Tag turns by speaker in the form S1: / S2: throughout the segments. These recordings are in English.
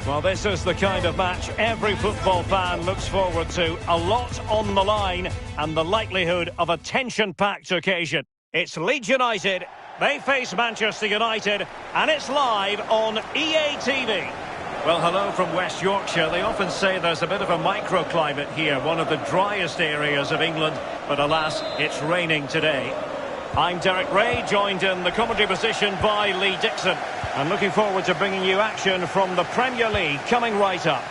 S1: Well, this is the kind of match every football fan looks forward to. A lot on the line and the likelihood of a tension-packed occasion. It's Leeds United, they face Manchester United, and it's live on EA TV. Well, hello from West Yorkshire. They often say there's a bit of a microclimate here, one of the driest areas of England, but alas, it's raining today. I'm Derek Ray, joined in the commentary position by Lee Dixon. I'm looking forward to bringing you action from the Premier League coming right up.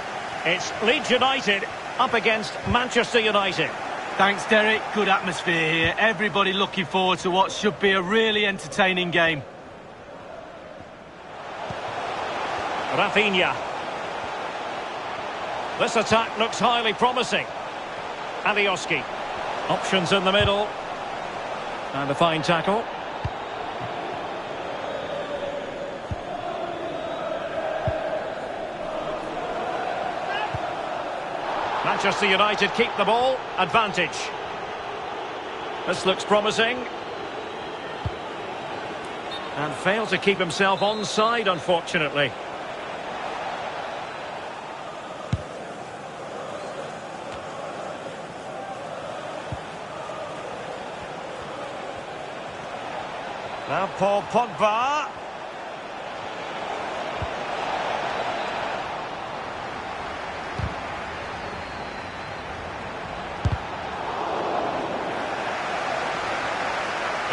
S1: It's Leeds United up against Manchester United.
S2: Thanks, Derek. Good atmosphere here. Everybody looking forward to what should be a really entertaining game.
S1: Rafinha. This attack looks highly promising. Alioski. Options in the middle. And a fine tackle. Manchester United keep the ball. Advantage. This looks promising. And failed to keep himself onside, unfortunately. Now Paul Pogba.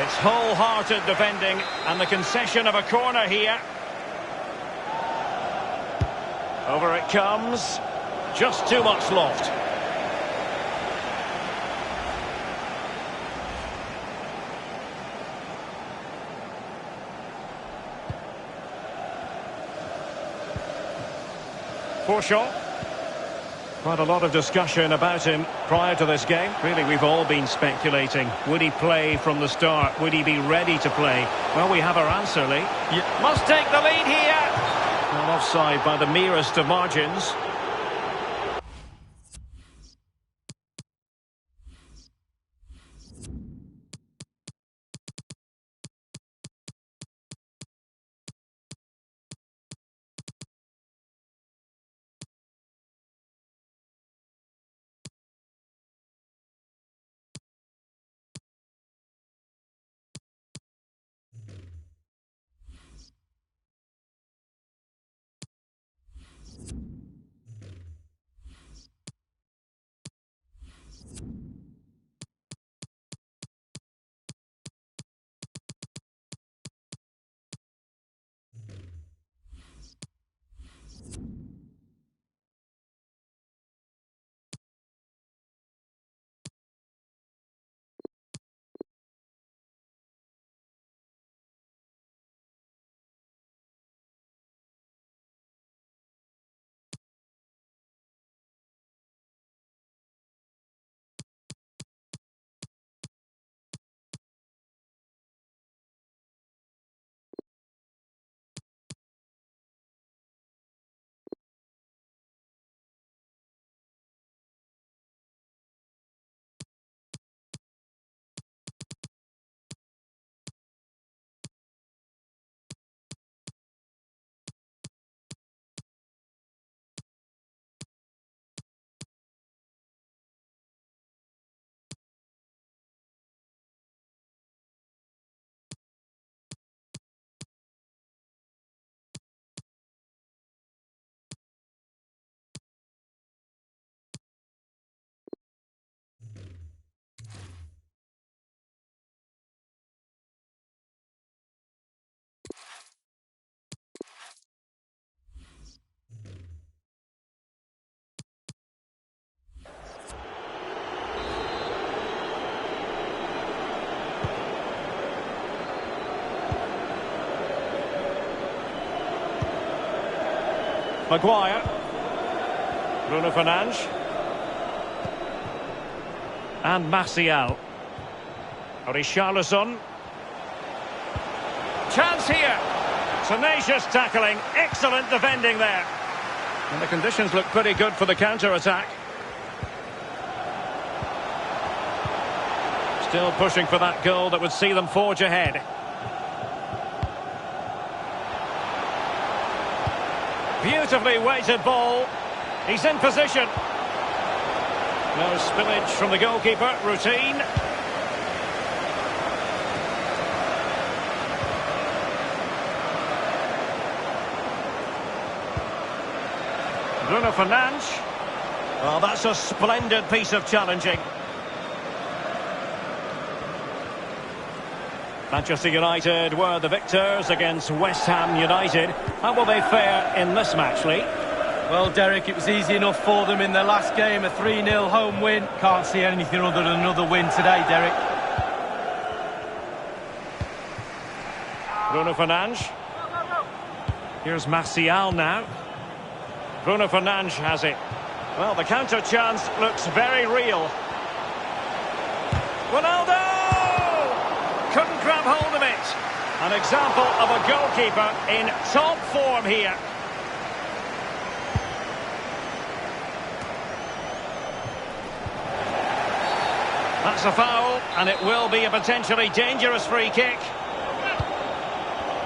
S1: It's wholehearted defending and the concession of a corner here. Over it comes. Just too much loft. Forshaw. Quite a lot of discussion about him prior to this game. Really, we've all been speculating. Would he play from the start? Would he be ready to play? Well, we have our answer, Lee. Must take the lead here. Well, offside by the merest of margins. Maguire. Bruno Fernandes. And Martial. Richarlison. Chance here. Tenacious tackling. Excellent defending there. And the conditions look pretty good for the counter-attack. Still pushing for that goal that would see them forge ahead. Beautifully weighted ball. He's in position. No spillage from the goalkeeper. Routine. Bruno Fernandes. Well, that's a splendid piece of challenging. Manchester United were the victors against West Ham United. How will they fare in this match, Lee?
S2: Well, Derek, it was easy enough for them in their last game, a 3-0 home win. Can't see anything other than another win today, Derek.
S1: Bruno Fernandes. Here's Martial now. Bruno Fernandes has it. Well, the counter chance looks very real. Ronaldo! Couldn't grab hold of it. An example of a goalkeeper in top form here. That's a foul, and it will be a potentially dangerous free kick.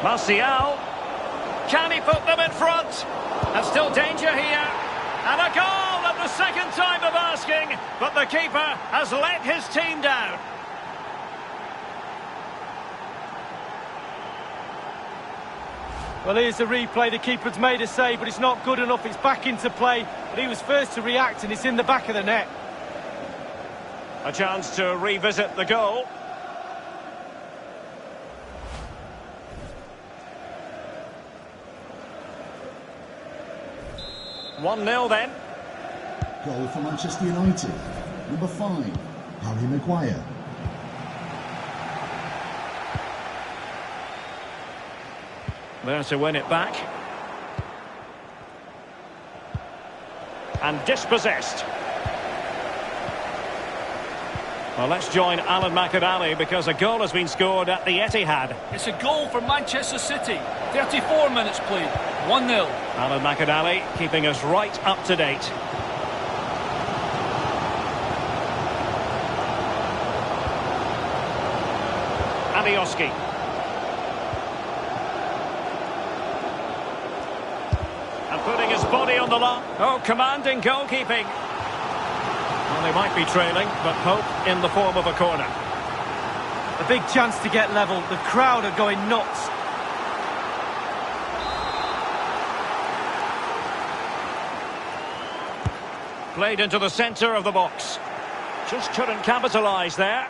S1: Martial. Can he put them in front? And still danger here. And a goal at the second time of asking, but the keeper has let his team down.
S2: Well, here's the replay. The keeper's made a save, but it's not good enough. It's back into play, but he was first to react, and it's in the back of the net.
S1: A chance to revisit the goal. One 0 then.
S3: Goal for Manchester United. Number 5, Harry Maguire.
S1: There to win it back. And dispossessed. Well, let's join Alan McInally because a goal has been scored at the Etihad.
S4: It's a goal for Manchester City. 34 minutes played. 1-0.
S1: Alan McInally keeping us right up to date. Alioski. And putting his body on the line. Oh, commanding goalkeeping. Well, they might be trailing, but hope in the form of a corner.
S2: A big chance to get level. The crowd are going nuts.
S1: Played into the centre of the box. Just couldn't capitalise there.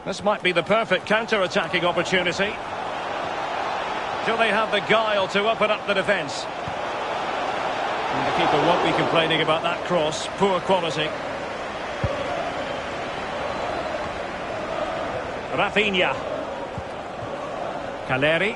S1: This might be the perfect counter-attacking opportunity. Do they have the guile to open up the defence? And the keeper won't be complaining about that cross. Poor quality. Rafinha. Caleri.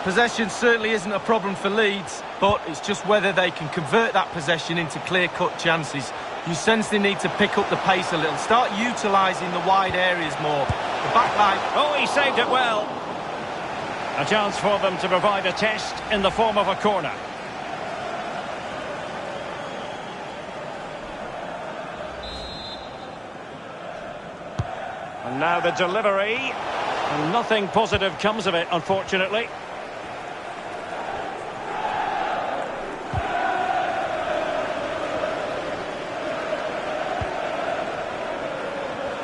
S2: Possession certainly isn't a problem for Leeds, but it's just whether they can convert that possession into clear-cut chances. You sense they need to pick up the pace a little, start utilising the wide areas more. The back line...
S1: Oh, he saved it well. A chance for them to provide a test in the form of a corner. And now the delivery. And nothing positive comes of it, unfortunately.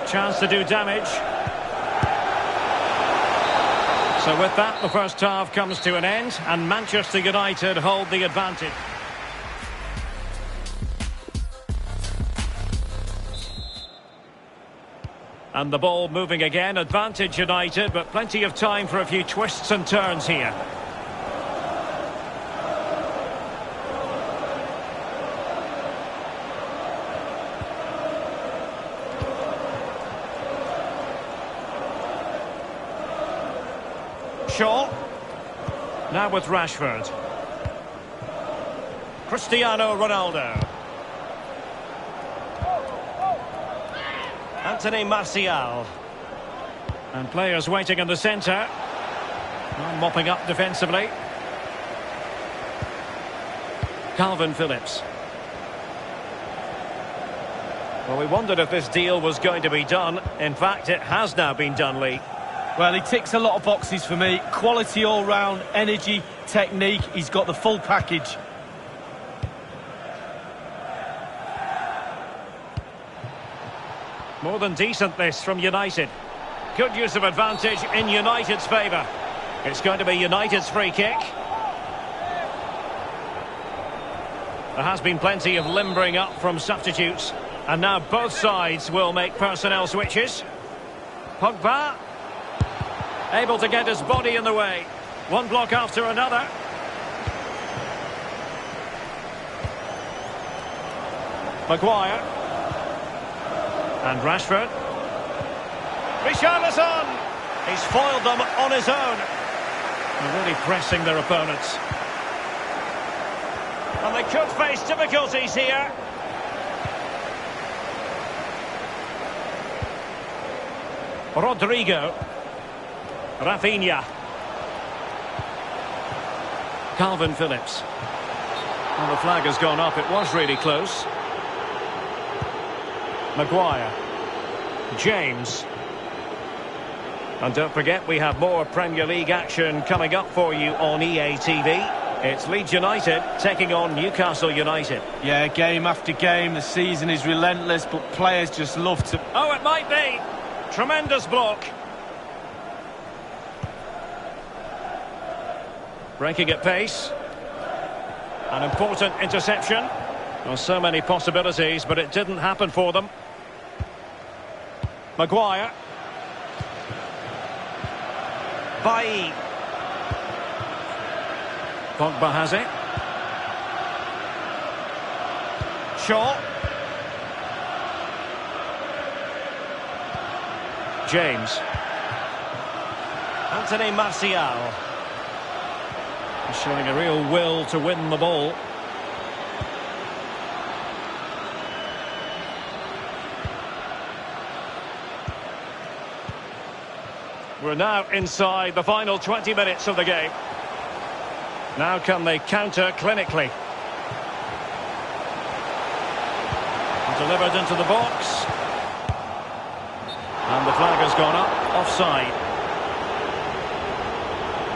S1: Chance to do damage. So with that, the first half comes to an end, and Manchester United hold the advantage. And the ball moving again, advantage United, but plenty of time for a few twists and turns here. Shaw. Now with Rashford. Cristiano Ronaldo. Anthony Martial. And players waiting in the centre. Mopping up defensively. Calvin Phillips. Well, we wondered if this deal was going to be done. In fact, it has now been done, Lee.
S2: Well, he ticks a lot of boxes for me. Quality all round, energy, technique. He's got the full package.
S1: More than decent, this, from United. Good use of advantage in United's favour. It's going to be United's free kick. There has been plenty of limbering up from substitutes. And now both sides will make personnel switches. Pogba. Able to get his body in the way. One block after another. Maguire. And Rashford. Richarlison. He's foiled them on his own. They're really pressing their opponents. And they could face difficulties here. Rodrigo. Rafinha. Calvin Phillips. Well, the flag has gone up. It was really close. Maguire. James. And don't forget, we have more Premier League action coming up for you on EA TV. It's Leeds United taking on Newcastle United.
S2: Yeah, game after game, the season is relentless, but players just love to...
S1: Oh, it might be. Tremendous block. Breaking at pace. An important interception. Well, so many possibilities, but it didn't happen for them. Maguire. Bailly. Pogba has it. Shaw. James. Anthony Martial. Showing a real will to win the ball. We're now inside the final 20 minutes of the game. Now can they counter clinically? Delivered into the box. And the flag has gone up, offside.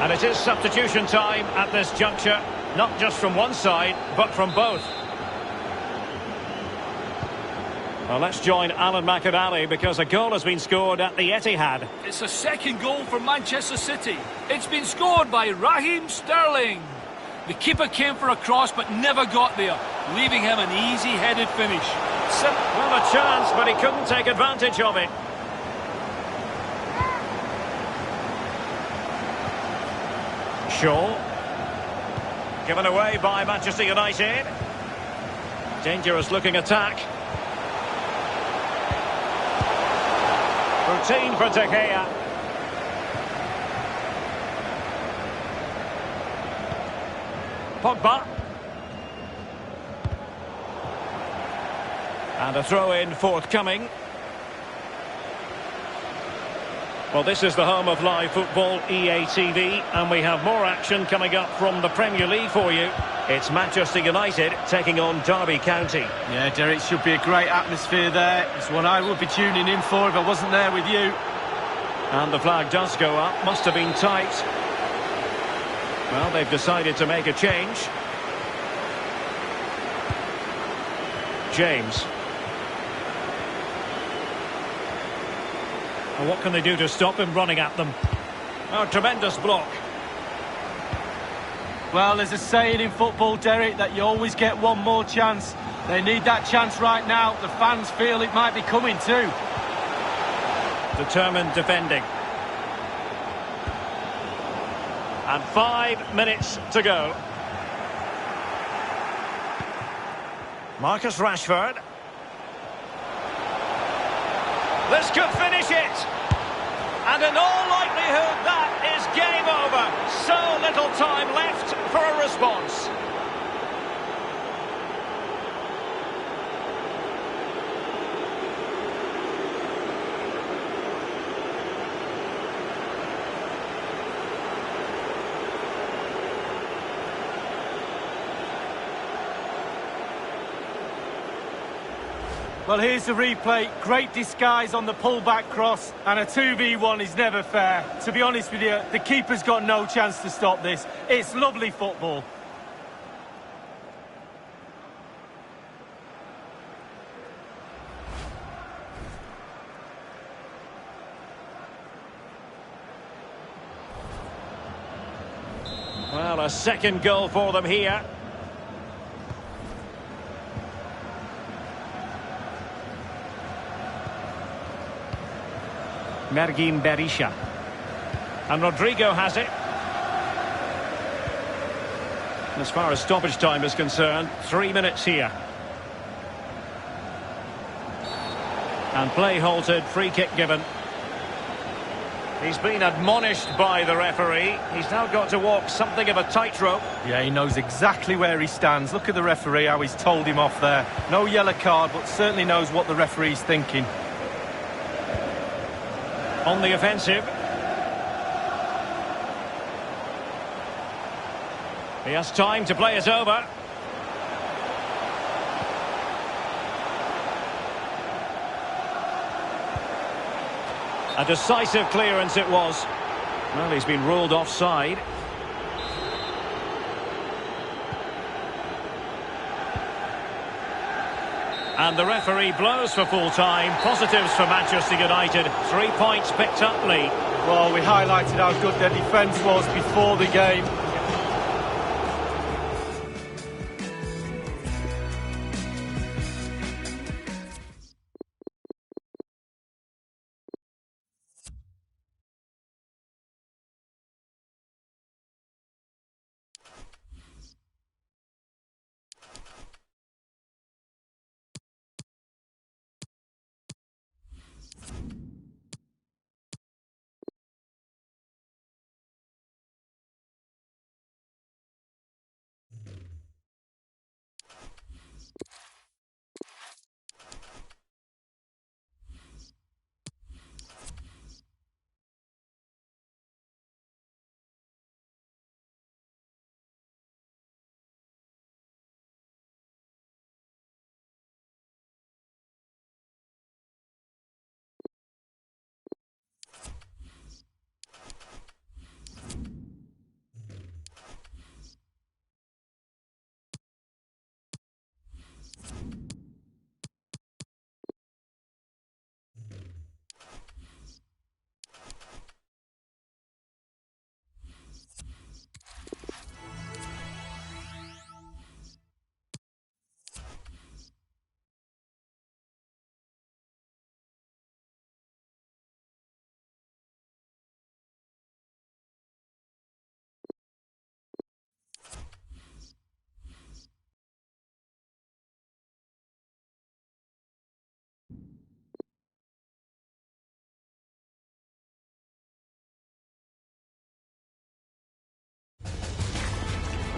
S1: And it is substitution time at this juncture, not just from one side, but from both. Well, let's join Alan McInally because a goal has been scored at the Etihad.
S4: It's a second goal for Manchester City. It's been scored by Raheem Sterling. The keeper came for a cross but never got there, leaving him an easy-headed finish.
S1: Well, a chance, but he couldn't take advantage of it. Shaw. Given away by Manchester United. Dangerous looking attack. Routine for De Gea. Pogba. And a throw-in forthcoming. Well, this is the home of live football, EA TV, and we have more action coming up from the Premier League for you. It's Manchester United taking on Derby County.
S2: Yeah, Derek, should be a great atmosphere there. It's one I would be tuning in for if I wasn't there with you.
S1: And the flag does go up. Must have been tight. Well, they've decided to make a change. James. Well, what can they do to stop him running at them? Oh, tremendous block.
S2: Well, there's a saying in football, Derek, that you always get one more chance. They need that chance right now. The fans feel it might be coming too.
S1: Determined defending. And 5 minutes to go. Marcus Rashford. This could finish it. And in all likelihood, that is game over. So little time left for a response.
S2: Well, here's the replay. Great disguise on the pull-back cross, and a 2v1 is never fair. To be honest with you, the keeper's got no chance to stop this. It's lovely football.
S1: Well, a second goal for them here. Mergin Berisha. And Rodrigo has it. As far as stoppage time is concerned, 3 minutes here. And play halted, free kick given. He's been admonished by the referee. He's now got to walk something of a tightrope.
S2: Yeah, he knows exactly where he stands. Look at the referee, how he's told him off there. No yellow card, but certainly knows what the referee's thinking.
S1: On the offensive. He has time to play it over. A decisive clearance it was. Well, he's been ruled offside. And the referee blows for full time. Positives for Manchester United. 3 points picked up, Lee.
S2: Well, we highlighted how good their defence was before the game.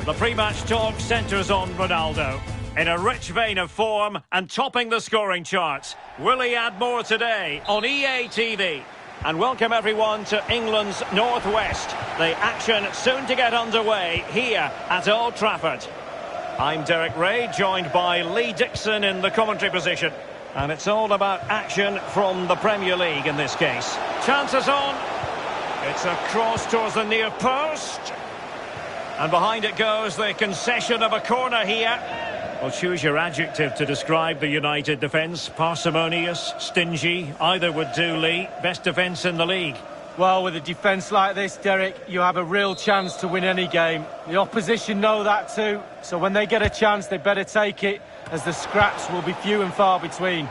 S1: The pre-match talk centres on Ronaldo. In a rich vein of form and topping the scoring charts. Will he add more today on EA TV? And welcome everyone to England's Northwest. The action soon to get underway here at Old Trafford. I'm Derek Ray, joined by Lee Dixon in the commentary position. And it's all about action from the Premier League in this case. Chances on. It's a cross towards the near post. And behind it goes the concession of a corner here. Well, choose your adjective to describe the United defence. Parsimonious, stingy, either would do, Lee. Best defence in the league.
S2: Well, with a defence like this, Derek, you have a real chance to win any game. The opposition know that too, so when they get a chance, they better take it, as the scraps will be few and far between.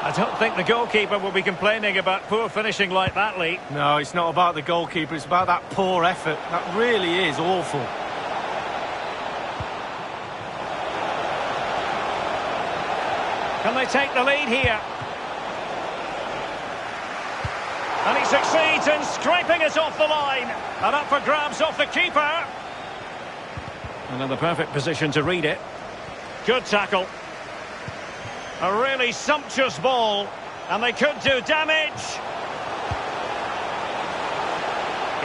S1: I don't think the goalkeeper will be complaining about poor finishing like that, Lee.
S2: No, it's not about the goalkeeper, it's about that poor effort. That really is awful.
S1: Can they take the lead here? And he succeeds in scraping it off the line. And up for grabs off the keeper. Another perfect position to read it. Good tackle. A really sumptuous ball, and they could do damage.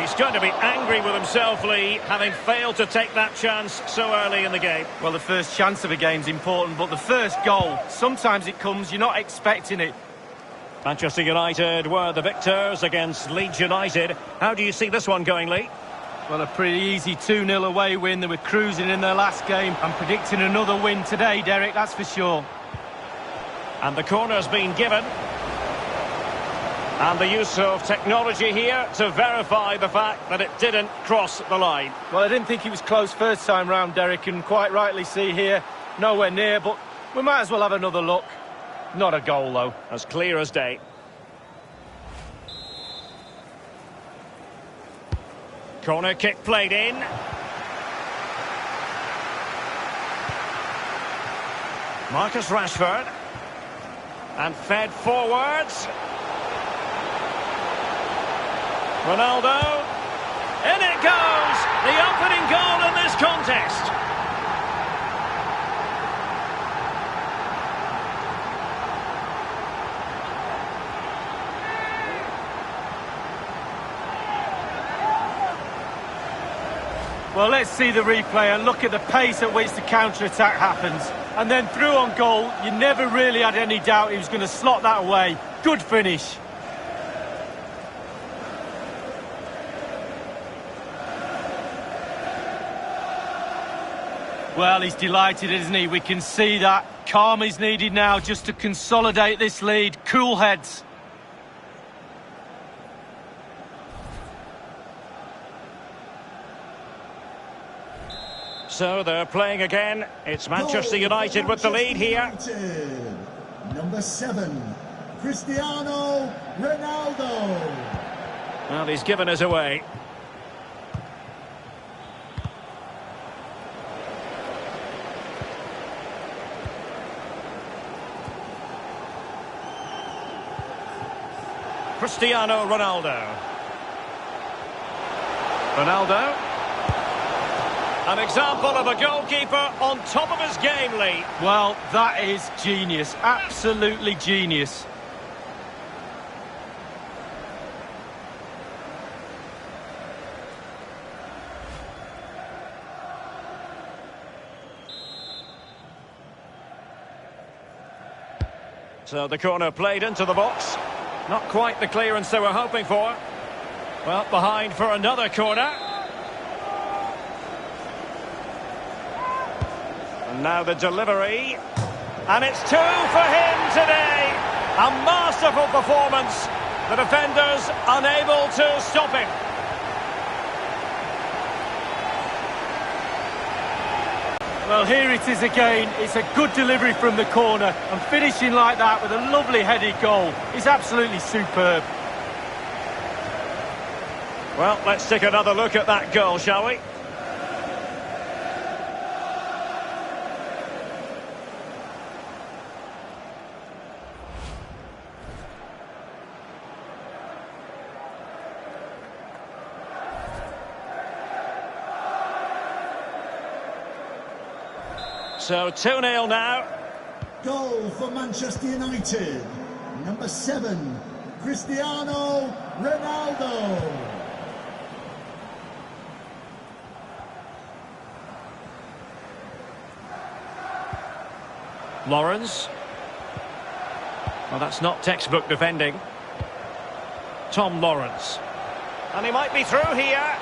S1: He's going to be angry with himself, Lee, having failed to take that chance so early in the game.
S2: Well, the first chance of a game's important, but the first goal, sometimes it comes, you're not expecting it.
S1: Manchester United were the victors against Leeds United. How do you see this one going, Lee?
S2: Well, a pretty easy 2-0 away win. They were cruising in their last game. I'm predicting another win today, Derek, that's for sure.
S1: And the corner's been given. And the use of technology here to verify the fact that it didn't cross the line.
S2: Well, I didn't think it was close first time round, Derek, and quite rightly see here, nowhere near, but we might as well have another look. Not a goal, though.
S1: As clear as day. Corner kick played in. Marcus Rashford. And fed forwards. Ronaldo. In it goes! The opening goal in this contest.
S2: Well, let's see the replay and look at the pace at which the counter-attack happens. And then through on goal, you never really had any doubt he was going to slot that away. Good finish. Well, he's delighted, isn't he? We can see that. Calm is needed now just to consolidate this lead. Cool heads.
S1: So they're playing again. It's Manchester United with the lead here.
S3: United. Number 7, Cristiano Ronaldo.
S1: Well, he's given us away. Cristiano Ronaldo. Ronaldo. An example of a goalkeeper on top of his game, Lee.
S2: Well, that is genius. Absolutely genius.
S1: So the corner played into the box. Not quite the clearance they were hoping for. Well, behind for another corner. And now the delivery. And it's 2 for him today. A masterful performance. The defenders unable to stop him.
S2: Well, here it is again. It's a good delivery from the corner. And finishing like that with a lovely headed goal is absolutely superb.
S1: Well, let's take another look at that goal, shall we? So 2-0 now.
S3: Goal for Manchester United. Number 7, Cristiano Ronaldo.
S1: Lawrence. Well, that's not textbook defending. Tom Lawrence. And he might be through here.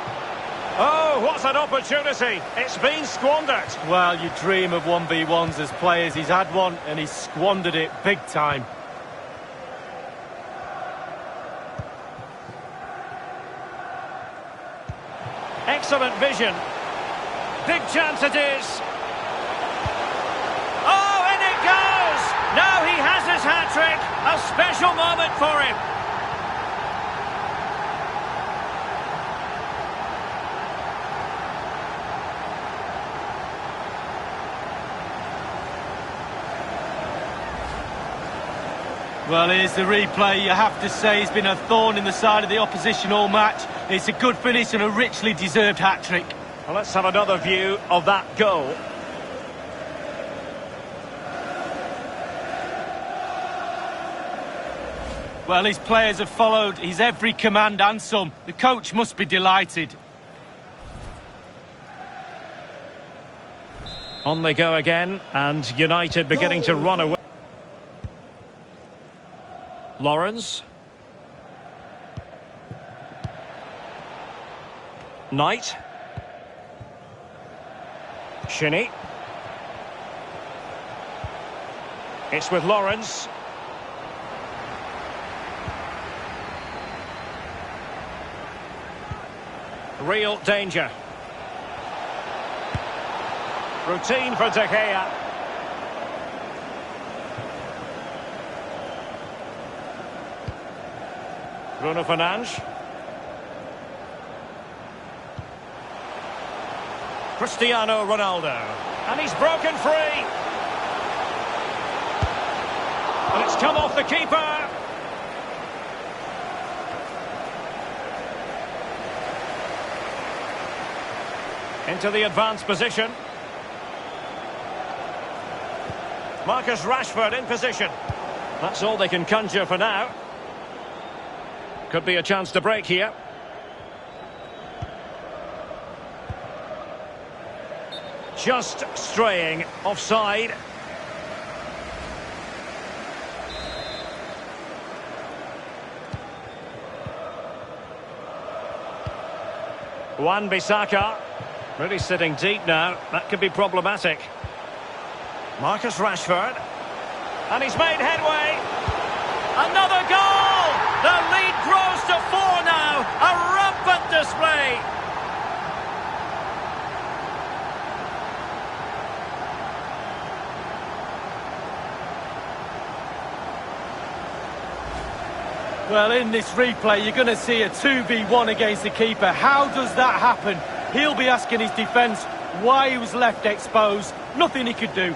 S1: Oh, what an opportunity. It's been squandered.
S2: Well, you dream of 1v1s as players. He's had one and he's squandered it big time.
S1: Excellent vision. Big chance it is. Oh, in it goes! Now he has his hat-trick. A special moment for him.
S2: Well, here's the replay. You have to say he's been a thorn in the side of the opposition all match. It's a good finish and a richly deserved hat-trick.
S1: Well, let's have another view of that goal.
S2: Well, his players have followed his every command and some. The coach must be delighted.
S1: On they go again, and United beginning to run away. Lawrence. Knight. Shinnie. It's with Lawrence. Real danger. Routine for De Gea. Bruno Fernandes. Cristiano Ronaldo. And he's broken free. And it's come off the keeper. Into the advanced position. Marcus Rashford in position. That's all they can conjure for now. Could be a chance to break here. Just straying offside. Wan-Bissaka. Really sitting deep now. That could be problematic. Marcus Rashford. And he's made headway. Another goal! The lead grows to 4 now. A rampant display.
S2: Well, in this replay, you're going to see a 2v1 against the keeper. How does that happen? He'll be asking his defence why he was left exposed. Nothing he could do.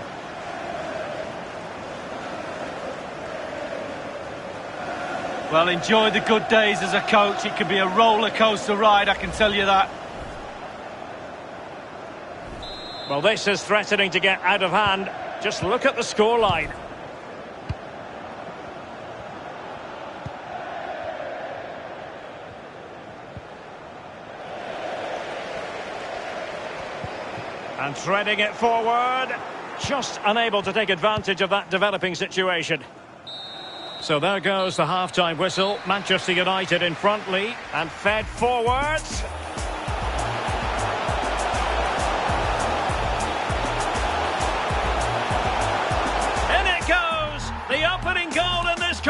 S2: Well, enjoy the good days as a coach. It could be a roller coaster ride, I can tell you that.
S1: Well, this is threatening to get out of hand. Just look at the scoreline. And threading it forward. Just unable to take advantage of that developing situation. So there goes the half-time whistle. Manchester United in front, Lee, and fed forwards. In it goes! The opening goal in this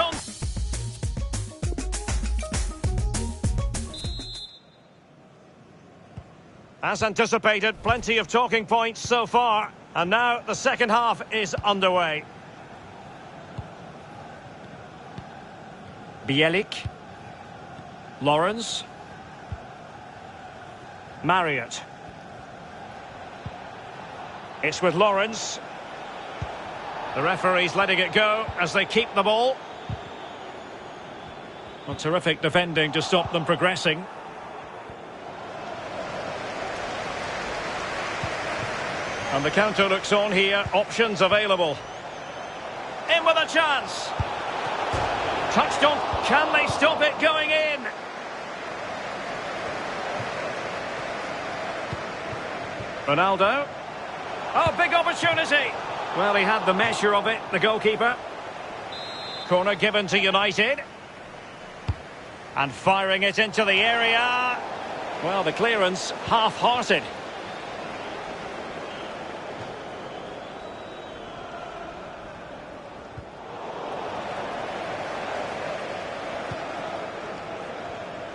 S1: As anticipated, plenty of talking points so far. And now the second half is underway. Bielik. Lawrence. Marriott. It's with Lawrence. The referee's letting it go as they keep the ball. Well, terrific defending to stop them progressing. And the counter looks on here. Options available. In with a chance. Touched on. Can they stop it going in? Ronaldo. Oh, big opportunity. Well, he had the measure of it, the goalkeeper. Corner given to United. And firing it into the area. Well, the clearance half-hearted.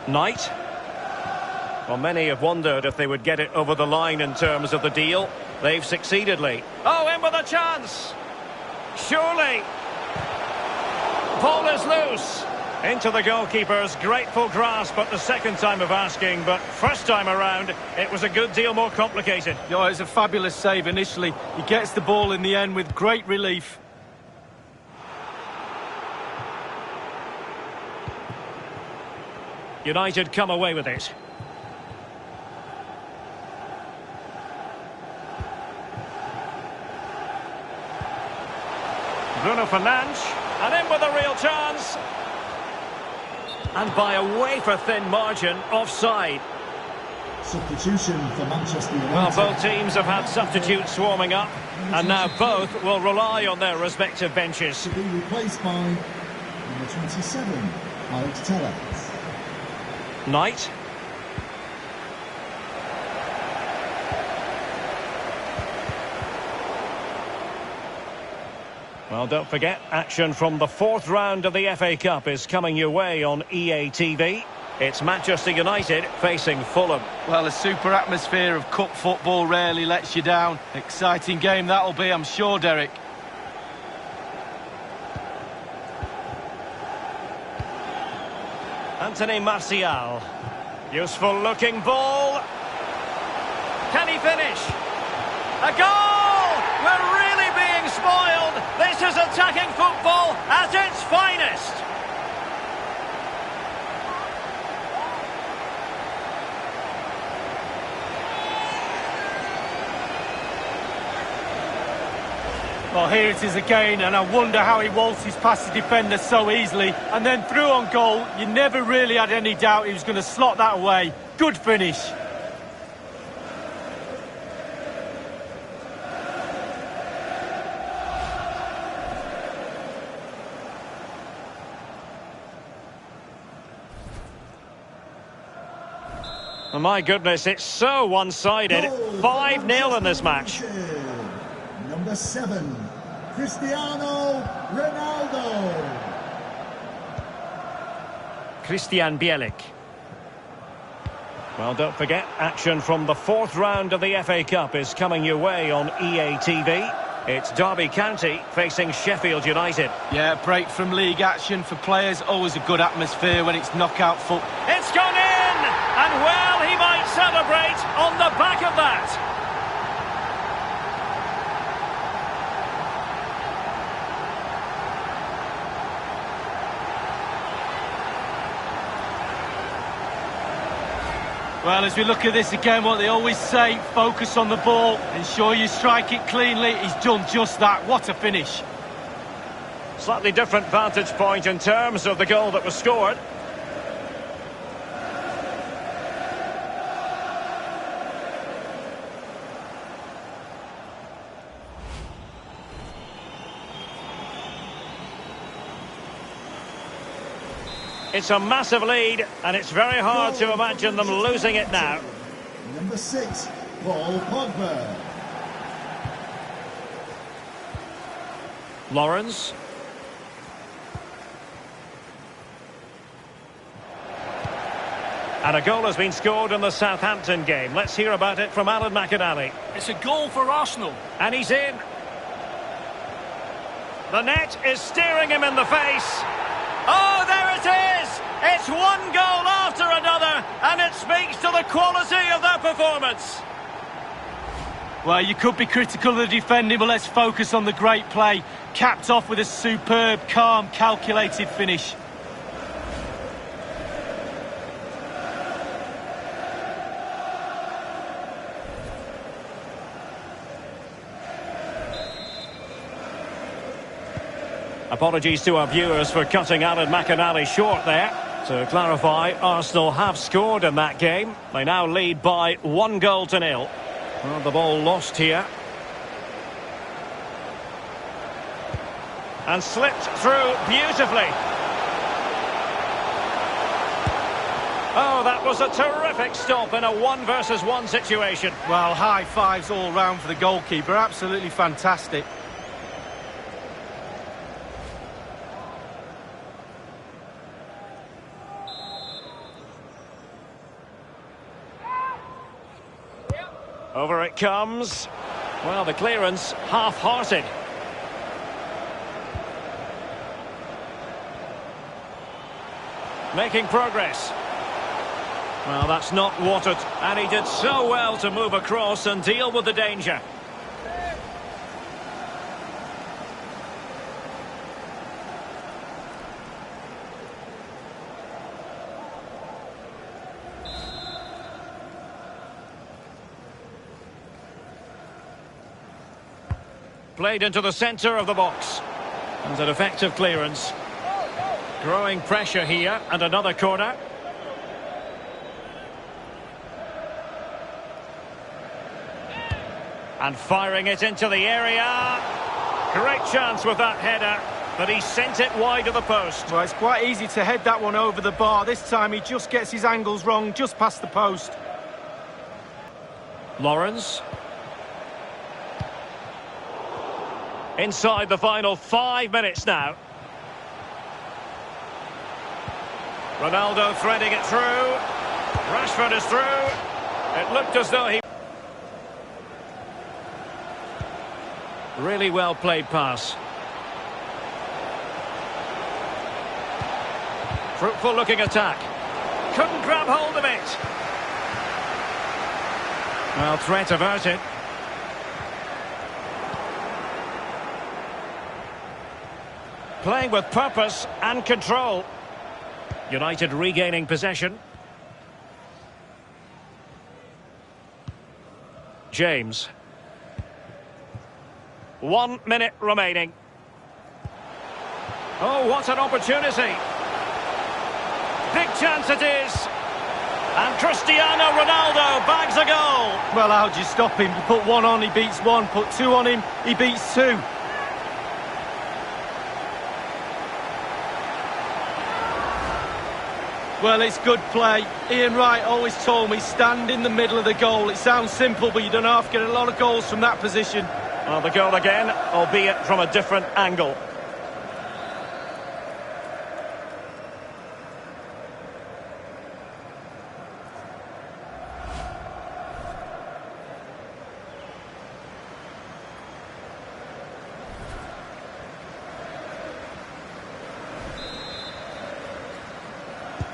S1: Knight. Well, many have wondered if they would get it over the line in terms of the deal. They've succeeded, Lee. Oh, in with a chance. Surely. Ball is loose. Into the goalkeeper's grateful grasp at the second time of asking, but first time around, it was a good deal more complicated.
S2: Oh, it's a fabulous save initially. He gets the ball in the end with great relief.
S1: United come away with it. Bruno Fernandes, and in with a real chance. And by a wafer-thin margin, offside.
S3: Substitution for Manchester United.
S1: Well, both teams have had substitutes swarming up, and now both will rely on their respective benches.
S3: To be replaced by number 27, Alex Tellez.
S1: Knight. Well, don't forget, action from the fourth round of the FA Cup is coming your way on EA TV. It's Manchester United facing Fulham.
S2: Well, a super atmosphere of cup football rarely lets you down. Exciting game that'll be, I'm sure, Derek.
S1: Anthony Martial. Useful looking ball. Can he finish? A goal! We're really being spoiled. This is attacking football at its finest.
S2: Well, here it is again, and I wonder how he waltzes past the defender so easily. And then through on goal, you never really had any doubt he was going to slot that away. Good finish.
S1: Oh, my goodness, it's so one-sided. 5-0 in this match.
S3: Number 7, Cristiano Ronaldo.
S1: Christian Bielik. Well, don't forget, action from the fourth round of the FA Cup is coming your way on EA TV. It's Derby County facing Sheffield United.
S2: Yeah, break from league action for players. Always a good atmosphere when it's knockout football.
S1: It's gone in! And well, he might celebrate on the back of that.
S2: Well, as we look at this again, what they always say, focus on the ball, ensure you strike it cleanly. He's done just that. What a finish.
S1: Slightly different vantage point in terms of the goal that was scored. It's a massive lead, and it's very hard to imagine them losing it now.
S3: Number 6, Paul Pogba.
S1: Lawrence. And a goal has been scored in the Southampton game. Let's hear about it from Alan McInally.
S4: It's a goal for Arsenal.
S1: And he's in. The net is staring him in the face. Oh, there it is! It's one goal after another, and it speaks to the quality of their performance.
S2: Well, you could be critical of the defending, but let's focus on the great play. Capped off with a superb, calm, calculated finish.
S1: Apologies to our viewers for cutting Alan McInally short there. To clarify, Arsenal have scored in that game. They now lead by 1-0. Well, the ball lost here. And slipped through beautifully. Oh, that was a terrific stop in a 1-versus-1 situation.
S2: Well, high fives all round for the goalkeeper. Absolutely fantastic.
S1: Over it comes. Well, the clearance half-hearted. Making progress. Well, that's not watered. And he did so well to move across and deal with the danger. Played into the centre of the box. And an effective clearance. Growing pressure here, and another corner. And firing it into the area. Great chance with that header, but he sent it wide of the post.
S2: Well, it's quite easy to head that one over the bar. This time he just gets his angles wrong, just past the post.
S1: Lawrence. Inside the final 5 minutes now. Ronaldo threading it through. Rashford is through. It looked as though he... Really well played pass. Fruitful looking attack. Couldn't grab hold of it. Well, threat averted. Playing with purpose and control. United regaining possession. James. 1 minute remaining. Oh, what an opportunity. Big chance it is. And Cristiano Ronaldo bags a goal.
S2: Well, how do you stop him? You put one on, he beats one. Put two on him, he beats two. Well, it's good play. Ian Wright always told me, stand in the middle of the goal. It sounds simple, but you don't have to get a lot of goals from that position.
S1: Well, the goal again, albeit from a different angle.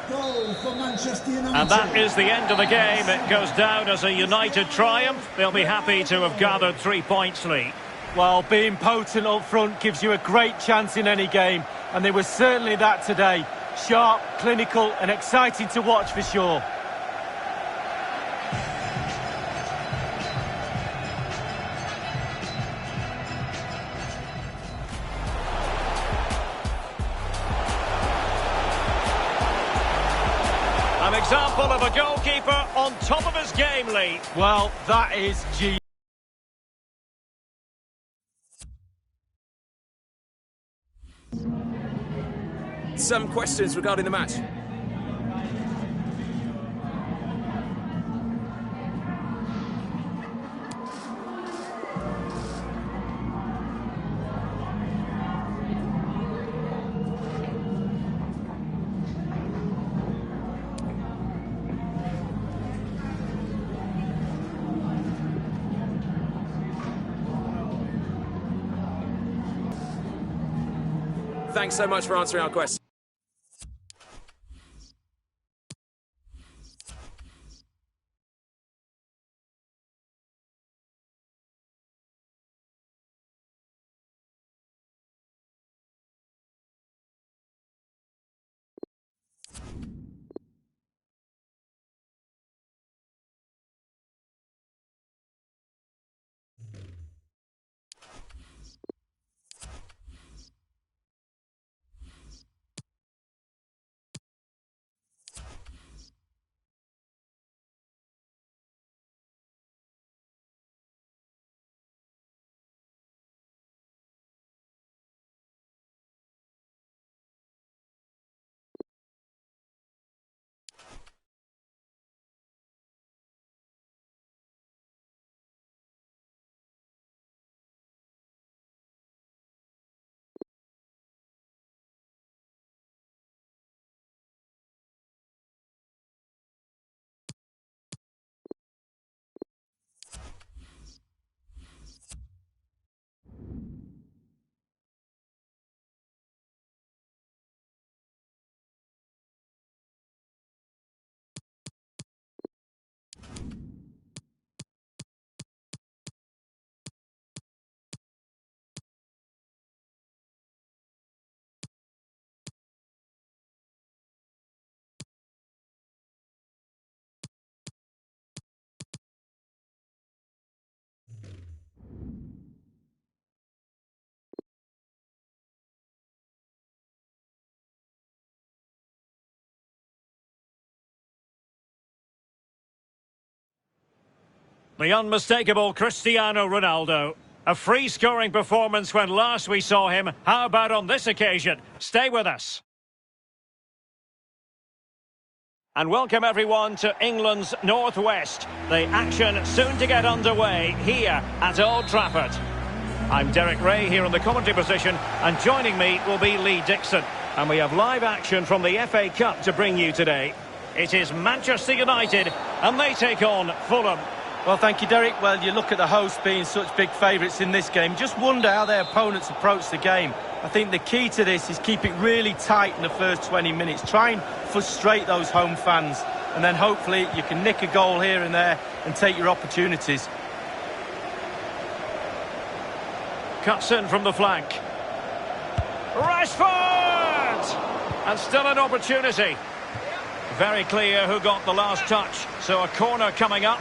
S3: Goal for Manchester United.
S1: And that is the end of the game. It goes down as a United triumph. They'll be happy to have gathered 3 points, Lee.
S2: Well, being potent up front gives you a great chance in any game, and they were certainly that today. Sharp, clinical and exciting to watch for sure.
S1: An example of a goalkeeper on top of his game, Lee.
S2: Well, that is G.
S5: Some questions regarding the match. Thanks so much for answering our questions.
S1: The unmistakable Cristiano Ronaldo. A free-scoring performance when last we saw him. How about on this occasion? Stay with us. And welcome everyone to England's Northwest. The action soon to get underway here at Old Trafford. I'm Derek Ray here in the commentary position, and joining me will be Lee Dixon. And we have live action from the FA Cup to bring you today. It is Manchester United, and they take on Fulham.
S2: Well, thank you, Derek. Well, you look at the hosts being such big favourites in this game. Just wonder how their opponents approach the game. I think the key to this is keep it really tight in the first 20 minutes. Try and frustrate those home fans. And then hopefully you can nick a goal here and there and take your opportunities.
S1: Cuts in from the flank. Rashford! And still an opportunity. Very clear who got the last touch. So a corner coming up.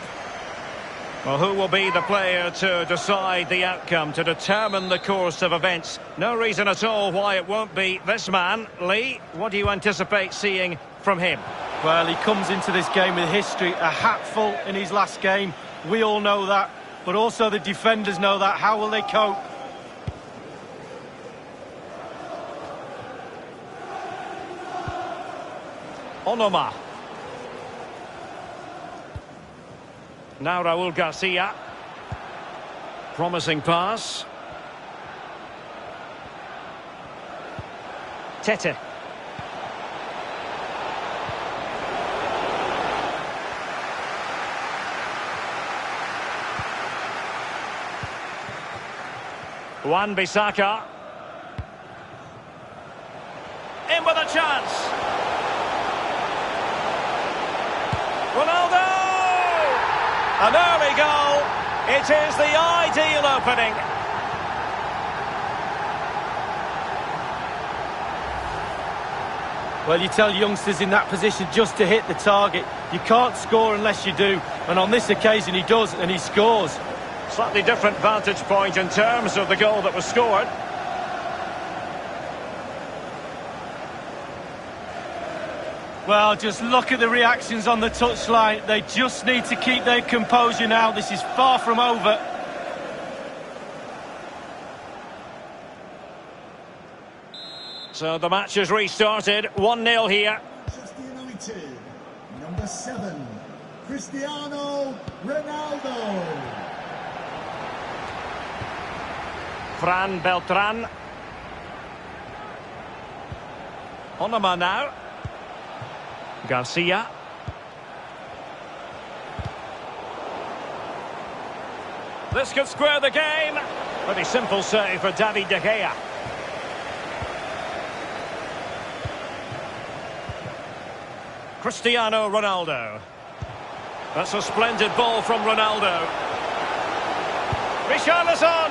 S1: Well, who will be the player to decide the outcome, to determine the course of events? No reason at all why it won't be this man. Lee, what do you anticipate seeing from him?
S2: Well, he comes into this game with history, a hatful in his last game. We all know that, but also the defenders know that. How will they cope?
S1: Onoma. Now Raul Garcia. Promising pass. Tete. Wan-Bissaka. In with a chance. Ronaldo! An early goal. It is the ideal opening.
S2: Well, you tell youngsters in that position just to hit the target. You can't score unless you do. And on this occasion he does, and he scores.
S1: Slightly different vantage point in terms of the goal that was scored.
S2: Well, just look at the reactions on the touchline. They just need to keep their composure now. This is far from over.
S1: So the match has restarted. 1-0 here.
S3: Manchester United, number 7, Cristiano Ronaldo.
S1: Fran Beltran. Onoma now. Garcia. This could square the game. Pretty simple save for David De Gea. Cristiano Ronaldo. That's a splendid ball from Ronaldo. Richarlison.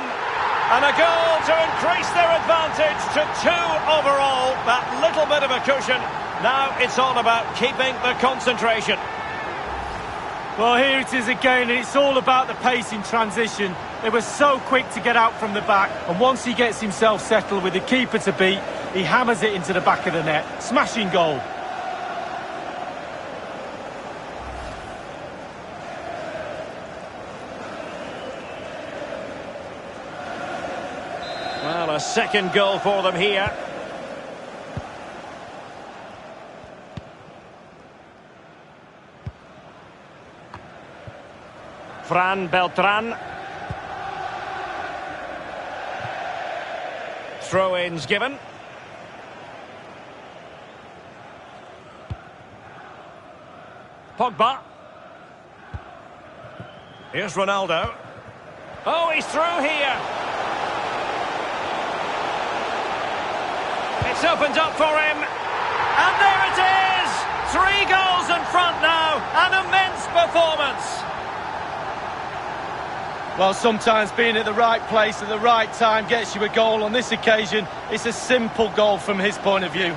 S1: And a goal to increase their advantage to 2 overall. That little bit of a cushion. Now it's all about keeping the concentration.
S2: Well, here it is again, and it's all about the pace in transition. They were so quick to get out from the back, and once he gets himself settled with the keeper to beat, he hammers it into the back of the net. Smashing goal.
S1: Well, a second goal for them here. Fran Beltran. Throw-ins given. Pogba. Here's Ronaldo. Oh, he's through here. It's opened up for him. And there it is! 3 goals in front now. An immense performance.
S2: Well, sometimes being at the right place at the right time gets you a goal. On this occasion, it's a simple goal from his point of view.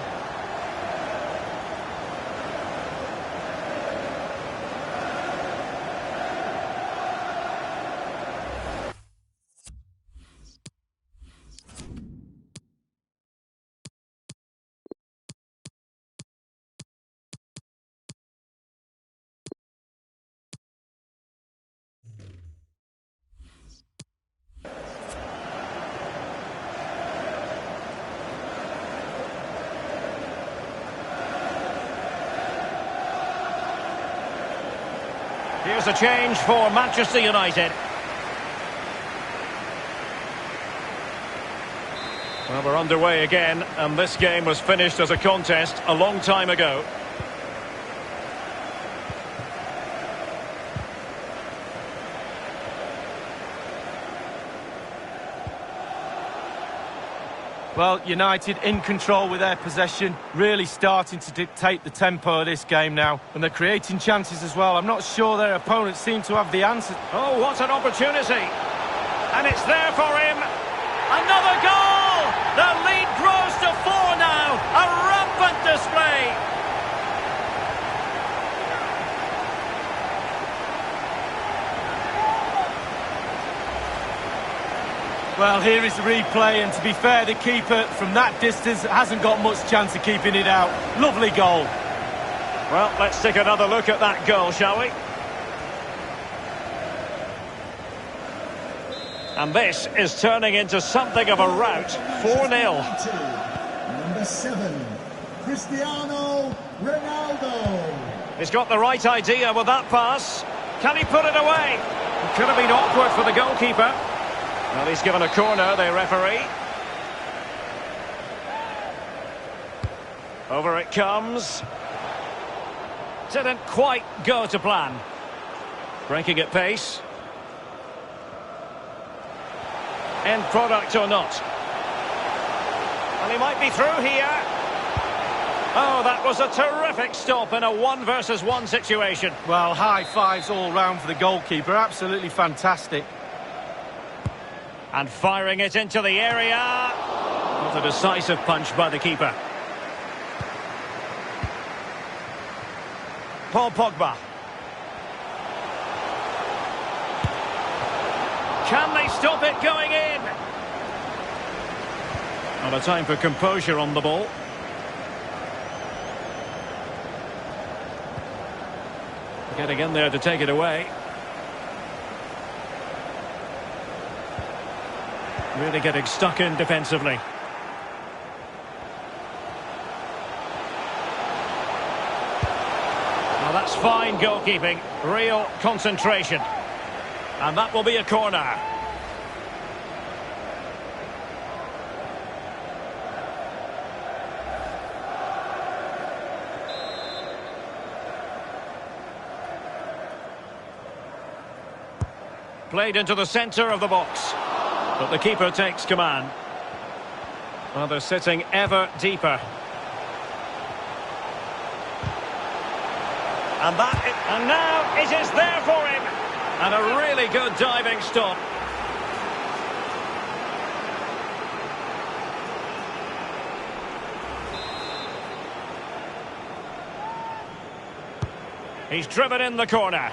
S1: Here's a change for Manchester United. Well, we're underway again, and this game was finished as a contest a long time ago.
S2: Well, United in control with their possession, really starting to dictate the tempo of this game now. And they're creating chances as well. I'm not sure their opponents seem to have the answer.
S1: Oh, what an opportunity. And it's there for him. Another goal! The lead grows to 4 now. A rampant display.
S2: Well, here is the replay, and to be fair, the keeper from that distance hasn't got much chance of keeping it out. Lovely goal.
S1: Well, let's take another look at that goal, shall we? And this is turning into something of a rout. 4-0.
S3: Number 7, Cristiano Ronaldo.
S1: He's got the right idea with that pass. Can he put it away? It could have been awkward for the goalkeeper. Well, he's given a corner, the referee. Over it comes. Didn't quite go to plan. Breaking at pace. End product or not. And he might be through here. Oh, that was a terrific stop in a 1 versus 1 situation.
S2: Well, high fives all round for the goalkeeper. Absolutely fantastic.
S1: And firing it into the area. Not a decisive punch by the keeper. Paul Pogba. Can they stop it going in? Not a time for composure on the ball. Getting in there to take it away. Really getting stuck in defensively. Well, that's fine goalkeeping. Real concentration. And that will be a corner. Played into the centre of the box. But the keeper takes command. Well, they're sitting ever deeper. And now it is there for him. And a really good diving stop. He's driven in the corner.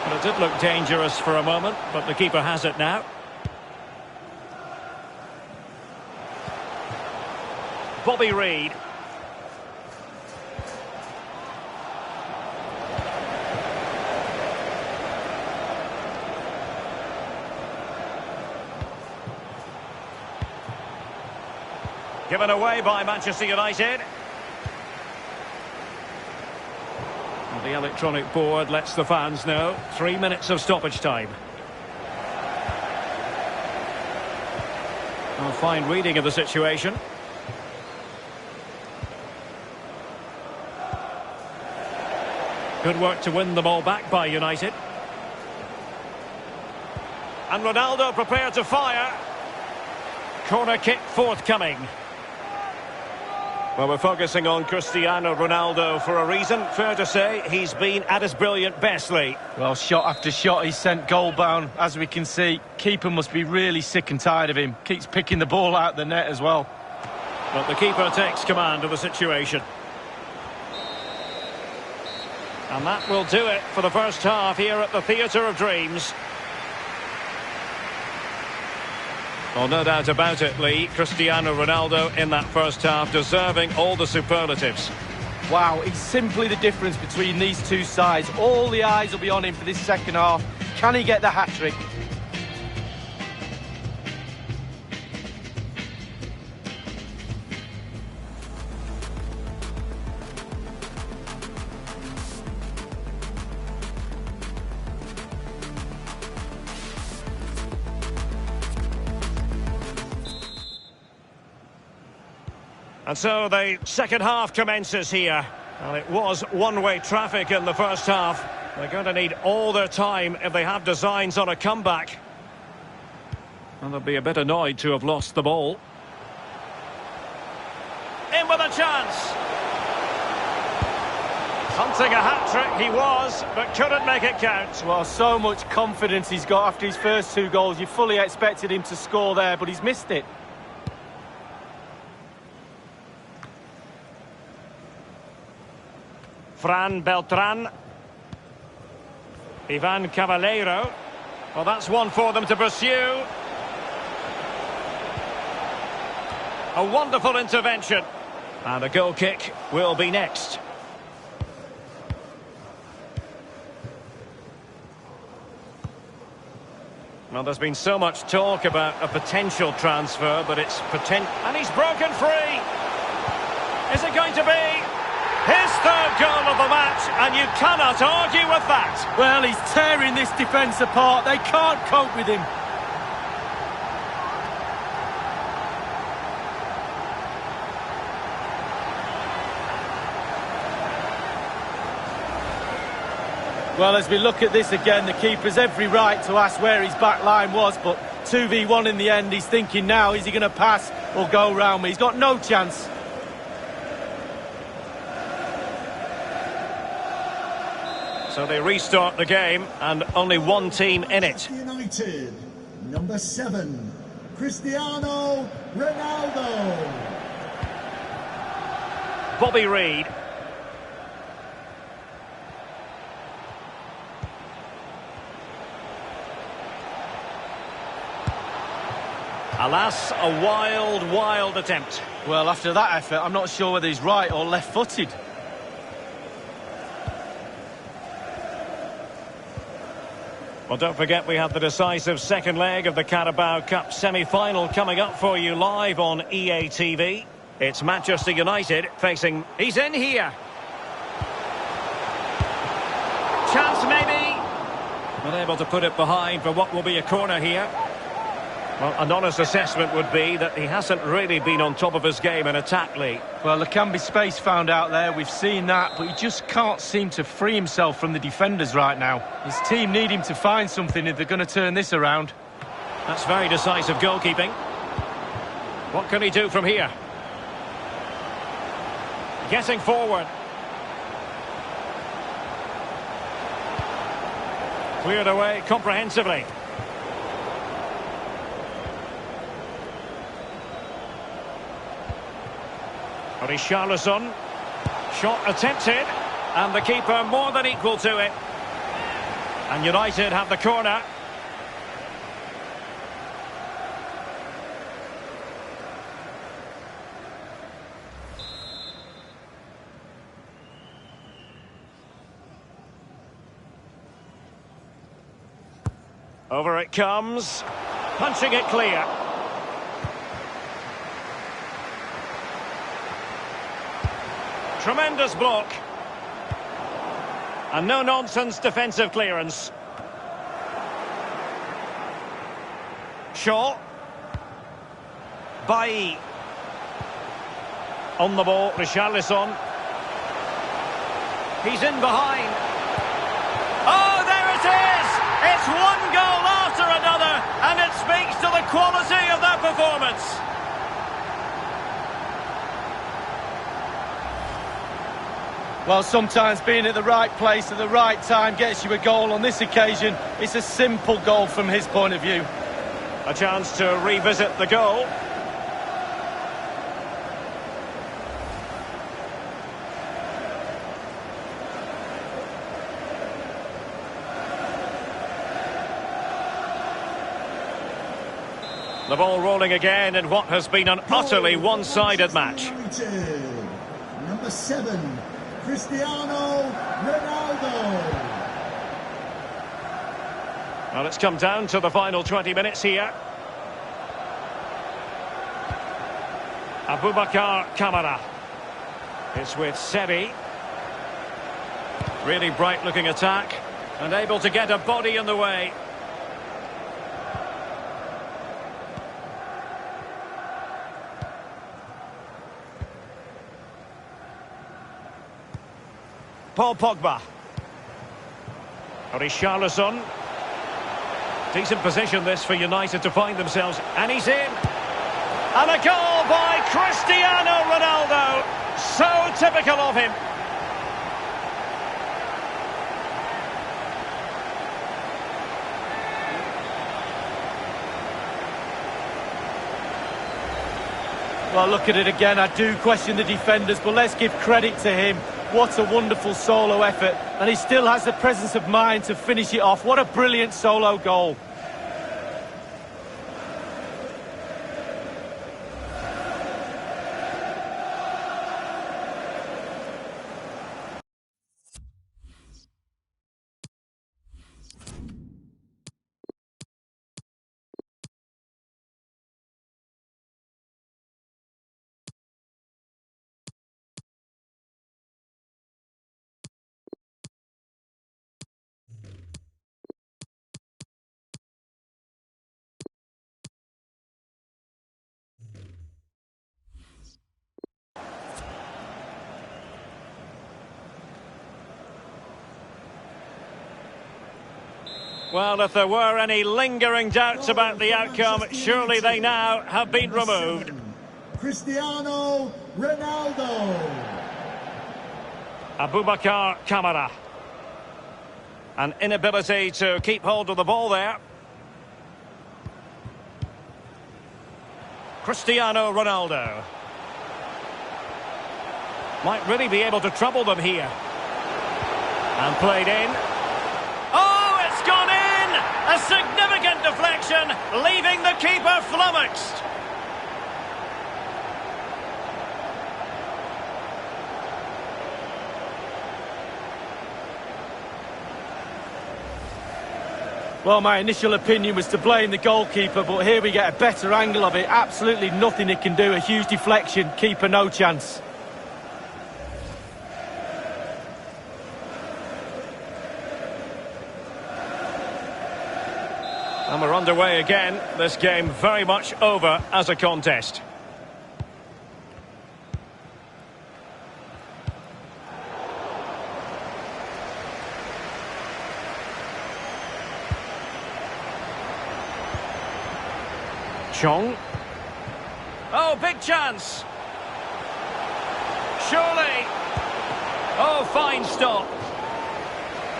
S1: Well, it did look dangerous for a moment, but the keeper has it now. Bobby Reed. Given away by Manchester United. And the electronic board lets the fans know 3 minutes of stoppage time. A fine reading of the situation. Good work to win the ball back by United. And Ronaldo prepared to fire. Corner kick forthcoming. Well, we're focusing on Cristiano Ronaldo for a reason. Fair to say, he's been at his brilliant best, Lee.
S2: Well, shot after shot, he's sent goal-bound. As we can see, keeper must be really sick and tired of him. Keeps picking the ball out of the net as well.
S1: But the keeper takes command of the situation. And that will do it for the first half here at the Theatre of Dreams. Well, no doubt about it, Lee. Cristiano Ronaldo in that first half, deserving all the superlatives.
S2: Wow, it's simply the difference between these two sides. All the eyes will be on him for this second half. Can he get the hat-trick?
S1: And so the second half commences here. And it was one-way traffic in the first half. They're going to need all their time if they have designs on a comeback. And they'll be a bit annoyed to have lost the ball. In with a chance. Hunting a hat-trick he was, but couldn't make it count.
S2: Well, so much confidence he's got after his first 2 goals. You fully expected him to score there, but he's missed it.
S1: Fran Beltran. Ivan Caballero. Well, that's one for them to pursue. A wonderful intervention. And a goal kick will be next. Well, there's been so much talk about a potential transfer, but it's potential. And he's broken free. Is it going to be his third goal of the match? And you cannot argue with that.
S2: Well, he's tearing this defence apart. They can't cope with him. Well, as we look at this again, the keeper's every right to ask where his back line was, but 2v1 in the end. He's thinking now, is he going to pass or go round me? He's got no chance.
S1: So they restart the game, and only one team in it.
S3: United, number 7, Cristiano Ronaldo.
S1: Bobby Reed. Alas, a wild attempt.
S2: Well, after that effort, I'm not sure whether he's right or left-footed.
S1: Well, don't forget we have the decisive second leg of the Carabao Cup semi-final coming up for you live on EA TV. It's Manchester United facing... He's in here. Chance maybe. Unable to put it behind for what will be a corner here. Well, an honest assessment would be that he hasn't really been on top of his game in attack, Lee.
S2: Well, there can be space found out there. We've seen that, but he just can't seem to free himself from the defenders right now. His team need him to find something if they're going to turn this around.
S1: That's very decisive goalkeeping. What can he do from here? Getting forward. Cleared away comprehensively. Richarlison. Shot attempted. And the keeper more than equal to it. And United have the corner. Over it comes. Punching it clear. Tremendous block. And no-nonsense defensive clearance. Shaw. Bailly. On the ball, Richarlison. He's in behind. Oh, there it is! It's one goal after another, and it speaks to the quality of that performance.
S2: Well, sometimes being at the right place at the right time gets you a goal. On this occasion, it's a simple goal from his point of view.
S1: A chance to revisit the goal. The ball rolling again in what has been an utterly one-sided match.
S3: United, number 7, Cristiano Ronaldo.
S1: Well, it's come down to the final 20 minutes here. Abubakar Kamara. It's with Seri. Really bright-looking attack. And able to get a body in the way. Paul Pogba. Richarlison. Decent position this for United to find themselves. And he's in. And a goal by Cristiano Ronaldo. So typical of him.
S2: Well, look at it again. I do question the defenders, but let's give credit to him. What a wonderful solo effort. And he still has the presence of mind to finish it off. What a brilliant solo goal.
S1: Well, if there were any lingering doubts about the outcome, surely they now have been removed.
S3: Cristiano Ronaldo.
S1: Abubakar Kamara. An inability to keep hold of the ball there. Cristiano Ronaldo. Might really be able to trouble them here. And played in. Oh, it's gone in! A significant deflection, leaving the keeper flummoxed.
S2: Well, my initial opinion was to blame the goalkeeper, but here we get a better angle of it. Absolutely nothing it can do. A huge deflection, keeper no chance.
S1: And we're underway again. This game very much over as a contest. Chong. Oh, big chance. Surely. Oh, fine stop.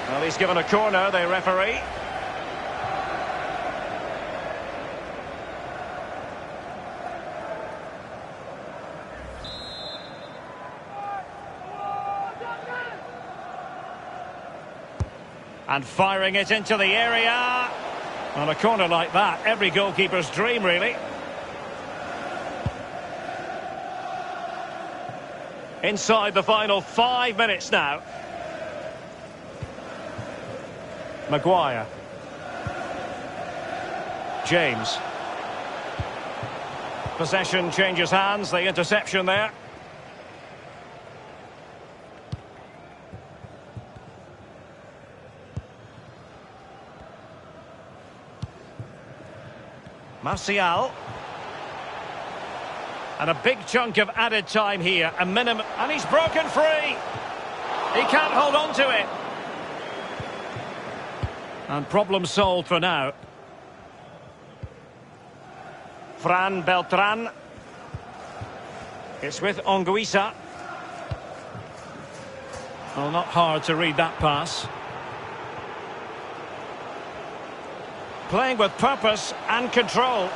S1: Well, he's given a corner, the referee. And firing it into the area. On a corner like that, every goalkeeper's dream, really. Inside the final 5 minutes now. Maguire. James. Possession changes hands, the interception there. Martial. And a big chunk of added time here, a minimum, and he's broken free. He can't hold on to it. And problem solved for now. Fran Beltran. It's with Anguissa. Well, not hard to read that pass. Playing with purpose and control.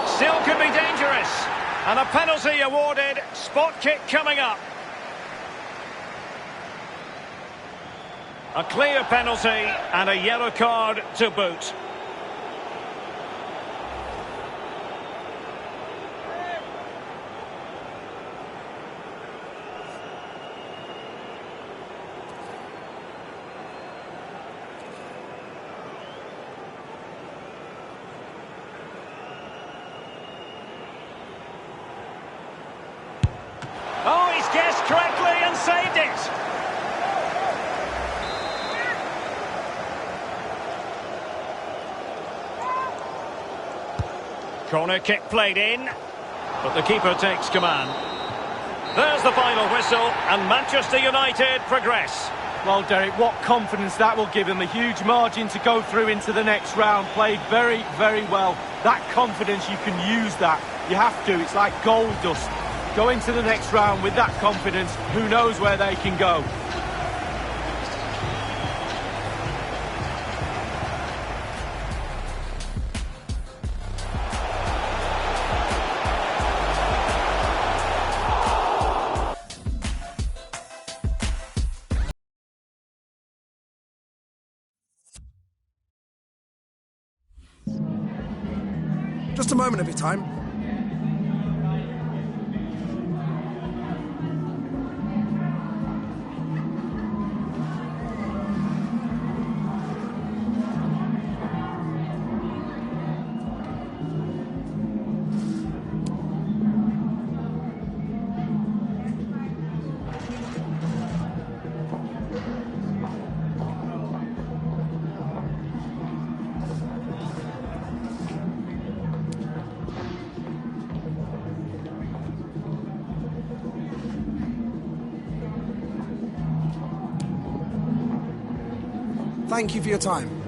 S1: Still could be dangerous. And a penalty awarded. Spot kick coming up. A clear penalty and a yellow card to boot. Oh, he's guessed correctly and saved it. Corner kick played in, but the keeper takes command. There's the final whistle, and Manchester United progress.
S2: Well, Derek, what confidence that will give him. A huge margin to go through into the next round. Played very, very well. That confidence, you can use that. You have to. It's like gold dust. Go into the next round with that confidence. Who knows where they can go.
S6: Just a moment of your time. Thank you for your time.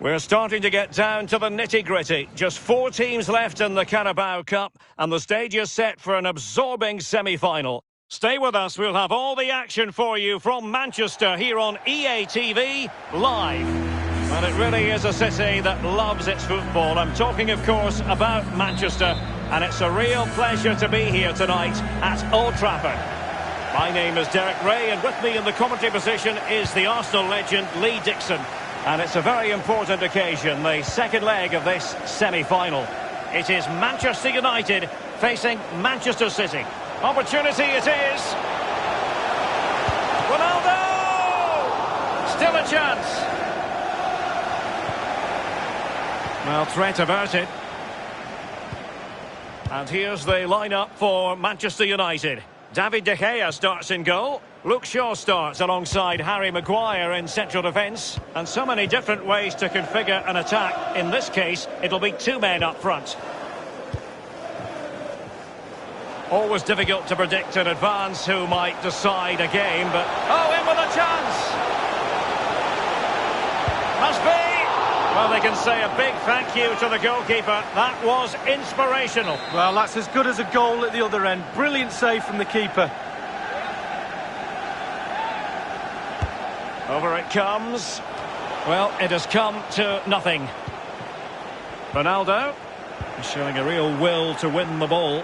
S1: We're starting to get down to the nitty-gritty. Just 4 teams left in the Carabao Cup, and the stage is set for an absorbing semi-final. Stay with us, we'll have all the action for you from Manchester here on EA TV Live. And it really is a city that loves its football. I'm talking, of course, about Manchester, and it's a real pleasure to be here tonight at Old Trafford. My name is Derek Ray, and with me in the commentary position is the Arsenal legend Lee Dixon. And it's a very important occasion, the second leg of this semi-final. It is Manchester United facing Manchester City. Opportunity it is. Ronaldo! Still a chance. Well, threat averted. And here's the lineup for Manchester United. David De Gea starts in goal. Luke Shaw starts alongside Harry Maguire in central defence. And so many different ways to configure an attack. In this case, it'll be 2 men up front. Always difficult to predict in advance who might decide a game, but... Oh, in with a chance! Must be! Well, they can say a big thank you to the goalkeeper. That was inspirational.
S2: Well, that's as good as a goal at the other end. Brilliant save from the keeper.
S1: Over it comes. Well, it has come to nothing. Ronaldo showing a real will to win the ball.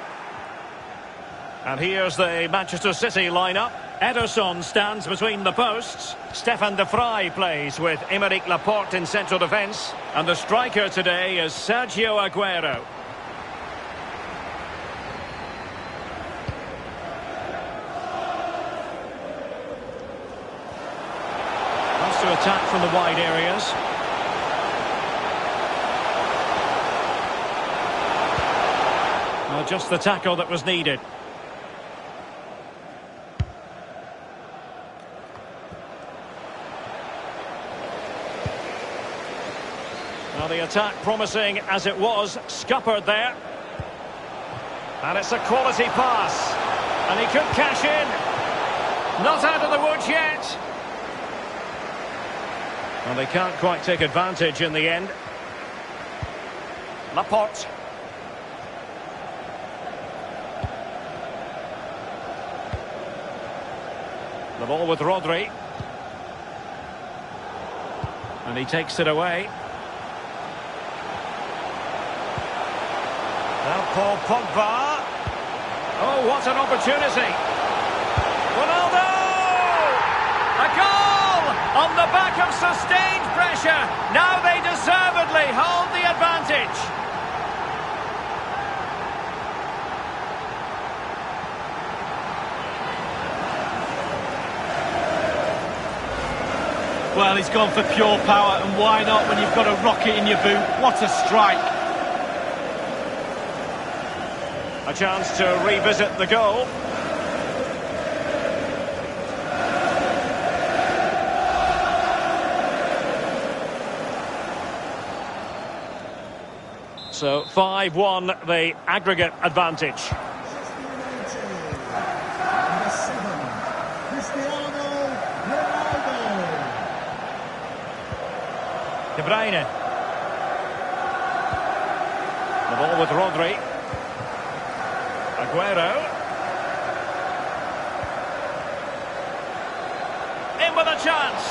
S1: And here's the Manchester City lineup. Ederson stands between the posts. Stefan de Vrij plays with Aymeric Laporte in central defence. And the striker today is Sergio Aguero. Wants to attack from the wide areas. Well, just the tackle that was needed. Well, the attack promising as it was, scuppered there. And it's a quality pass. And he could cash in. Not out of the woods yet. Well, they can't quite take advantage in the end. Laporte. The ball with Rodri. And he takes it away. Now Paul Pogba. Oh, what an opportunity. Ronaldo! A goal! On the back of sustained pressure. Now they deservedly hold the advantage.
S2: Well, he's gone for pure power, and why not when you've got a rocket in your boot? What a strike.
S1: A chance to revisit the goal. So 5-1 the aggregate advantage. De Bruyne. The ball with Rodri. Aguero. In with a chance.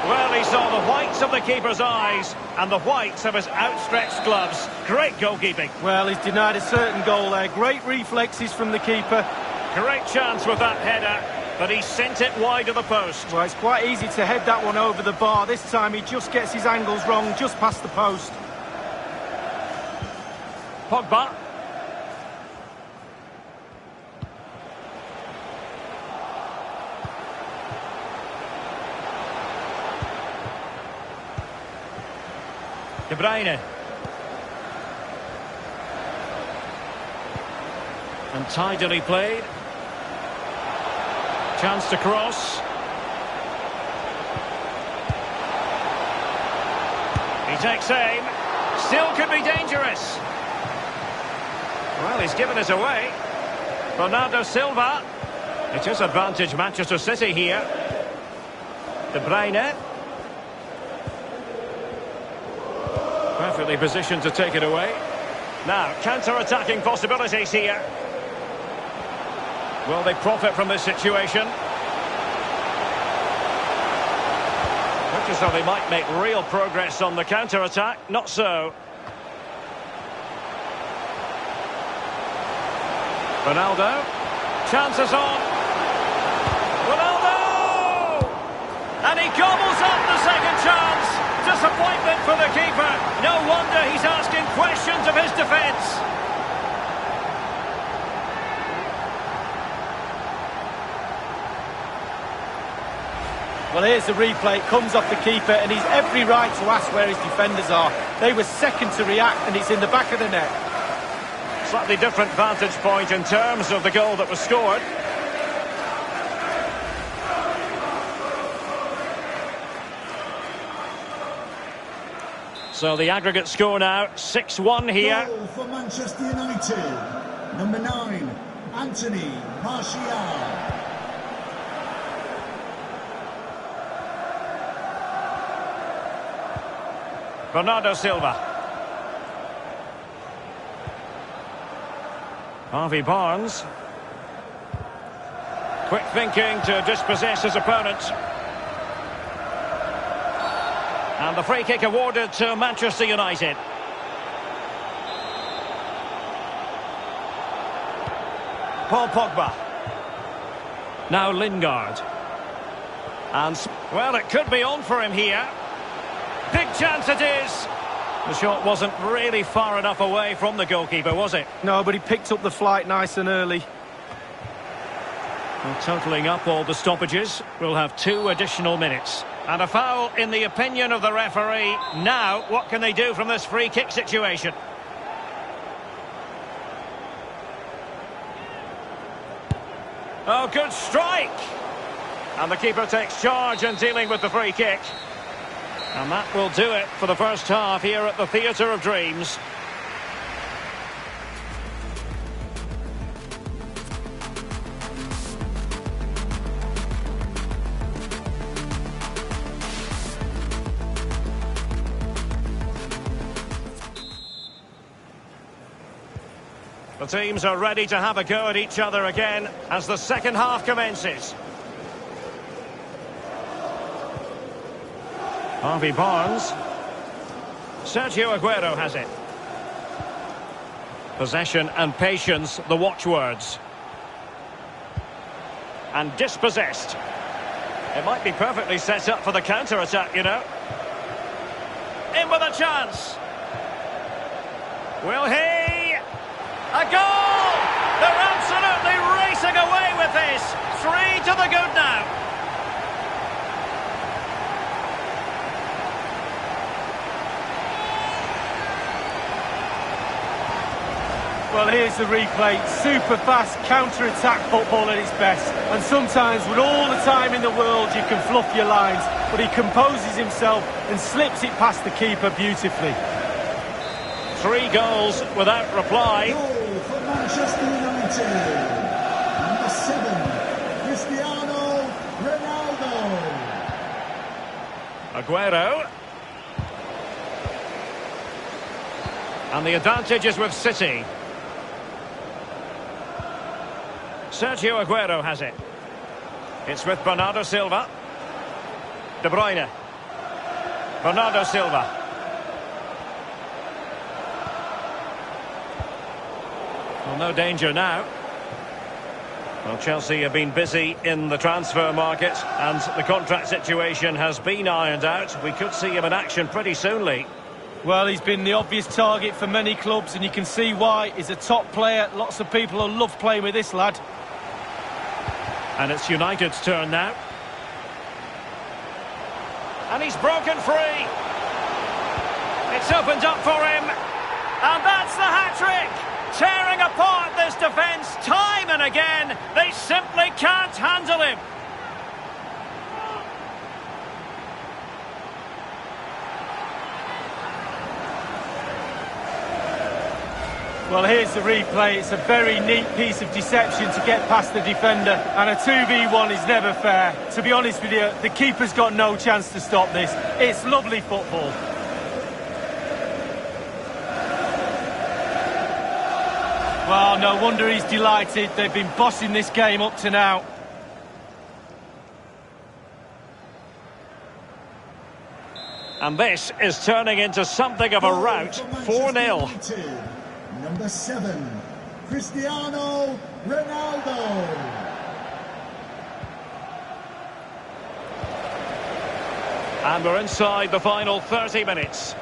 S1: Well, he saw the whites of the keeper's eyes and the whites of his outstretched gloves. Great goalkeeping.
S2: Well, he's denied a certain goal there. Great reflexes from the keeper.
S1: Great chance with that header, but he sent it wide of the post.
S2: Well, it's quite easy to head that one over the bar. This time he just gets his angles wrong, just past the post.
S1: Pogba. De Bruyne. And tidily played. Chance to cross. He takes aim. Still could be dangerous. Well, he's given it away. Bernardo Silva. It is advantage Manchester City here. De Bruyne. Perfectly positioned to take it away. Now, counter-attacking possibilities here. Will they profit from this situation? Looks as though they might make real progress on the counter-attack. Not so. Ronaldo. Chances on. Ronaldo! And he gobbles up the second chance. Disappointment for the keeper. No wonder he's asking questions of his defence.
S2: Well, here's the replay. It comes off the keeper, and he's every right to ask where his defenders are. They were second to react, and it's in the back of the net.
S1: Slightly different vantage point in terms of the goal that was scored. So the aggregate score now, 6-1 here.
S3: Goal for Manchester United. Number 9, Anthony Martial.
S1: Bernardo Silva. Harvey Barnes. Quick thinking to dispossess his opponent. And the free kick awarded to Manchester United. Paul Pogba. Now Lingard. And, well, it could be on for him here. Big chance it is. The shot wasn't really far enough away from the goalkeeper, was it?
S2: No, but he picked up the flight nice and early.
S1: Well, totalling up all the stoppages, we'll have 2 additional minutes. And a foul in the opinion of the referee. Now, what can they do from this free kick situation? Oh, good strike! And the keeper takes charge in dealing with the free kick. And that will do it for the first half here at the Theatre of Dreams. The teams are ready to have a go at each other again as the second half commences. Harvey Barnes. Sergio Aguero has it. Possession and patience, the watchwords. And dispossessed. It might be perfectly set up for the counter-attack, you know. In with a chance. Will he? A goal! They're absolutely racing away with this. 3 to the good now.
S2: Well, here's the replay. Super fast counter-attack football at its best. And sometimes, with all the time in the world, you can fluff your lines. But he composes himself and slips it past the keeper beautifully.
S1: 3 goals without reply.
S3: Goal for Manchester United. Number 7, Cristiano Ronaldo.
S1: Aguero. And the advantage is with City. Sergio Aguero has it. It's with Bernardo Silva. De Bruyne. Bernardo Silva. Well, no danger now. Well, Chelsea have been busy in the transfer market and the contract situation has been ironed out. We could see him in action pretty soon, Lee.
S2: Well, he's been the obvious target for many clubs, and you can see why. He's a top player. Lots of people will love playing with this lad.
S1: And it's United's turn now. And he's broken free. It's opened up for him. And that's the hat-trick. Tearing apart this defence time and again. They simply can't handle him.
S2: Well, here's the replay. It's a very neat piece of deception to get past the defender, and a 2v1 is never fair. To be honest with you, the keeper's got no chance to stop this. It's lovely football. Well, no wonder he's delighted. They've been bossing this game up to now.
S1: And this is turning into something of a rout. 4-0.
S3: Number 7, Cristiano Ronaldo.
S1: And we're inside the final 30 minutes.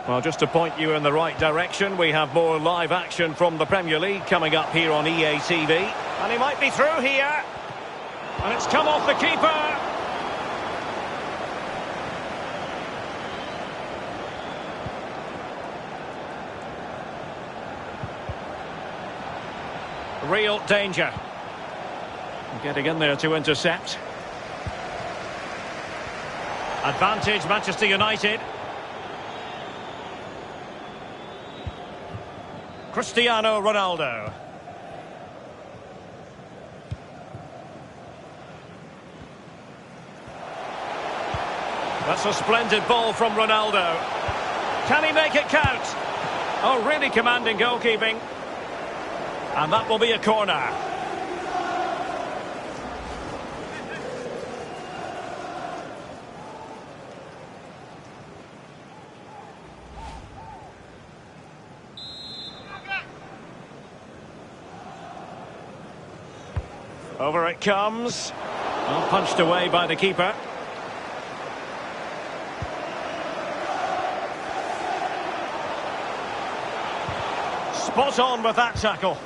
S1: Well, just to point you in the right direction, we have more live action from the Premier League coming up here on EA TV. And he might be through here. And it's come off the keeper. Real danger. Getting in there to intercept. Advantage Manchester United. Cristiano Ronaldo. That's a splendid ball from Ronaldo. Can he make it count? Oh, really commanding goalkeeping. And that will be a corner. Over it comes. Well, punched away by the keeper. Spot on with that tackle.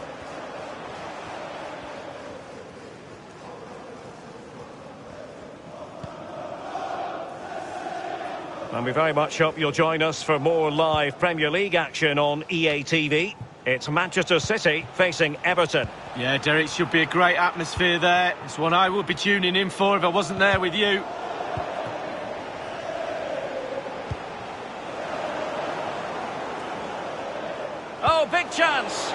S1: And we very much hope you'll join us for more live Premier League action on EA TV. It's Manchester City facing Everton.
S2: Yeah, Derek, should be a great atmosphere there. It's one I would be tuning in for if I wasn't there with you.
S1: Oh, big chance!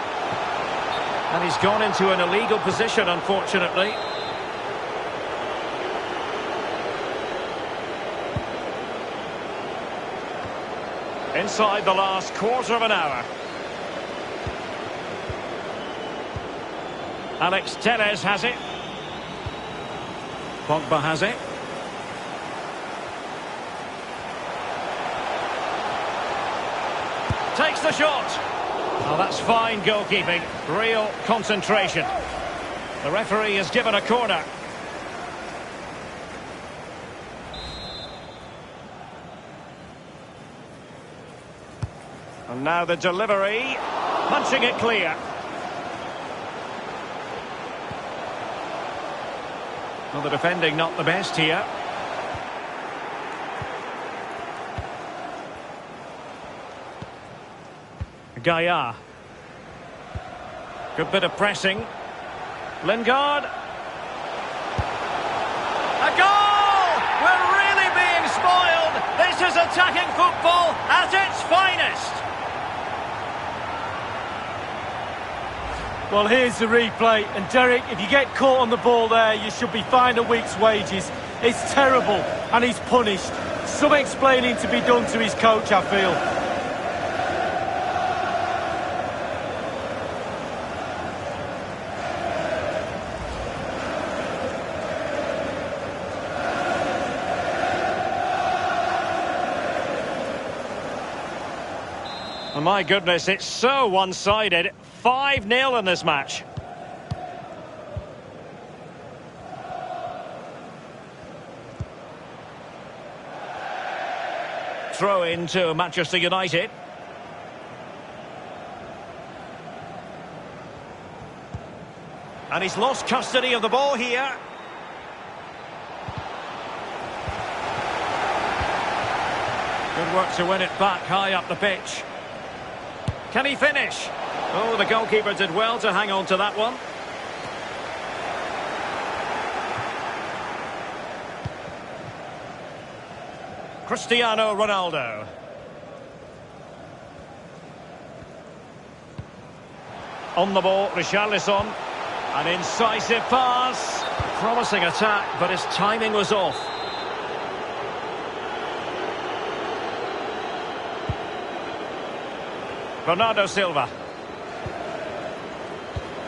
S1: And he's gone into an illegal position, unfortunately. Inside the last quarter of an hour. Alex Telles has it. Pogba has it. Takes the shot. Oh, that's fine goalkeeping. Real concentration. The referee has given a corner. And now the delivery. Punching it clear. Well, the defending not the best here. Gaia. Good bit of pressing. Lingard. A goal! We're really being spoiled. This is attacking football at its finest.
S2: Well, here's the replay. And Derek, if you get caught on the ball there, you should be fined a week's wages. It's terrible, and he's punished. Some explaining to be done to his coach, I feel.
S1: Oh, my goodness, it's so one-sided. 5-0 in this match. Throw in to Manchester United. And he's lost custody of the ball here. Good work to win it back high up the pitch. Can he finish? Oh, the goalkeeper did well to hang on to that one. Cristiano Ronaldo. On the ball, Richarlison. An incisive pass. Promising attack, but his timing was off. Bernardo Silva.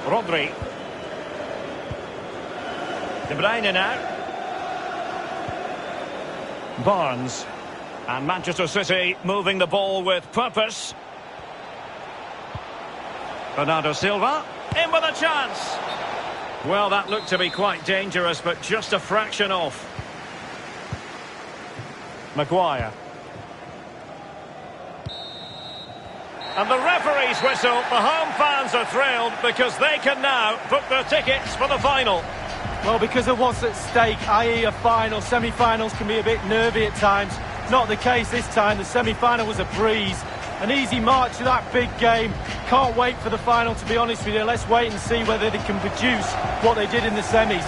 S1: Rodri. De Bruyne now. Barnes. And Manchester City moving the ball with purpose. Bernardo Silva. In with a chance. Well, that looked to be quite dangerous, but just a fraction off. Maguire. And the referee's whistle. The home fans are thrilled because they can now book their tickets for the final.
S2: Well, because of what's at stake, i.e. a final, semi-finals can be a bit nervy at times. Not the case this time. The semi-final was a breeze. An easy march to that big game. Can't wait for the final, to be honest with you. Let's wait and see whether they can produce what they did in the semis.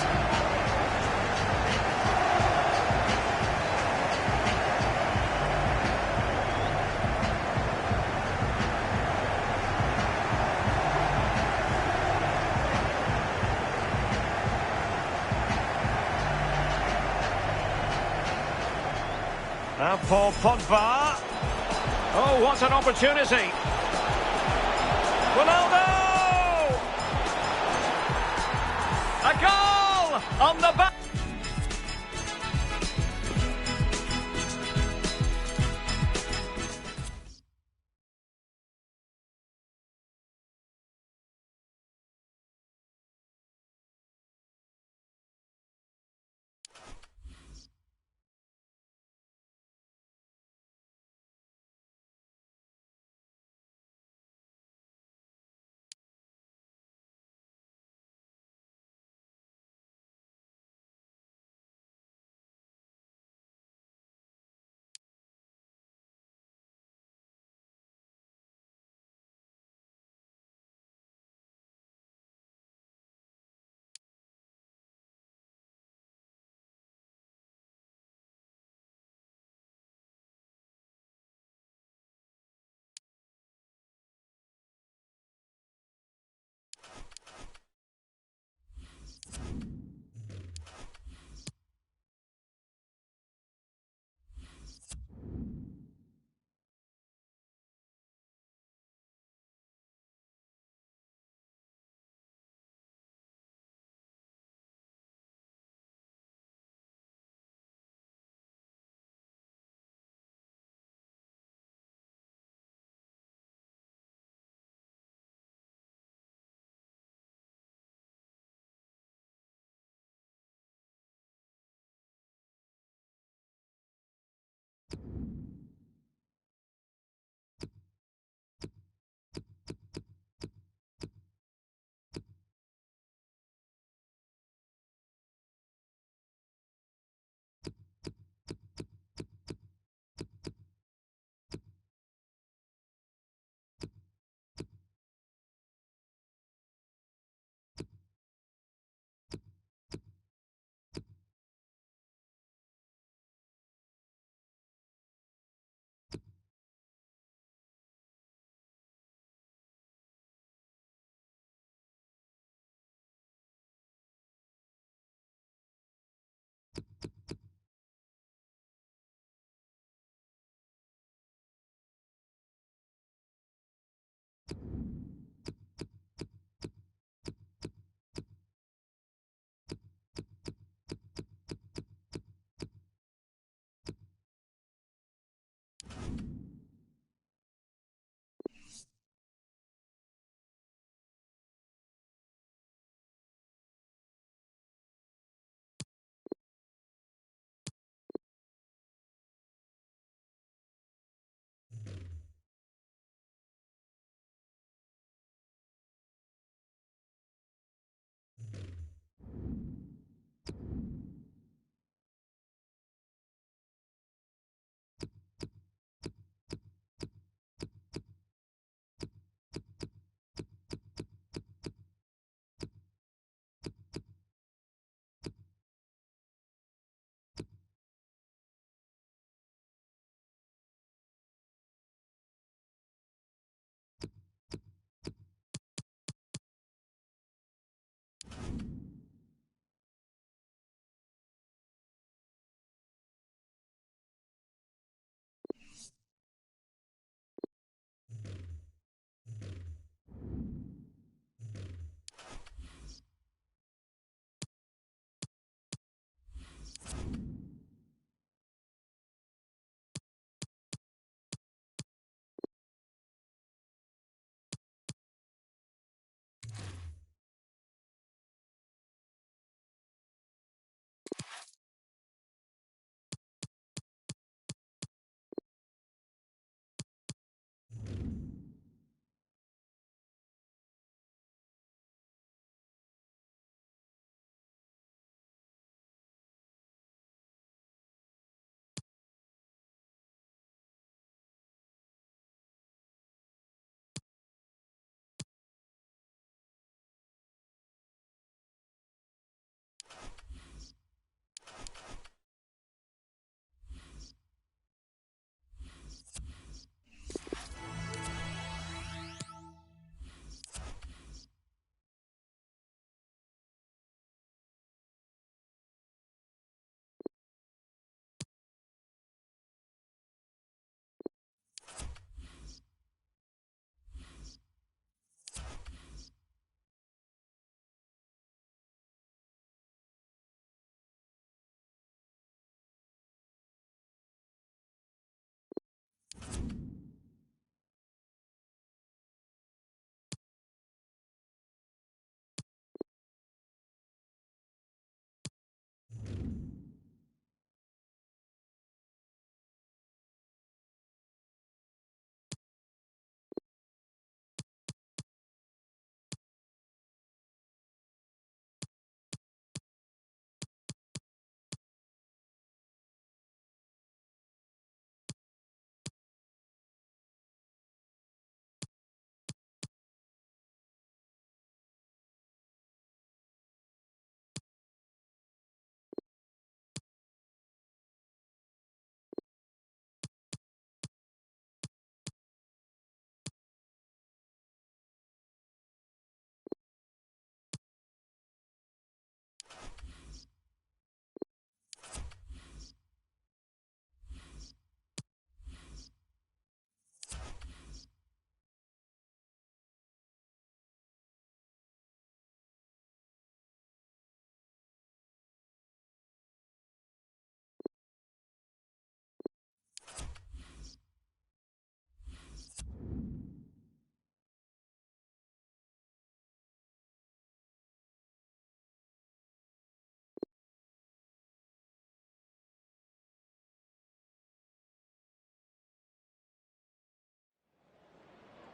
S1: Now Paul Pogba. Oh, what an opportunity. Ronaldo! A goal on the back.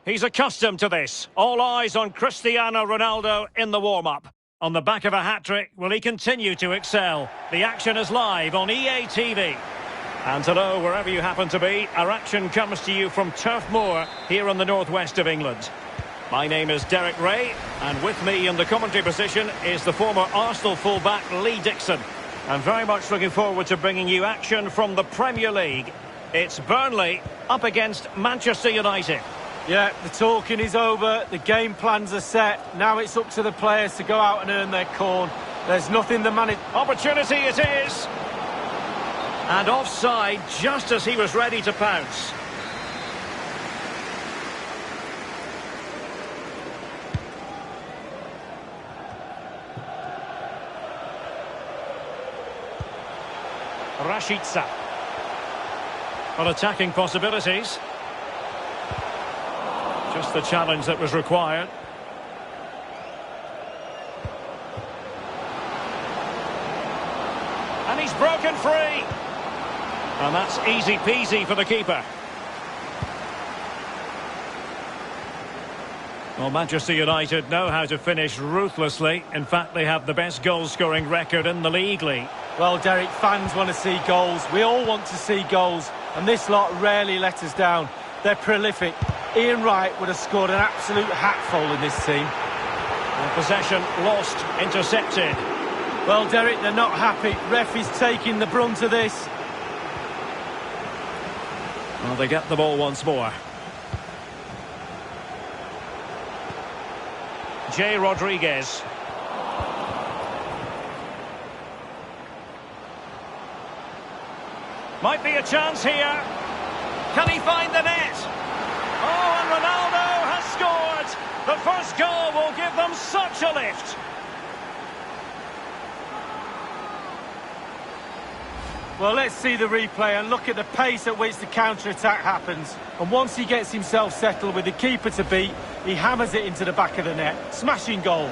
S1: He's accustomed to this. All eyes on Cristiano Ronaldo in the warm-up. On the back of a hat-trick, will he continue to excel? The action is live on EA TV. And hello, wherever you happen to be, our action comes to you from Turf Moor, here in the northwest of England. My name is Derek Ray, and with me in the commentary position is the former Arsenal fullback Lee Dixon. I'm very much looking forward to bringing you action from the Premier League. It's Burnley up against Manchester United.
S2: Yeah, the talking is over, the game plans are set. Now it's up to the players to go out and earn their corn. There's nothing the manager...
S1: Opportunity it is! And offside just as he was ready to pounce. Rashica. Well, attacking possibilities. Just the challenge that was required. And he's broken free. And that's easy peasy for the keeper. Well, Manchester United know how to finish ruthlessly. In fact, they have the best goal-scoring record in the league.
S2: Well, Derek, fans want to see goals. We all want to see goals. And this lot rarely let us down. They're prolific. Ian Wright would have scored an absolute hatful in this team.
S1: And possession lost, intercepted.
S2: Well, Derek, they're not happy. Ref is taking the brunt of this.
S1: Well, they get the ball once more. J. Rodriguez. Might be a chance here. Can he find the net? Oh, and Ronaldo has scored. The first goal will give them such a lift.
S2: Well, let's see the replay and look at the pace at which the counter-attack happens. And once he gets himself settled with the keeper to beat, he hammers it into the back of the net. Smashing goal.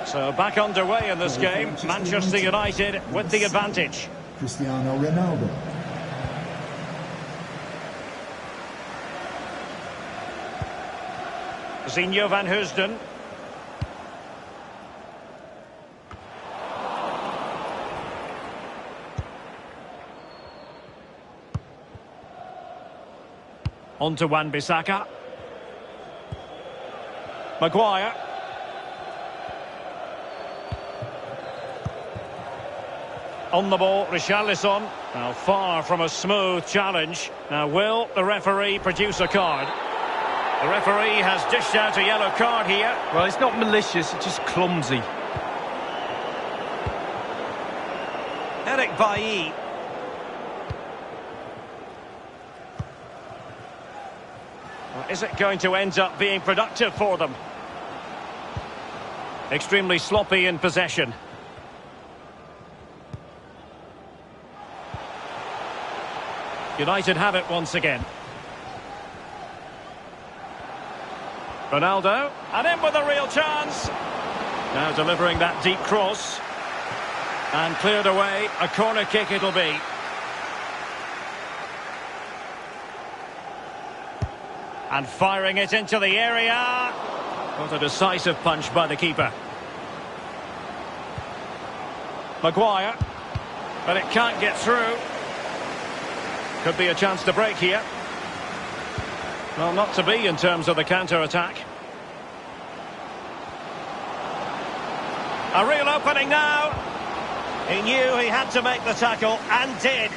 S1: So back underway in this game. Manchester United with the advantage.
S3: Cristiano Ronaldo.
S1: Zinho van Heusden. On to Wan-Bissaka. Maguire. On the ball, Richarlison. Now far from a smooth challenge. Now will the referee produce a card? The referee has dished out a yellow card here.
S2: Well, it's not malicious, it's just clumsy.
S1: Eric Bailly. Well, is it going to end up being productive for them? Extremely sloppy in possession. United have it once again. Ronaldo, and in with a real chance. Now delivering that deep cross. And cleared away, a corner kick it'll be. And firing it into the area. What a decisive punch by the keeper. Maguire, but it can't get through. Could be a chance to break here. Well, not to be in terms of the counter-attack. A real opening now. He knew he had to make the tackle, and did.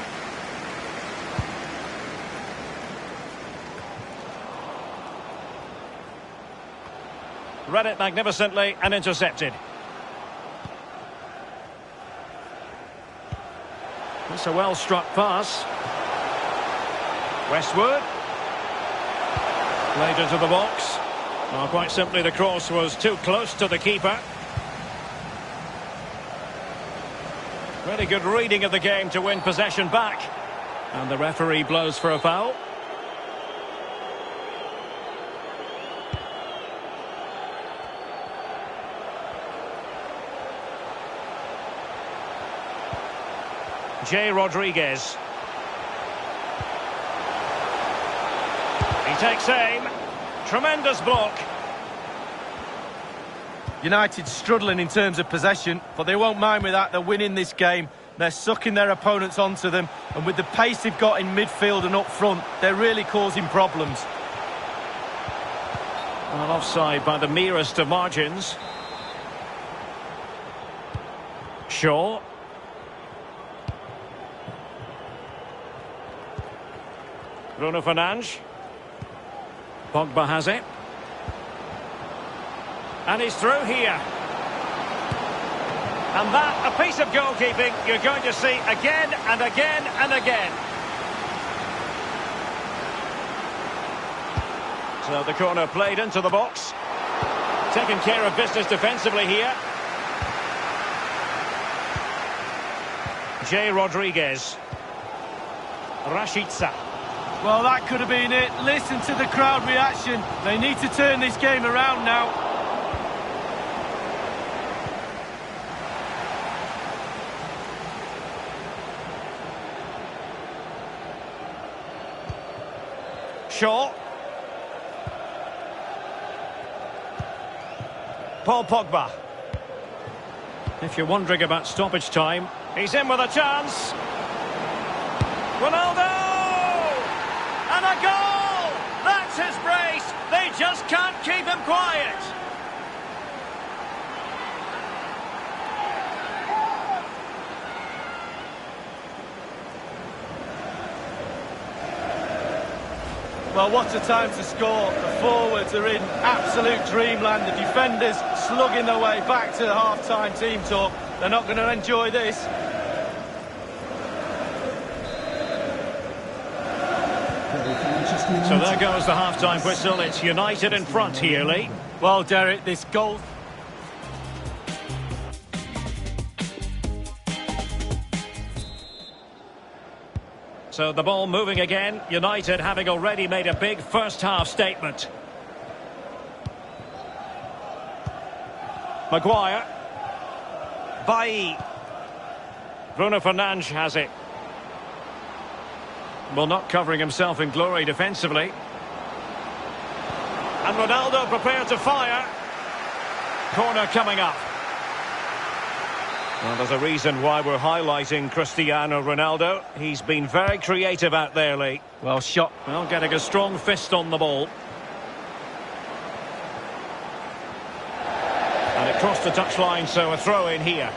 S1: Read it magnificently and intercepted. It's a well-struck pass. Westwood. Played into the box. Well, quite simply, the cross was too close to the keeper. Really good reading of the game to win possession back. And the referee blows for a foul. J. Rodriguez. He takes aim. Tremendous block.
S2: United struggling in terms of possession, but they won't mind with that. They're winning this game. They're sucking their opponents onto them, and with the pace they've got in midfield and up front, they're really causing problems.
S1: Well, offside by the merest of margins. Shaw. Bruno Fernandes. Pogba has it. And he's through here. And that, a piece of goalkeeping you're going to see again and again and again. So the corner played into the box. Taking care of business defensively here. J. Rodriguez. Rashica.
S2: Well, that could have been it. Listen to the crowd reaction. They need to turn this game around now.
S1: Shaw. Paul Pogba. If you're wondering about stoppage time, he's in with a chance. Ronaldo! And a goal! That's his brace. They just can't keep him quiet.
S2: Well, what a time to score. The forwards are in absolute dreamland. The defenders slugging their way back to the half-time team talk. They're not going to enjoy this.
S1: So there goes the half-time whistle. It's United in front here, Lee.
S2: Well, Derek, this goal...
S1: So the ball moving again. United having already made a big first-half statement. Maguire. Bailly. Bruno Fernandes has it. Well, not covering himself in glory defensively. And Ronaldo prepared to fire. Corner coming up. Well, there's a reason why we're highlighting Cristiano Ronaldo. He's been very creative out there, Lee.
S2: Well, shot.
S1: Well, getting a strong fist on the ball. And it crossed the touchline, so a throw in here.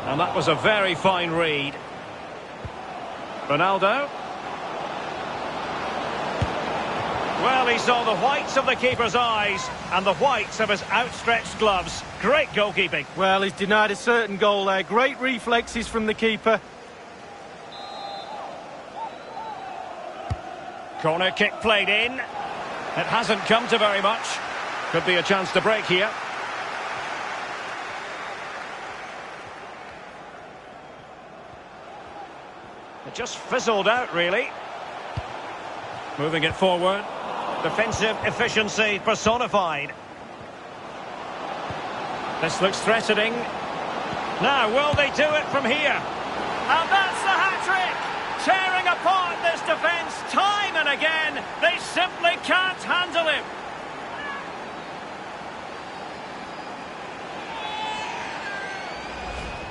S1: And that was a very fine read. Ronaldo. Well, he saw the whites of the keeper's eyes and the whites of his outstretched gloves. Great goalkeeping.
S2: Well, he's denied a certain goal there. Great reflexes from the keeper.
S1: Corner kick played in. It hasn't come to very much. Could be a chance to break here. It just fizzled out, really. Moving it forward. Defensive efficiency personified. This looks threatening. Now, will they do it from here? And that's the hat-trick! Tearing apart this defence time and again. They simply can't handle him.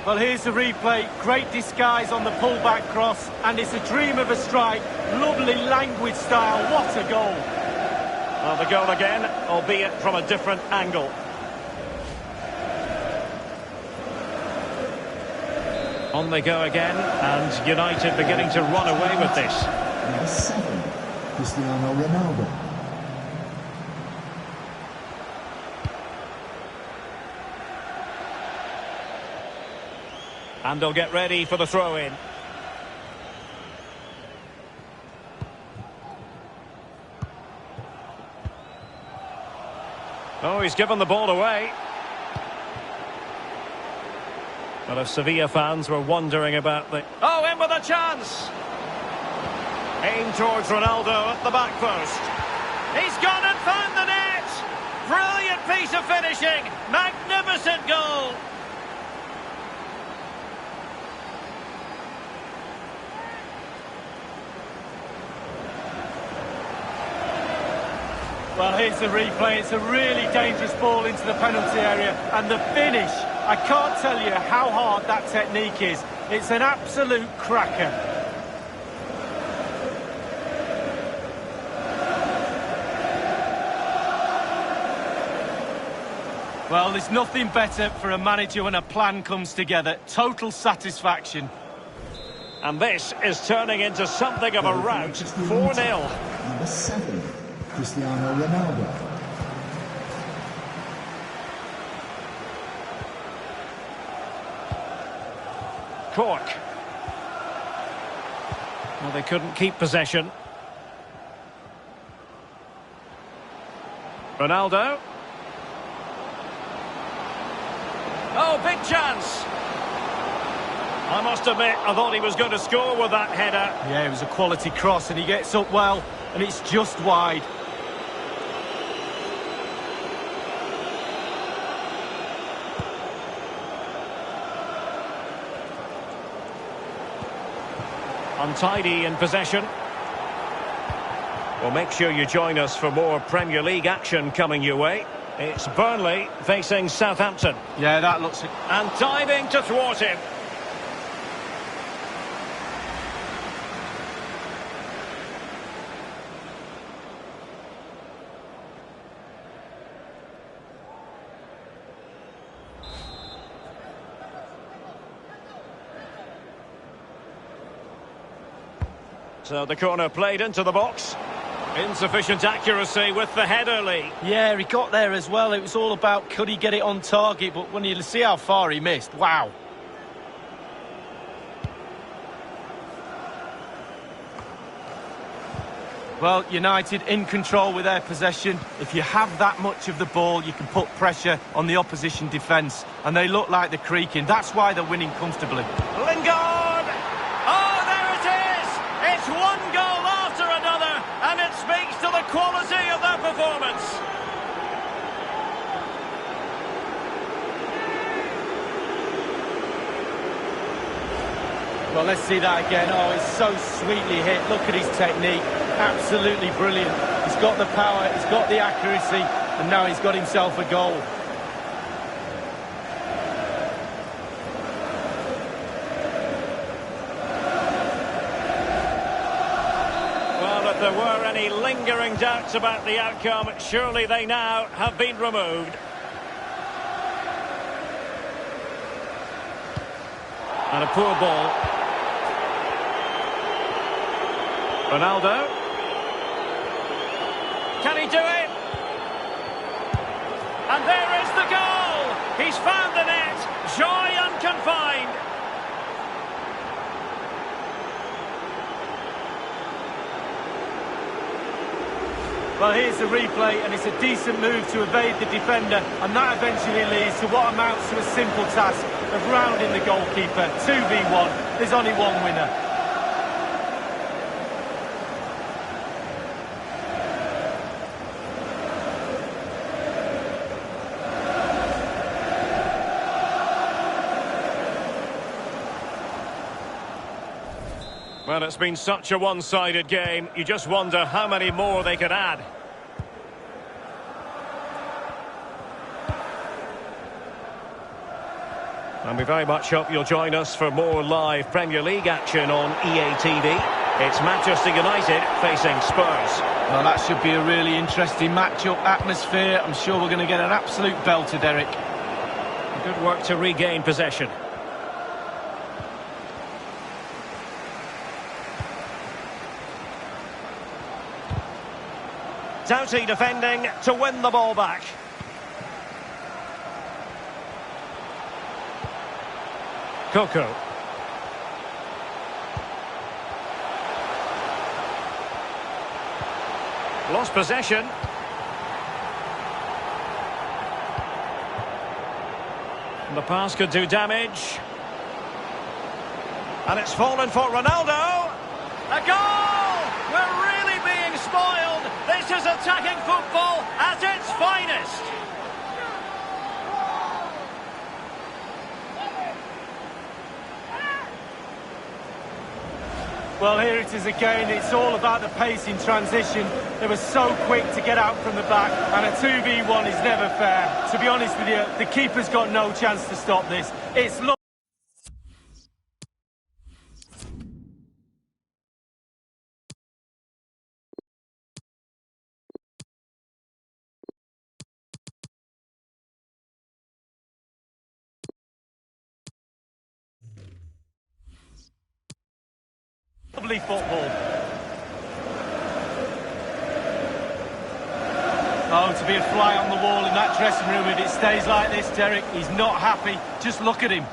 S2: Well, here's the replay. Great disguise on the pullback cross, and it's a dream of a strike. Lovely languid style. What a goal.
S1: Well, the goal again, albeit from a different angle. On they go again, and United beginning to run away with this.
S3: Number 7, Cristiano Ronaldo.
S1: And they'll get ready for the throw-in. Oh, he's given the ball away. But if Sevilla fans were wondering about the... Oh, in with a chance! Aimed towards Ronaldo at the back post. He's gone and found the net! Brilliant piece of finishing! Magnificent goal!
S2: Well, here's the replay. It's a really dangerous ball into the penalty area. And the finish, I can't tell you how hard that technique is. It's an absolute cracker. Well, there's nothing better for a manager when a plan comes together. Total satisfaction.
S1: And this is turning into something of a rout. 4-0.
S3: Number 7, Cristiano Ronaldo.
S1: Cork. Well, they couldn't keep possession. Ronaldo. Oh, big chance. I must admit, I thought he was going to score with that header.
S2: Yeah, it was a quality cross, and he gets up well, and it's just wide.
S1: Untidy in possession. Well, make sure you join us for more Premier League action coming your way. It's Burnley facing Southampton.
S2: Yeah, that looks...
S1: And diving to thwart him. So the corner played into the box. Insufficient accuracy with the header, Lee.
S2: Yeah, he got there as well. It was all about could he get it on target, but when you see how far he missed, wow. Well, United in control with their possession. If you have that much of the ball, you can put pressure on the opposition defence. And they look like they're creaking. That's why they're winning comfortably.
S1: Lingard! Oh, there it is! It's one goal after another, and it speaks to the quality of their performance.
S2: Well, let's see that again. Oh, it's so sweetly hit. Look at his technique. Absolutely brilliant. He's got the power, he's got the accuracy, and now he's got himself a goal.
S1: Well, if there were any lingering doubts about the outcome, surely they now have been removed. And a poor ball. Ronaldo. Can he do it? And there is the goal! He's found the net. Joy unconfined.
S2: Well, here's the replay, and it's a decent move to evade the defender, and that eventually leads to what amounts to a simple task of rounding the goalkeeper. 2v1. There's only one winner.
S1: Well, it's been such a one-sided game. You just wonder how many more they could add. And we very much hope you'll join us for more live Premier League action on EA TV. It's Manchester United facing Spurs.
S2: Well, that should be a really interesting matchup. Atmosphere, I'm sure we're going to get an absolute belter, Derek.
S1: Good work to regain possession. Doughty defending to win the ball back. Coco. Lost possession. And the pass could do damage. And it's fallen for Ronaldo. A goal! We're really being spoiled. This is attacking football at its finest.
S2: Well, here it is again. It's all about the pace in transition. They were so quick to get out from the back, and a 2v1 is never fair. To be honest with you, the keeper's got no chance to stop this. It's lovely football. Oh, to be a fly on the wall in that dressing room if it stays like this, Derek. He's not happy. Just look at him.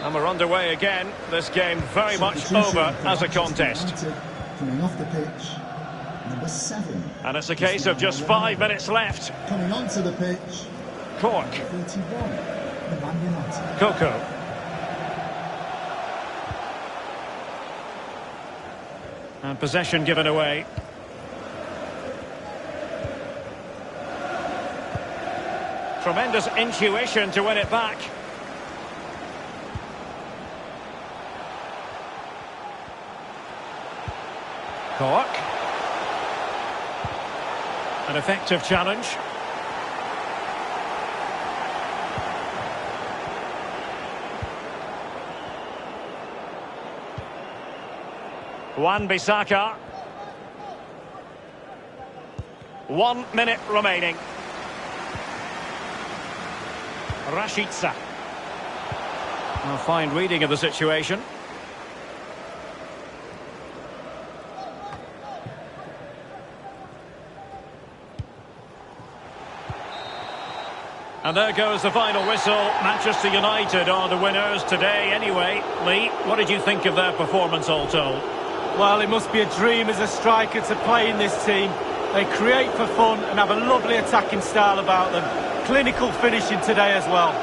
S1: And we're underway again. This game very much over as a contest.
S3: Coming off the pitch, number 7.
S1: And it's a case of just 5 minutes left.
S3: Coming onto the pitch,
S1: Cork.
S3: 31, the Man United.
S1: Coco. And possession given away. Tremendous intuition to win it back. Cork. An effective challenge. Wan-Bissaka. 1 minute remaining. Rashica. A fine reading of the situation. And there goes the final whistle. Manchester United are the winners today anyway. Lee, what did you think of their performance all told?
S2: Well, it must be a dream as a striker to play in this team. They create for fun and have a lovely attacking style about them. Clinical finishing today as well.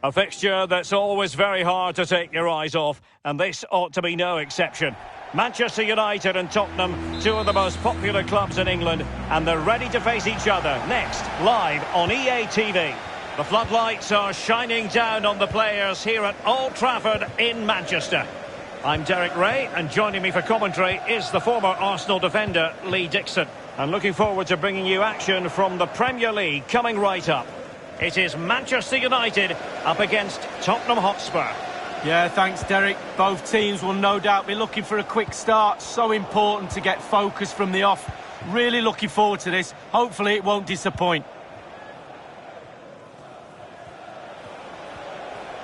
S1: A fixture that's always very hard to take your eyes off, and this ought to be no exception. Manchester United and Tottenham, two of the most popular clubs in England, and they're ready to face each other next, live on EA TV. The floodlights are shining down on the players here at Old Trafford in Manchester. I'm Derek Ray, and joining me for commentary is the former Arsenal defender, Lee Dixon. And looking forward to bringing you action from the Premier League coming right up. It is Manchester United up against Tottenham Hotspur.
S2: Yeah, thanks, Derek. Both teams will no doubt be looking for a quick start. So important to get focus from the off. Really looking forward to this. Hopefully it won't disappoint.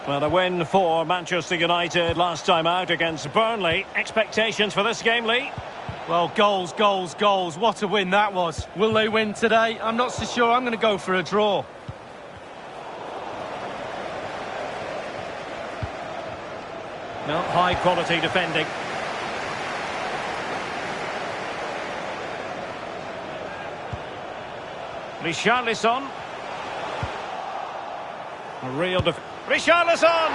S1: Well, a win for Manchester United last time out against Burnley. Expectations for this game, Lee?
S2: Well, goals, goals, goals. What a win that was. Will they win today? I'm not so sure. I'm going to go for a draw.
S1: No, high-quality defending. Richarlison. A real Richarlison!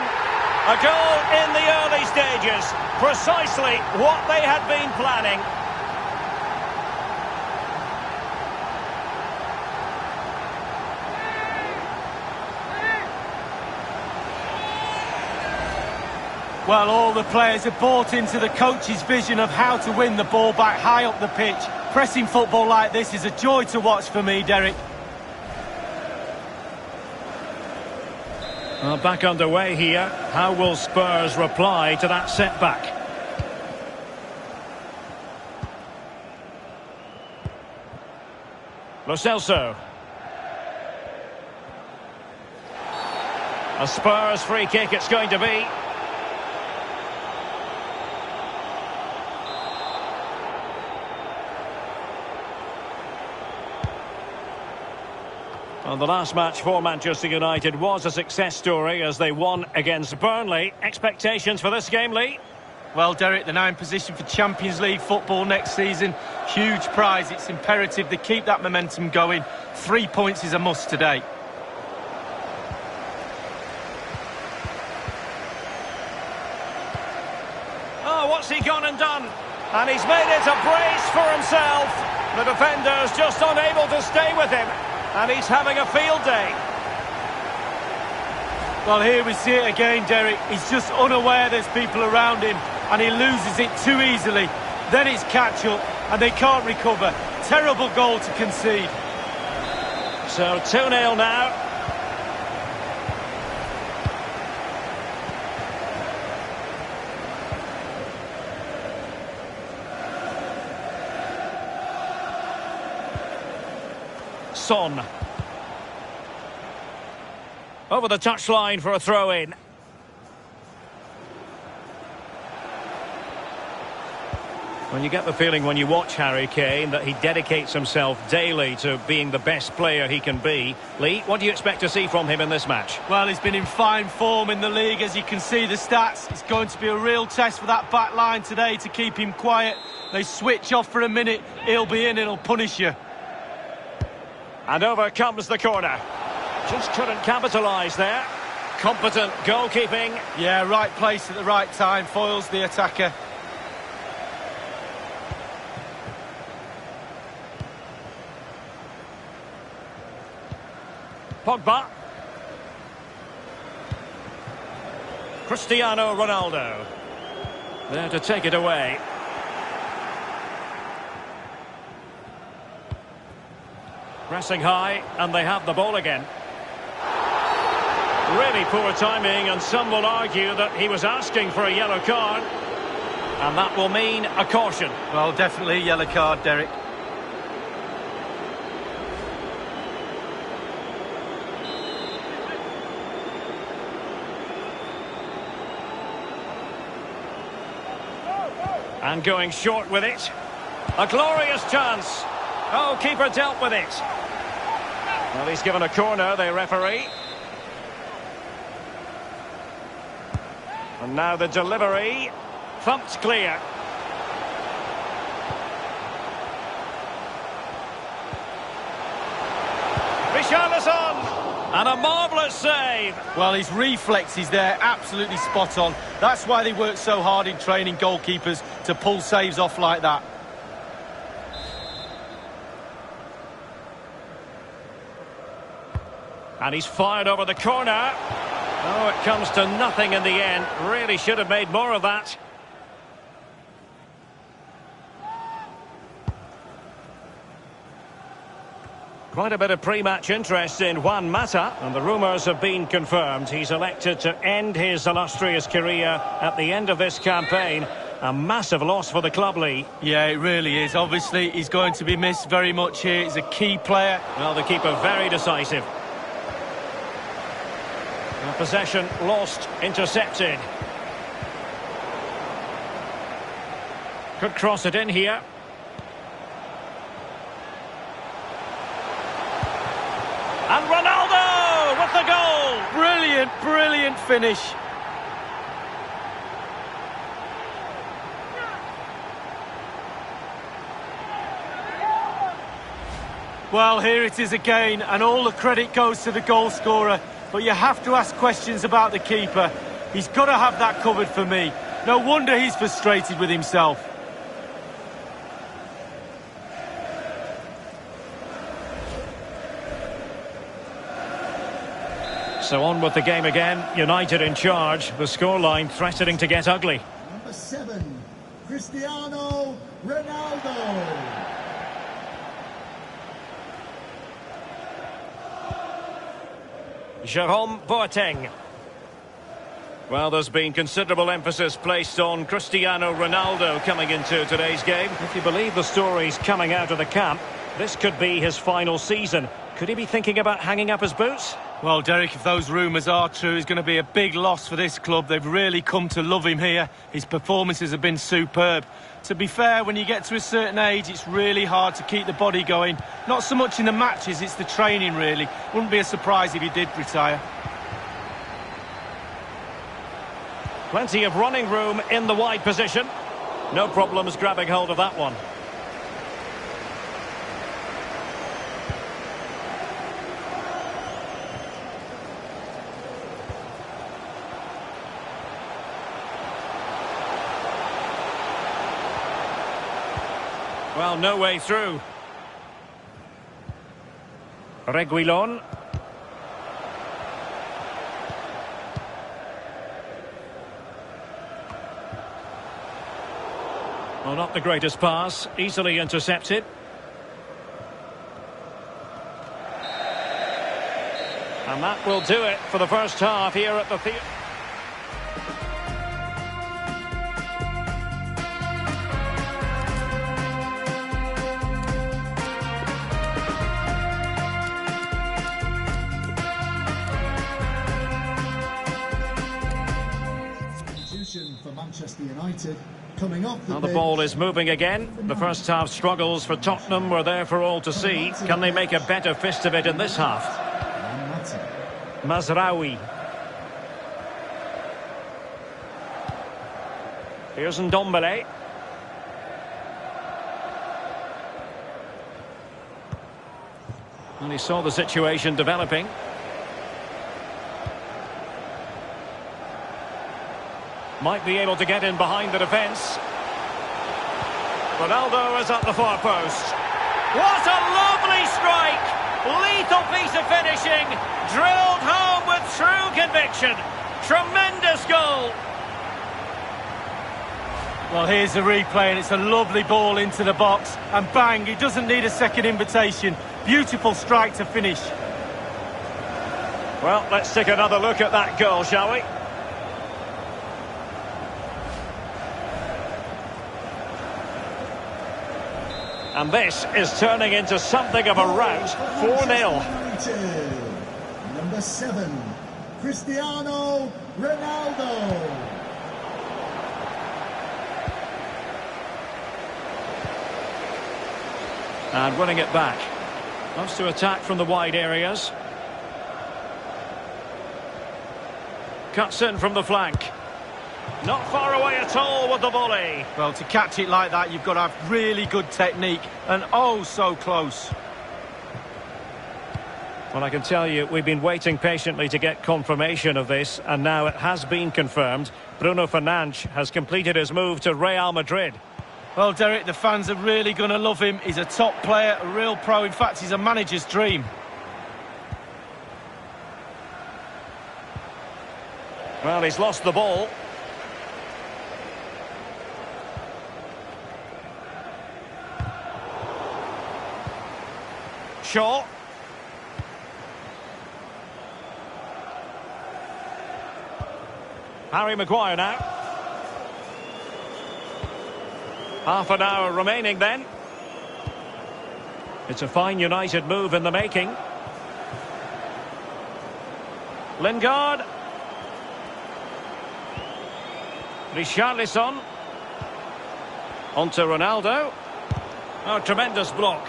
S1: A goal in the early stages. Precisely what they had been planning.
S2: Well, all the players have bought into the coach's vision of how to win the ball back high up the pitch. Pressing football like this is a joy to watch for me, Derek.
S1: Well, back underway here. How will Spurs reply to that setback? Lo Celso. A Spurs free kick it's going to be. Well, the last match for Manchester United was a success story as they won against Burnley. Expectations for this game, Lee?
S2: Well, Derek, they're now in position for Champions League football next season. Huge prize. It's imperative they keep that momentum going. 3 points is a must today.
S1: Oh, what's he gone and done? And he's made it a brace for himself. The defender's just unable to stay with him. And he's having a field day.
S2: Well, here we see it again, Derek. He's just unaware there's people around him, and he loses it too easily. Then it's catch-up, and they can't recover. Terrible goal to concede.
S1: So 2-0 now. Son. Over the touchline for a throw-in. Well, you get the feeling when you watch Harry Kane that he dedicates himself daily to being the best player he can be. Lee, what do you expect to see from him in this match?
S2: Well, he's been in fine form in the league, as you can see the stats. It's going to be a real test for that back line today to keep him quiet. They switch off for a minute, he'll be in, it'll punish you.
S1: And over comes the corner. Just couldn't capitalise there. Competent goalkeeping.
S2: Yeah, right place at the right time. Foils the attacker.
S1: Pogba. Cristiano Ronaldo. There to take it away. Pressing high, and they have the ball again. Really poor timing, and some will argue that he was asking for a yellow card. And that will mean a caution.
S2: Well, definitely a yellow card, Derek.
S1: And going short with it. A glorious chance. Oh, keeper dealt with it. Well, he's given a corner, the referee. And now the delivery. Thumped clear. Richarlison! And a marvellous save.
S2: Well, his reflexes there, absolutely spot on. That's why they work so hard in training goalkeepers, to pull saves off like that.
S1: And he's fired over the corner. Oh, it comes to nothing in the end. Really should have made more of that. Quite a bit of pre-match interest in Juan Mata, and the rumours have been confirmed. He's elected to end his illustrious career at the end of this campaign. A massive loss for the club, Lee.
S2: Yeah, it really is. Obviously, he's going to be missed very much here. He's a key player.
S1: Well, the keeper very decisive. Possession lost, intercepted. Could cross it in here. And Ronaldo with the goal!
S2: Brilliant, brilliant finish. Well, here it is again, and all the credit goes to the goal scorer. But you have to ask questions about the keeper. He's got to have that covered for me. No wonder he's frustrated with himself.
S1: So on with the game again. United in charge. The scoreline threatening to get ugly.
S3: Number 7, Cristiano Ronaldo.
S1: Jerome Boateng. Well, there's been considerable emphasis placed on Cristiano Ronaldo coming into today's game. If you believe the stories coming out of the camp, this could be his final season. Could he be thinking about hanging up his boots?
S2: Well, Derek, if those rumours are true, it's going to be a big loss for this club. They've really come to love him here. His performances have been superb. To be fair, when you get to a certain age, it's really hard to keep the body going. Not so much in the matches, it's the training, really. Wouldn't be a surprise if he did retire.
S1: Plenty of running room in the wide position. No problems grabbing hold of that one. Well, no way through. Reguilón. Well, not the greatest pass. Easily intercepted. And that will do it for the first half here at the theatre.
S3: For Manchester United, coming off the
S1: Now the ball is moving again. The first half struggles for Tottenham were there for all to see. Can they make a better fist of it in this half? Mazraoui. Here's Ndombele. And he saw the situation developing. Might be able to get in behind the defence. Ronaldo is at the far post. What a lovely strike! Lethal piece of finishing. Drilled home with true conviction. Tremendous goal.
S2: Well, here's the replay, and it's a lovely ball into the box. And bang, he doesn't need a second invitation. Beautiful strike to finish.
S1: Well, let's take another look at that goal, shall we? And this is turning into something of a rout. 4-0.
S3: Number 7, Cristiano Ronaldo.
S1: And winning it back. Wants to attack from the wide areas. Cuts in from the flank. Not far away at all with the volley.
S2: Well, to catch it like that, you've got to have really good technique. And oh, so close.
S1: Well, I can tell you, we've been waiting patiently to get confirmation of this, and now it has been confirmed. Bruno Fernandes has completed his move to Real Madrid.
S2: Well, Derek, the fans are really going to love him. He's a top player, a real pro. In fact, he's a manager's dream.
S1: Well, he's lost the ball. Shaw. Harry Maguire now. Half an hour remaining then. It's a fine United move in the making. Lingard. Richarlison. On to Ronaldo. Oh, tremendous block.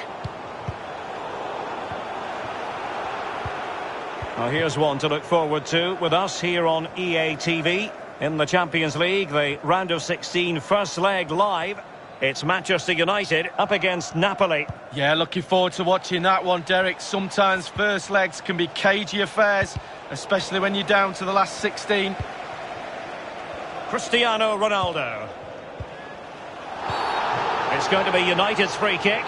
S1: Well, here's one to look forward to with us here on EA TV. In the Champions League, the round of 16 first leg live. It's Manchester United up against Napoli.
S2: Yeah, looking forward to watching that one, Derek. Sometimes first legs can be cagey affairs, especially when you're down to the last 16.
S1: Cristiano Ronaldo. It's going to be United's free kick.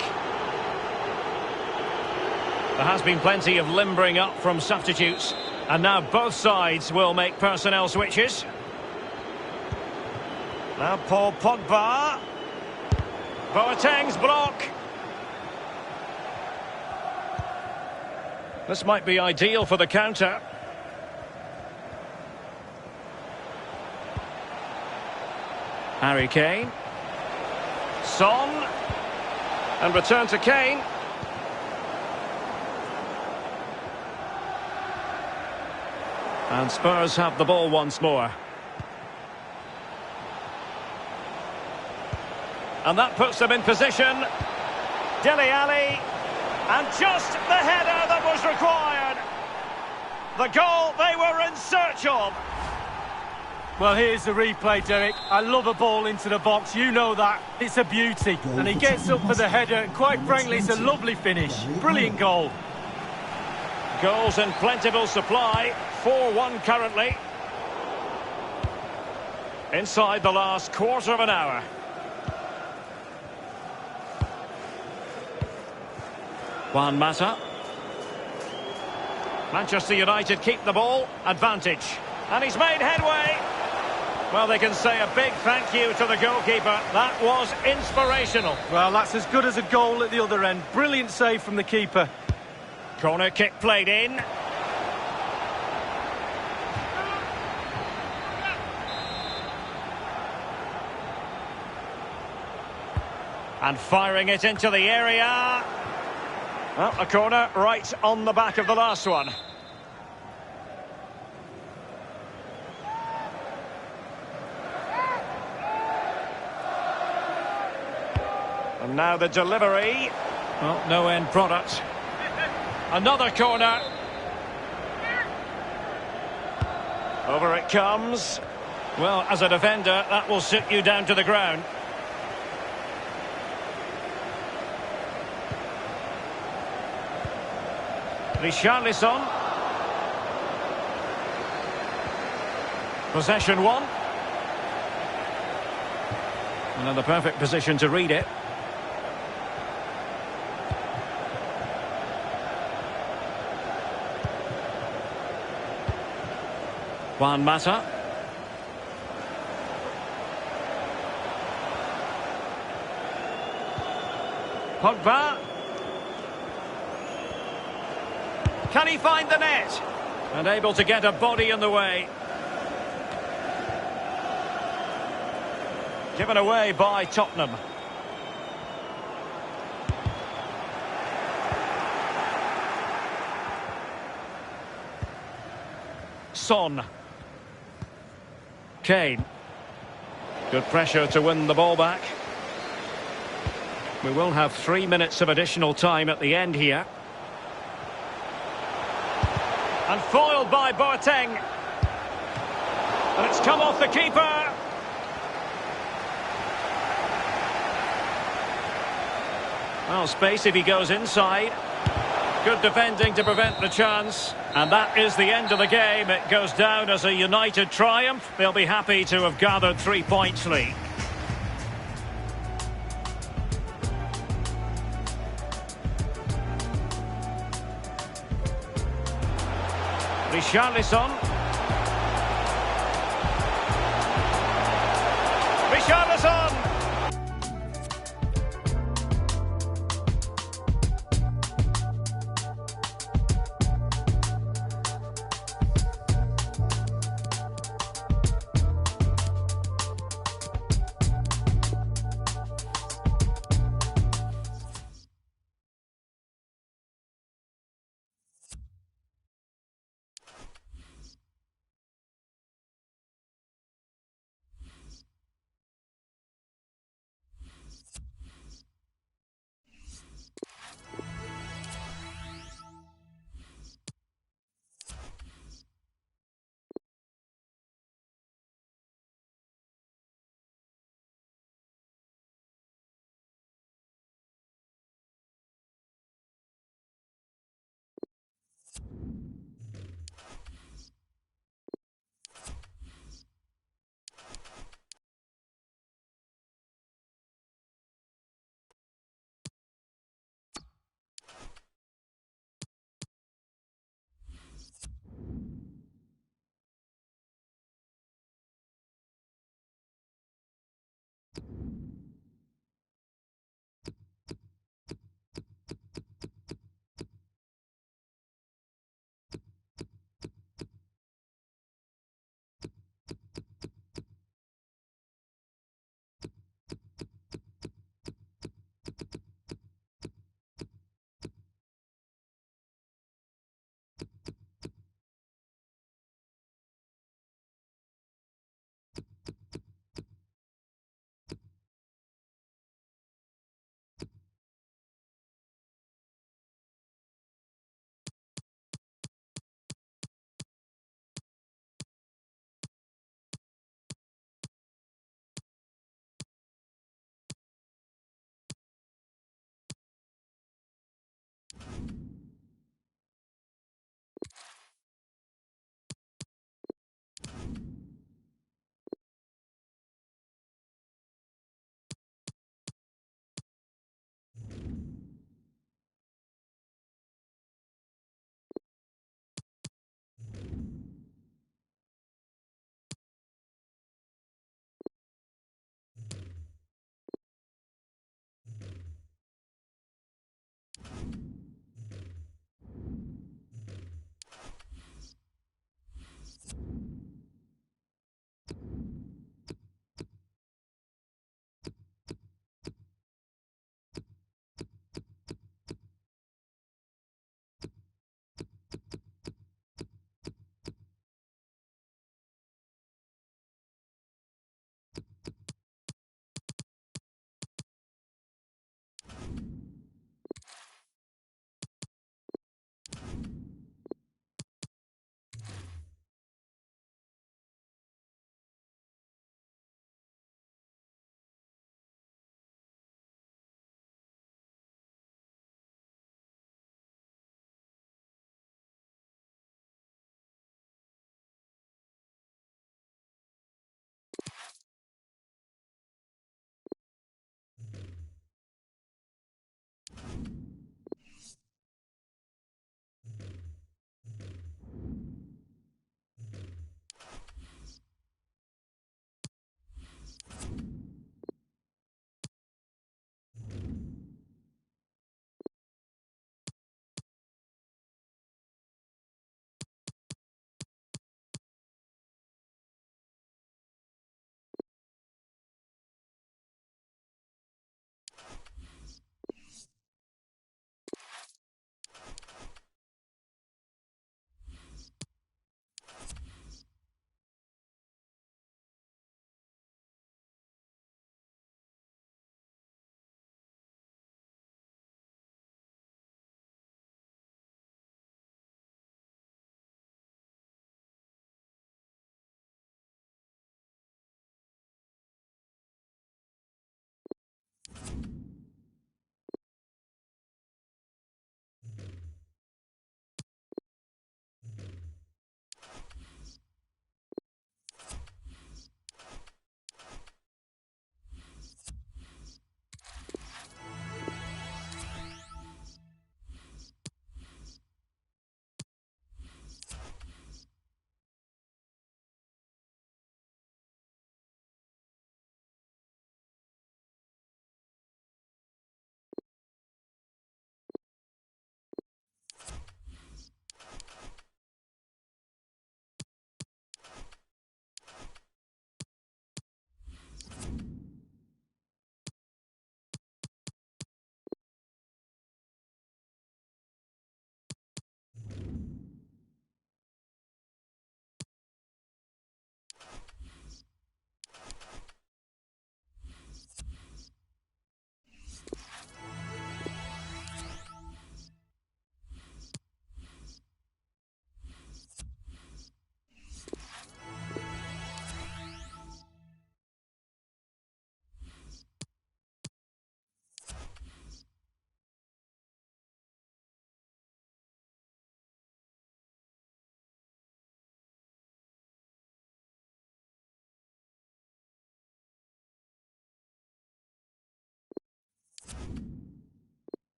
S1: There has been plenty of limbering up from substitutes, and now both sides will make personnel switches. Now Paul Pogba. Boateng's block. This might be ideal for the counter. Harry Kane. Son. And return to Kane. And Spurs have the ball once more. And that puts them in position. Dele Alli. And just the header that was required. The goal they were in search of.
S2: Well, here's the replay, Derek. I love a ball into the box, you know that. It's a beauty. And he gets up for the header, and quite frankly, it's a lovely finish. Brilliant goal.
S1: Goals in plentiful supply. 4-1 currently. Inside the last quarter of an hour. Juan Mata. Manchester United keep the ball. Advantage. And he's made headway. Well, they can say a big thank you to the goalkeeper. That was inspirational.
S2: Well, that's as good as a goal at the other end. Brilliant save from the keeper.
S1: Corner kick played in. And firing it into the area. Well, a corner right on the back of the last one. And now the delivery. Well, no end product. Another corner. Over it comes. Well, as a defender, that will sit you down to the ground. Richarlison. Possession one. Another perfect position to read it. Juan Mata. Pogba. Can he find the net? And able to get a body in the way. Given away by Tottenham. Son. Kane. Good pressure to win the ball back. We will have 3 minutes of additional time at the end here. And foiled by Boateng. And it's come off the keeper. Well, space if he goes inside. Good defending to prevent the chance. And that is the end of the game. It goes down as a United triumph. They'll be happy to have gathered 3 points lead. Richarlison. Richarlison!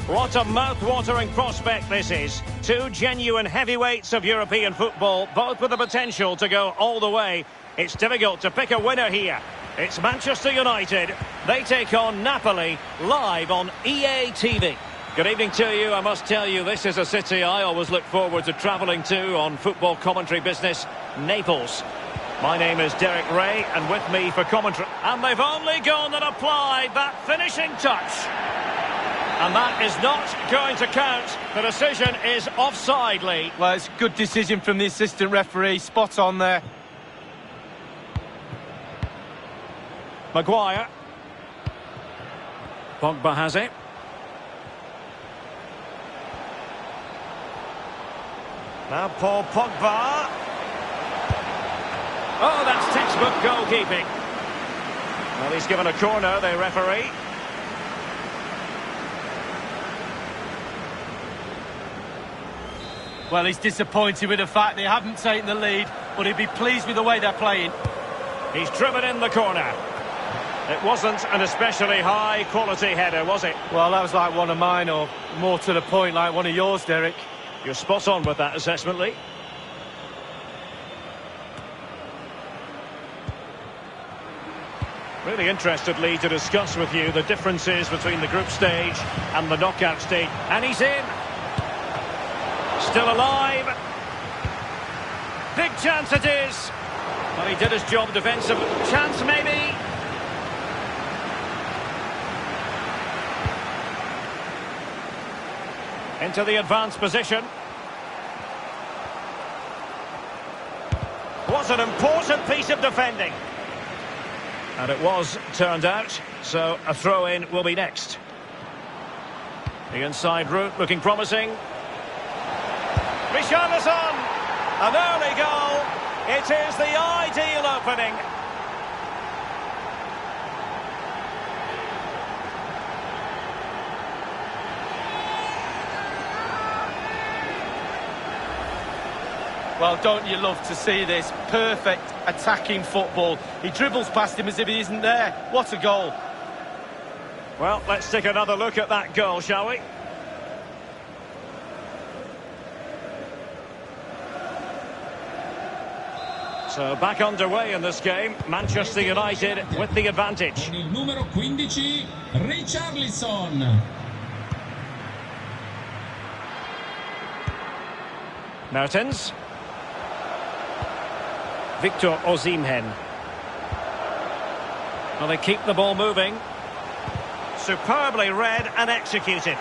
S1: What a mouth-watering prospect this is. Two genuine heavyweights of European football, both with the potential to go all the way. It's difficult to pick a winner here. It's Manchester United. They take on Napoli, live on EA TV. Good evening to you. I must tell you, this is a city I always look forward to travelling to on football commentary business, Naples. My name is Derek Ray, and with me for commentary. And they've only gone and applied that finishing touch. And that is not going to count. The decision is offside, Lee.
S2: Well, it's a good decision from the assistant referee. Spot on there.
S1: Maguire. Pogba has it. Now Paul Pogba. Oh, that's textbook goalkeeping. Well, he's given a corner, the referee.
S2: Well, he's disappointed with the fact they haven't taken the lead, but he'd be pleased with the way they're playing.
S1: He's driven in the corner. It wasn't an especially high-quality header, was it?
S2: Well, that was like one of mine, or more to the point, like one of yours, Derek.
S1: You're spot on with that assessment, Lee. Really interested, Lee, to discuss with you the differences between the group stage and the knockout stage. And he's in. Still alive. Big chance it is. Well, he did his job defensive. Chance maybe. Into the advanced position. What an important piece of defending. And it was turned out, so a throw-in will be next. The inside route looking promising. Richarlison! An early goal. It is the ideal opening.
S2: Well, don't you love to see this? Perfect attacking football. He dribbles past him as if he isn't there. What a goal.
S1: Well, let's take another look at that goal, shall we? So back underway in this game. Manchester United with the advantage.
S7: Il numero 15, Richarlison.
S1: Mertens. Victor Osimhen. Well, they keep the ball moving. Superbly read and executed.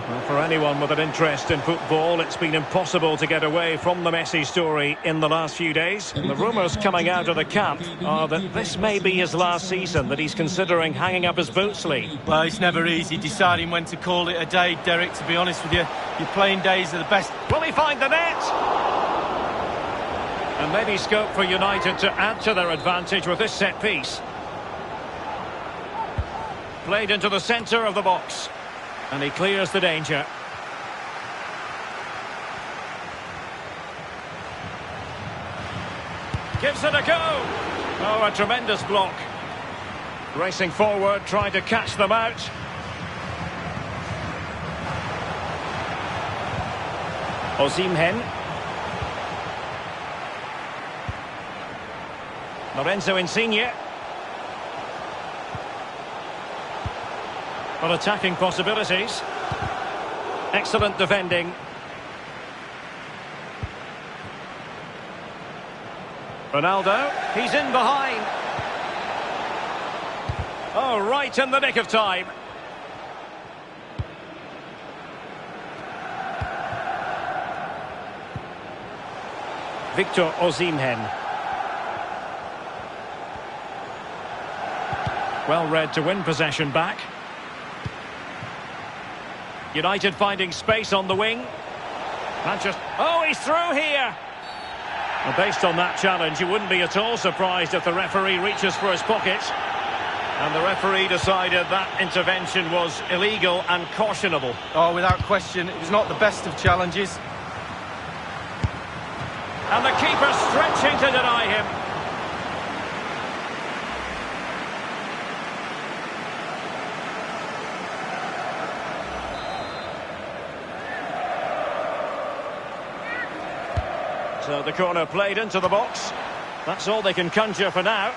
S1: Well, for anyone with an interest in football, it's been impossible to get away from the Messi story in the last few days. And the rumours coming out of the camp are that this may be his last season, that he's considering hanging up his boots, Lee.
S2: Well, it's never easy deciding when to call it a day, Derek, to be honest with you. Your playing days are the best.
S1: Will he find the net? And maybe scope for United to add to their advantage with this set piece. Played into the centre of the box. And he clears the danger. Gives it a go. Oh, a tremendous block. Racing forward, trying to catch them out. Osimhen. Lorenzo Insigne. But attacking possibilities. Excellent defending. Ronaldo, he's in behind. Oh, right in the nick of time. Victor Osimhen. Well read to win possession back. United finding space on the wing. Manchester. Oh, he's through here. Well, based on that challenge, you wouldn't be at all surprised if the referee reaches for his pocket. And the referee decided that intervention was illegal and cautionable.
S2: Oh, without question, it was not the best of challenges.
S1: And the keeper stretching to deny him. So the corner played into the box. That's all they can conjure for now.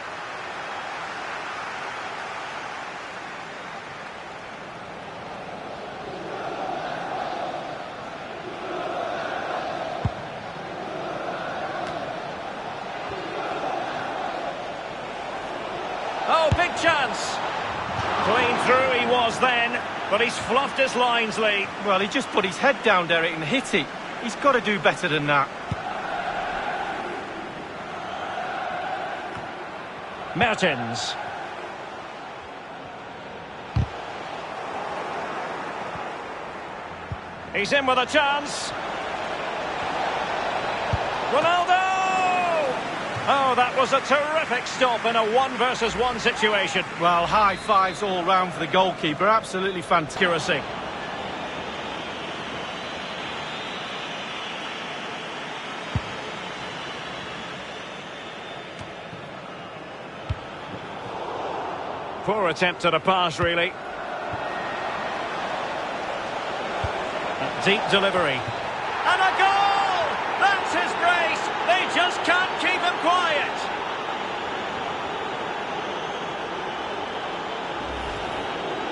S1: Oh, big chance. Clean through he was then, but he's fluffed his lines, Lee.
S2: Well, he just put his head down, Derek, and hit it. He's got to do better than that.
S1: Mertens. He's in with a chance. Ronaldo! Oh, that was a terrific stop in a 1-versus-1 situation.
S2: Well, high fives all round for the goalkeeper. Absolutely fantastic.
S1: Accuracy. Poor attempt at a pass, really. A deep delivery. And a goal! That's his brace! They just can't keep him quiet!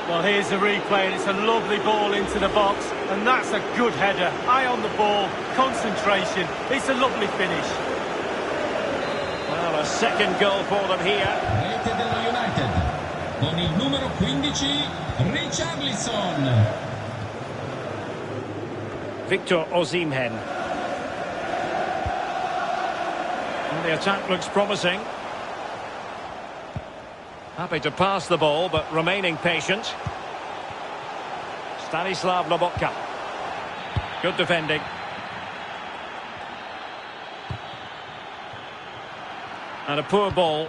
S2: Well, here's the replay, and it's a lovely ball into the box. And that's a good header. Eye on the ball, concentration. It's a lovely finish.
S1: Well, a second goal for them here.
S7: Rete dello United. Con il numero 15, Richarlison.
S1: Victor Osimhen. And the attack looks promising. Happy to pass the ball, but remaining patient. Stanislav Lobotka. Good defending. And a poor ball.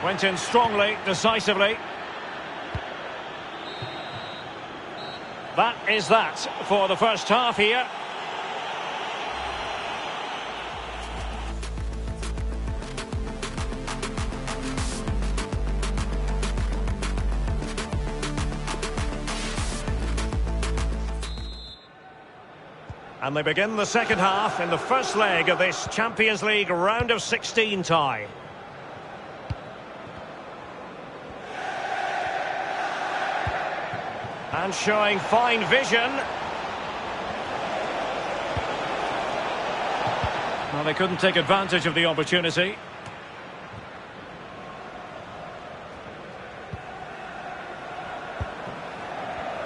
S1: Went in strongly, decisively. That is that for the first half here. And they begin the second half in the first leg of this Champions League round of 16 tie. And showing fine vision. Well, they couldn't take advantage of the opportunity.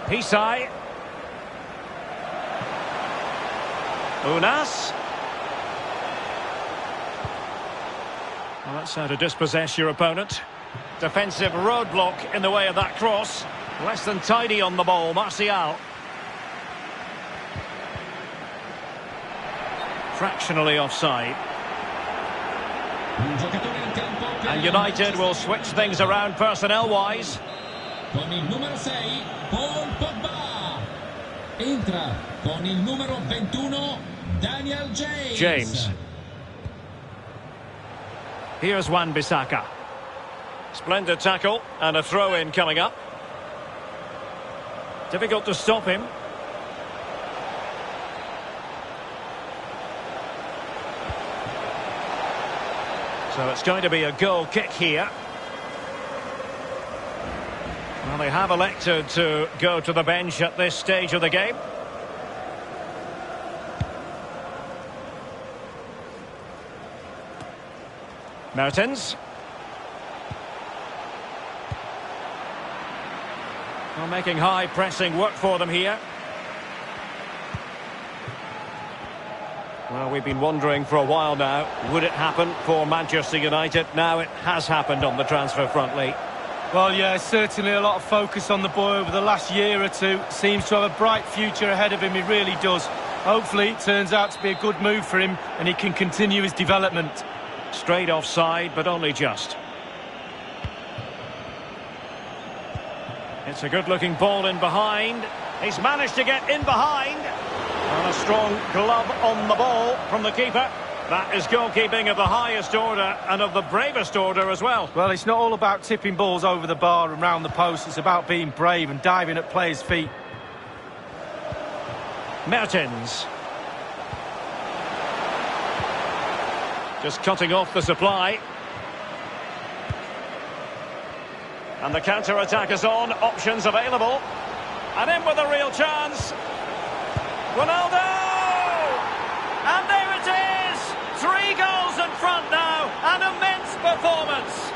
S1: Pisai. Unas. Well, that's how to dispossess your opponent. Defensive roadblock in the way of that cross. Less than tidy on the ball, Martial. Fractionally offside. And United will switch things around personnel-wise.
S7: Con il numero 6, Paul Pogba. Entra con il numero 21, Daniel James.
S1: Here's Wan-Bissaka. Splendid tackle and a throw-in coming up. Difficult to stop him. So it's going to be a goal kick here. Well, they have elected to go to the bench at this stage of the game. Mertens. Well, making high pressing work for them here. Well, we've been wondering for a while now, would it happen for Manchester United? Now it has happened on the transfer front, Lee.
S2: Well, yeah, certainly a lot of focus on the boy over the last year or two. Seems to have a bright future ahead of him, he really does. Hopefully it turns out to be a good move for him and he can continue his development.
S1: Straight offside, but only just. It's a good-looking ball in behind. He's managed to get in behind. And a strong glove on the ball from the keeper. That is goalkeeping of the highest order and of the bravest order as well.
S2: Well, it's not all about tipping balls over the bar and round the post. It's about being brave and diving at players' feet.
S1: Mertens. Just cutting off the supply. And the counter-attack is on. Options available. And in with a real chance. Ronaldo! And there it is! 3 goals in front now. An immense performance.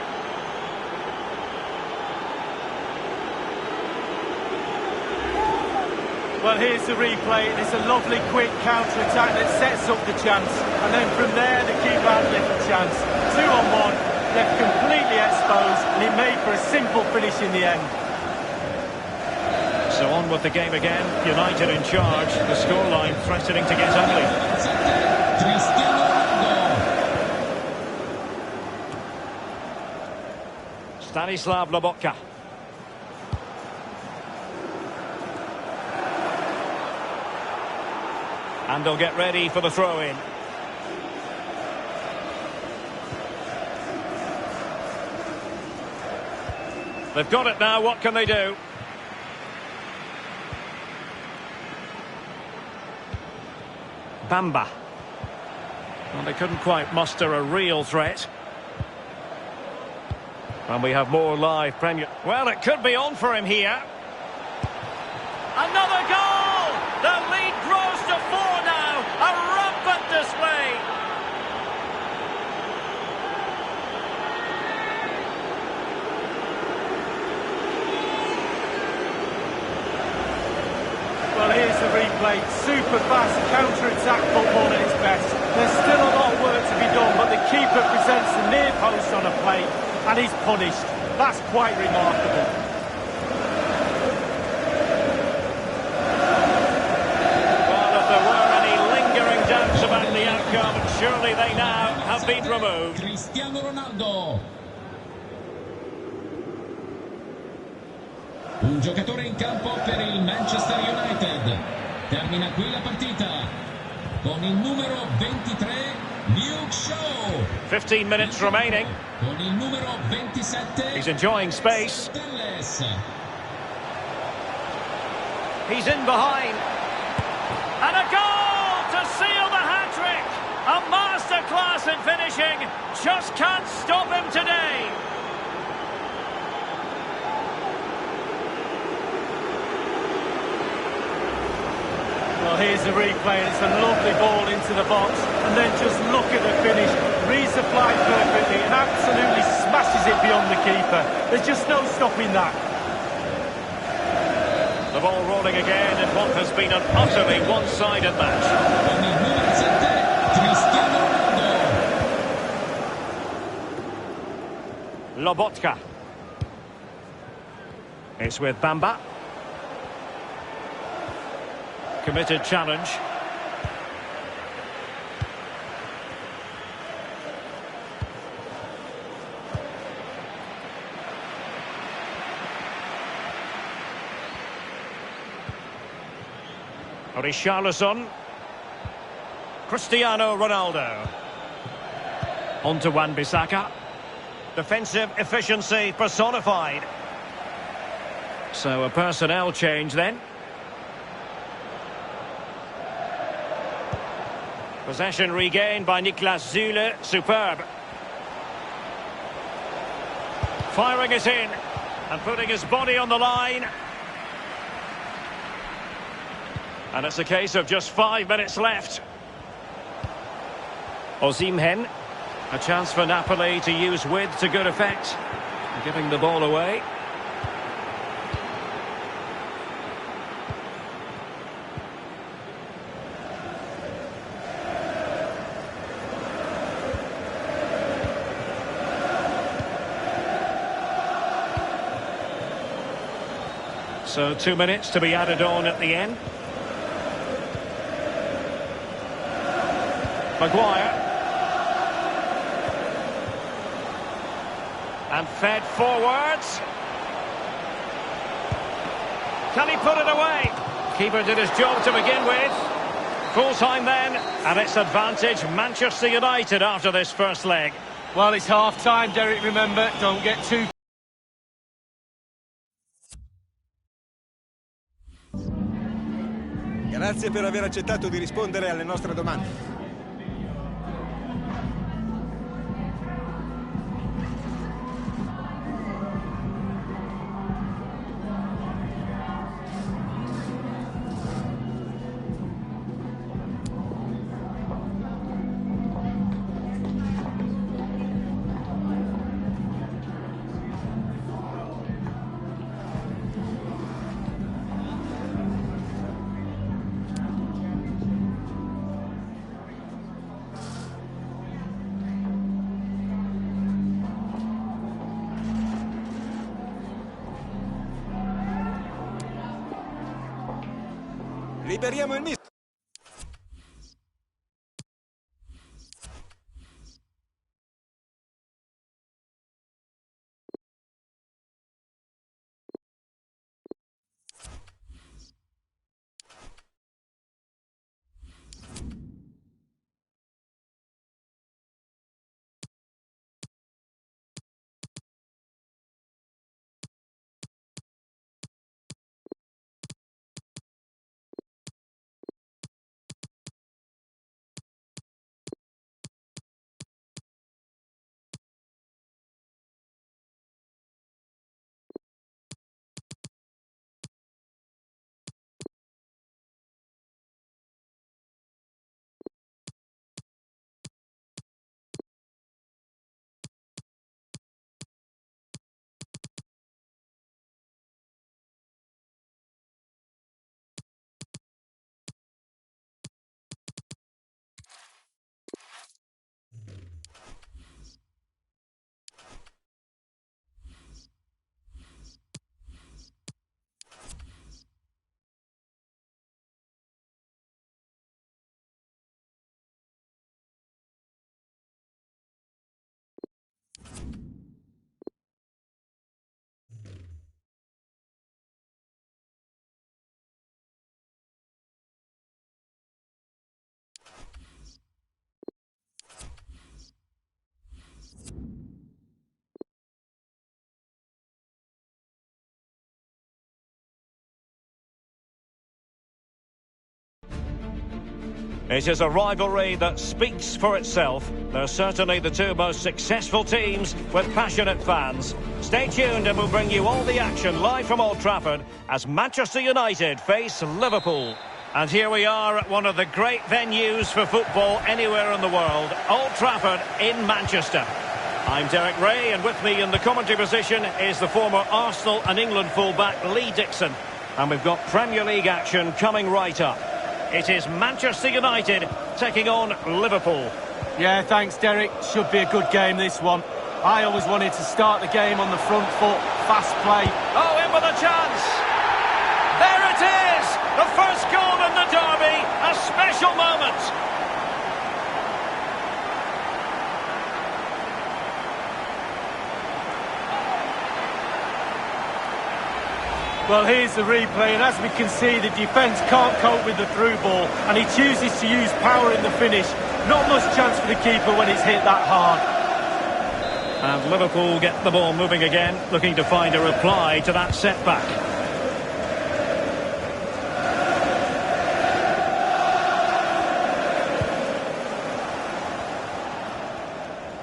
S2: Well, here's the replay. It's a lovely, quick counter-attack that sets up the chance. And then from there, the keeper had little chance. 2-on-1, left completely exposed, and it made for a simple finish in the end.
S1: So on with the game again. United in charge. The scoreline threatening to get ugly. Stanislav Lobotka. And they'll get ready for the throw-in. They've got it now, what can they do? Bamba. Well, they couldn't quite muster a real threat. And we have more live Premier... Well, it could be on for him here. Another goal! The lead grows to 4 now. A rampant display.
S2: Well, here's the replay. Super fast counter-attack football at its best. There's still a lot of work to be done, but the keeper presents the near post on a plate, and he's punished. That's quite remarkable.
S1: Well, if there were any lingering doubts about the outcome, surely they now have been removed.
S7: Cristiano Ronaldo. Un giocatore in campo per il Manchester United. Termina qui la partita con il numero 23, Luke Shaw.
S1: 15 minutes remaining.
S7: Con il numero 27.
S1: He's enjoying space.
S7: Dallas.
S1: He's in behind. And a goal to seal the hat-trick. A masterclass in finishing. Just can't stop him today.
S2: Well, here's the replay, and it's a lovely ball into the box. And then just look at the finish. Reads the fly perfectly and absolutely smashes it beyond the keeper. There's just no stopping that.
S1: The ball rolling again in what has been an utterly one-sided match.
S7: Con il numero 7, Cristiano Ronaldo.
S1: Lobotka. It's with Bamba. Committed challenge. Richarlison. Cristiano Ronaldo. On to Wan-Bissaka. Defensive efficiency personified. So a personnel change then. Possession regained by Niklas Süle. Superb. Firing it in and putting his body on the line. And it's a case of just 5 minutes left. Osimhen. A chance for Napoli to use width to good effect. Giving the ball away. So 2 minutes to be added on at the end. Maguire. And fed forwards. Can he put it away? Keeper did his job to begin with. Full time then, and it's advantage Manchester United after this first leg.
S2: Well, it's half-time, Derek, remember. Don't get too...
S8: Grazie per aver accettato di rispondere alle nostre domande. Liberiamo il mister.
S1: It is a rivalry that speaks for itself. They're certainly the two most successful teams with passionate fans. Stay tuned and we'll bring you all the action live from Old Trafford as Manchester United face Liverpool. And here we are at one of the great venues for football anywhere in the world, Old Trafford in Manchester. I'm Derek Ray, and with me in the commentary position is the former Arsenal and England fullback Lee Dixon. And we've got Premier League action coming right up. It is Manchester United taking on Liverpool.
S2: Yeah, thanks, Derek. Should be a good game, this one. I always wanted to start the game on the front foot, fast play.
S1: Oh, in with a chance! There it is! The first goal in the derby, a special moment!
S2: Well, here's the replay, and as we can see, the defence can't cope with the through ball, and he chooses to use power in the finish. Not much chance for the keeper when it's hit that hard.
S1: And Liverpool get the ball moving again, looking to find a reply to that setback.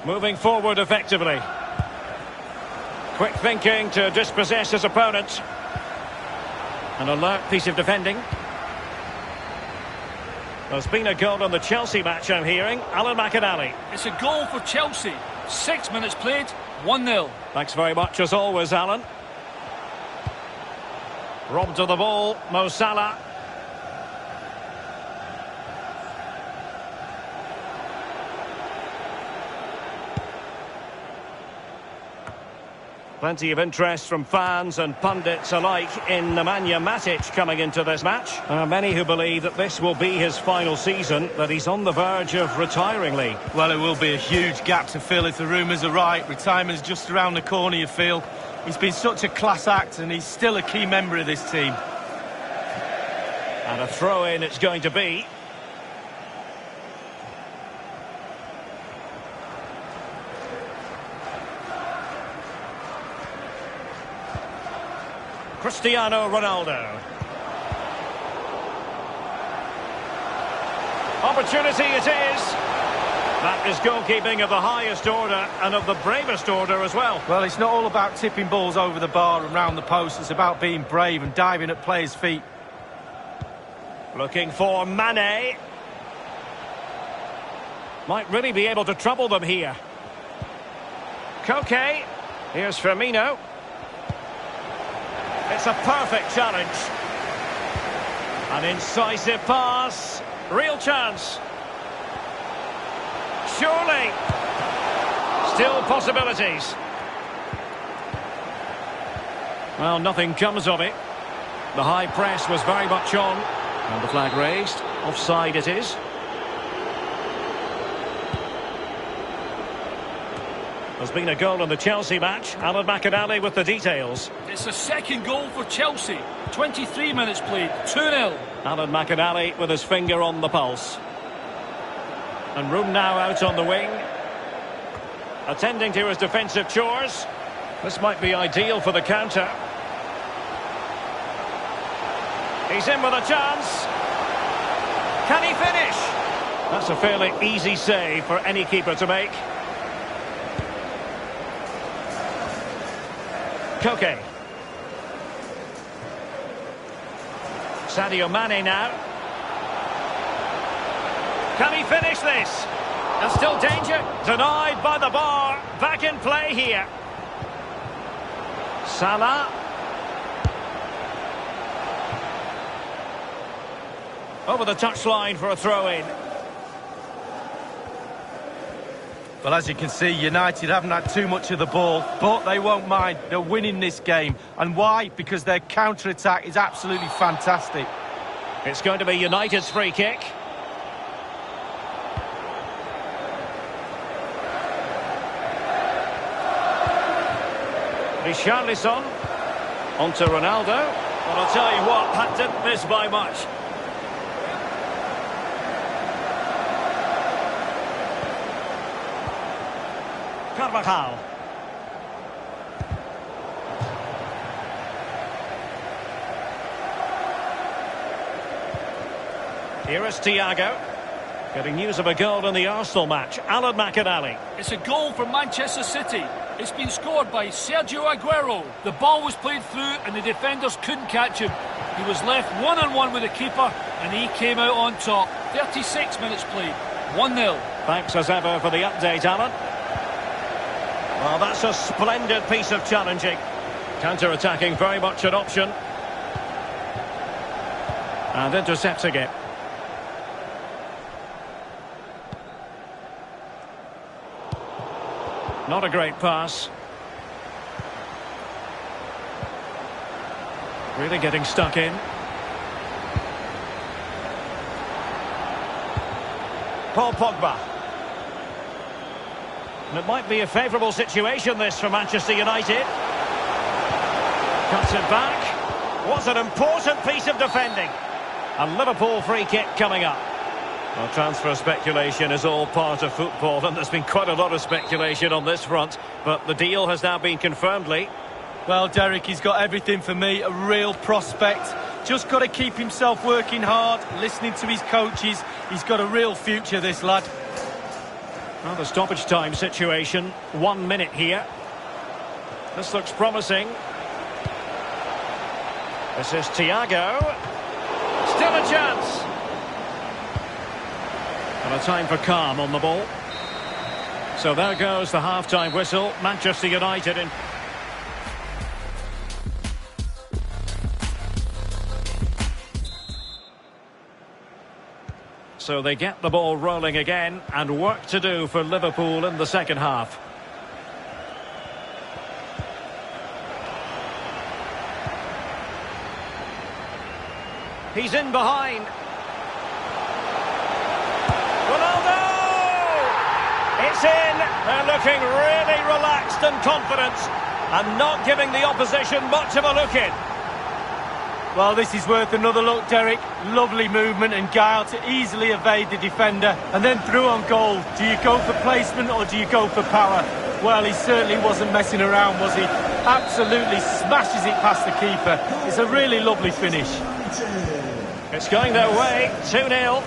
S1: Moving forward effectively. Quick thinking to dispossess his opponent. An alert piece of defending. There's been a goal on the Chelsea match, I'm hearing. Alan McInally.
S4: It's a goal for Chelsea. 6 minutes played, 1-0.
S1: Thanks very much as always, Alan. Robbed of the ball, Mo Salah. Plenty of interest from fans and pundits alike in Nemanja Matic coming into this match. There are many who believe that this will be his final season, that he's on the verge of retiring, Lee.
S2: Well, it will be a huge gap to fill if the rumours are right. Retirement's just around the corner, you feel. He's been such a class act and he's still a key member of this team.
S1: And a throw-in it's going to be. Cristiano Ronaldo. Opportunity it is. That is goalkeeping of the highest order and of the bravest order as well.
S2: Well, it's not all about tipping balls over the bar and round the post. It's about being brave and diving at players' feet.
S1: Looking for Mane. Might really be able to trouble them here. Koke. Here's Firmino. It's a perfect challenge. An incisive pass. Real chance. Surely. Still possibilities. Well, nothing comes of it. The high press was very much on. And the flag raised. Offside it is. There's been a goal in the Chelsea match. Alan McInally with the details.
S4: It's a second goal for Chelsea. 23 minutes played. 2-0.
S1: Alan McInally with his finger on the pulse. And Room now out on the wing. Attending to his defensive chores. This might be ideal for the counter. He's in with a chance. Can he finish? That's a fairly easy save for any keeper to make. Koke. Sadio Mane now. Can he finish this? There's still danger. Denied by the bar. Back in play here. Salah. Over the touchline for a throw-in.
S2: Well, as you can see, United haven't had too much of the ball, but they won't mind. They're winning this game. And why? Because their counter-attack is absolutely fantastic.
S1: It's going to be United's free kick. Richarlison. On to Ronaldo. Well, I'll tell you what, that didn't miss by much. Carvajal. Here is Thiago. Getting news of a goal in the Arsenal match. Alan McInally.
S4: It's a goal for Manchester City. It's been scored by Sergio Aguero. The ball was played through and the defenders couldn't catch him. He was left one-on-one with the keeper and he came out on top. 36 minutes played. 1-0.
S1: Thanks as ever for the update, Alan. Well, that's a splendid piece of challenging. Counter-attacking very much an option. And intercepting it. Not a great pass. Really getting stuck in. Paul Pogba. And it might be a favourable situation, this, for Manchester United. Cuts it back. What's an important piece of defending. A Liverpool free kick coming up. Well, transfer speculation is all part of football, and there's been quite a lot of speculation on this front, but the deal has now been confirmed, Lee.
S2: Well, Derek, he's got everything for me, a real prospect. Just got to keep himself working hard, listening to his coaches. He's got a real future, this lad.
S1: Well, the stoppage time situation, 1 minute here. This looks promising. This is Thiago. Still a chance. And a time for calm on the ball. So there goes the half-time whistle. Manchester United in... So they get the ball rolling again, and work to do for Liverpool in the second half. He's in behind. Ronaldo! It's in. They're looking really relaxed and confident, and not giving the opposition much of a look in.
S2: Well, this is worth another look, Derek. Lovely movement and guile to easily evade the defender. And then through on goal. Do you go for placement or do you go for power? Well, he certainly wasn't messing around, was he? Absolutely smashes it past the keeper. It's a really lovely finish.
S1: It's going their way, 2-0.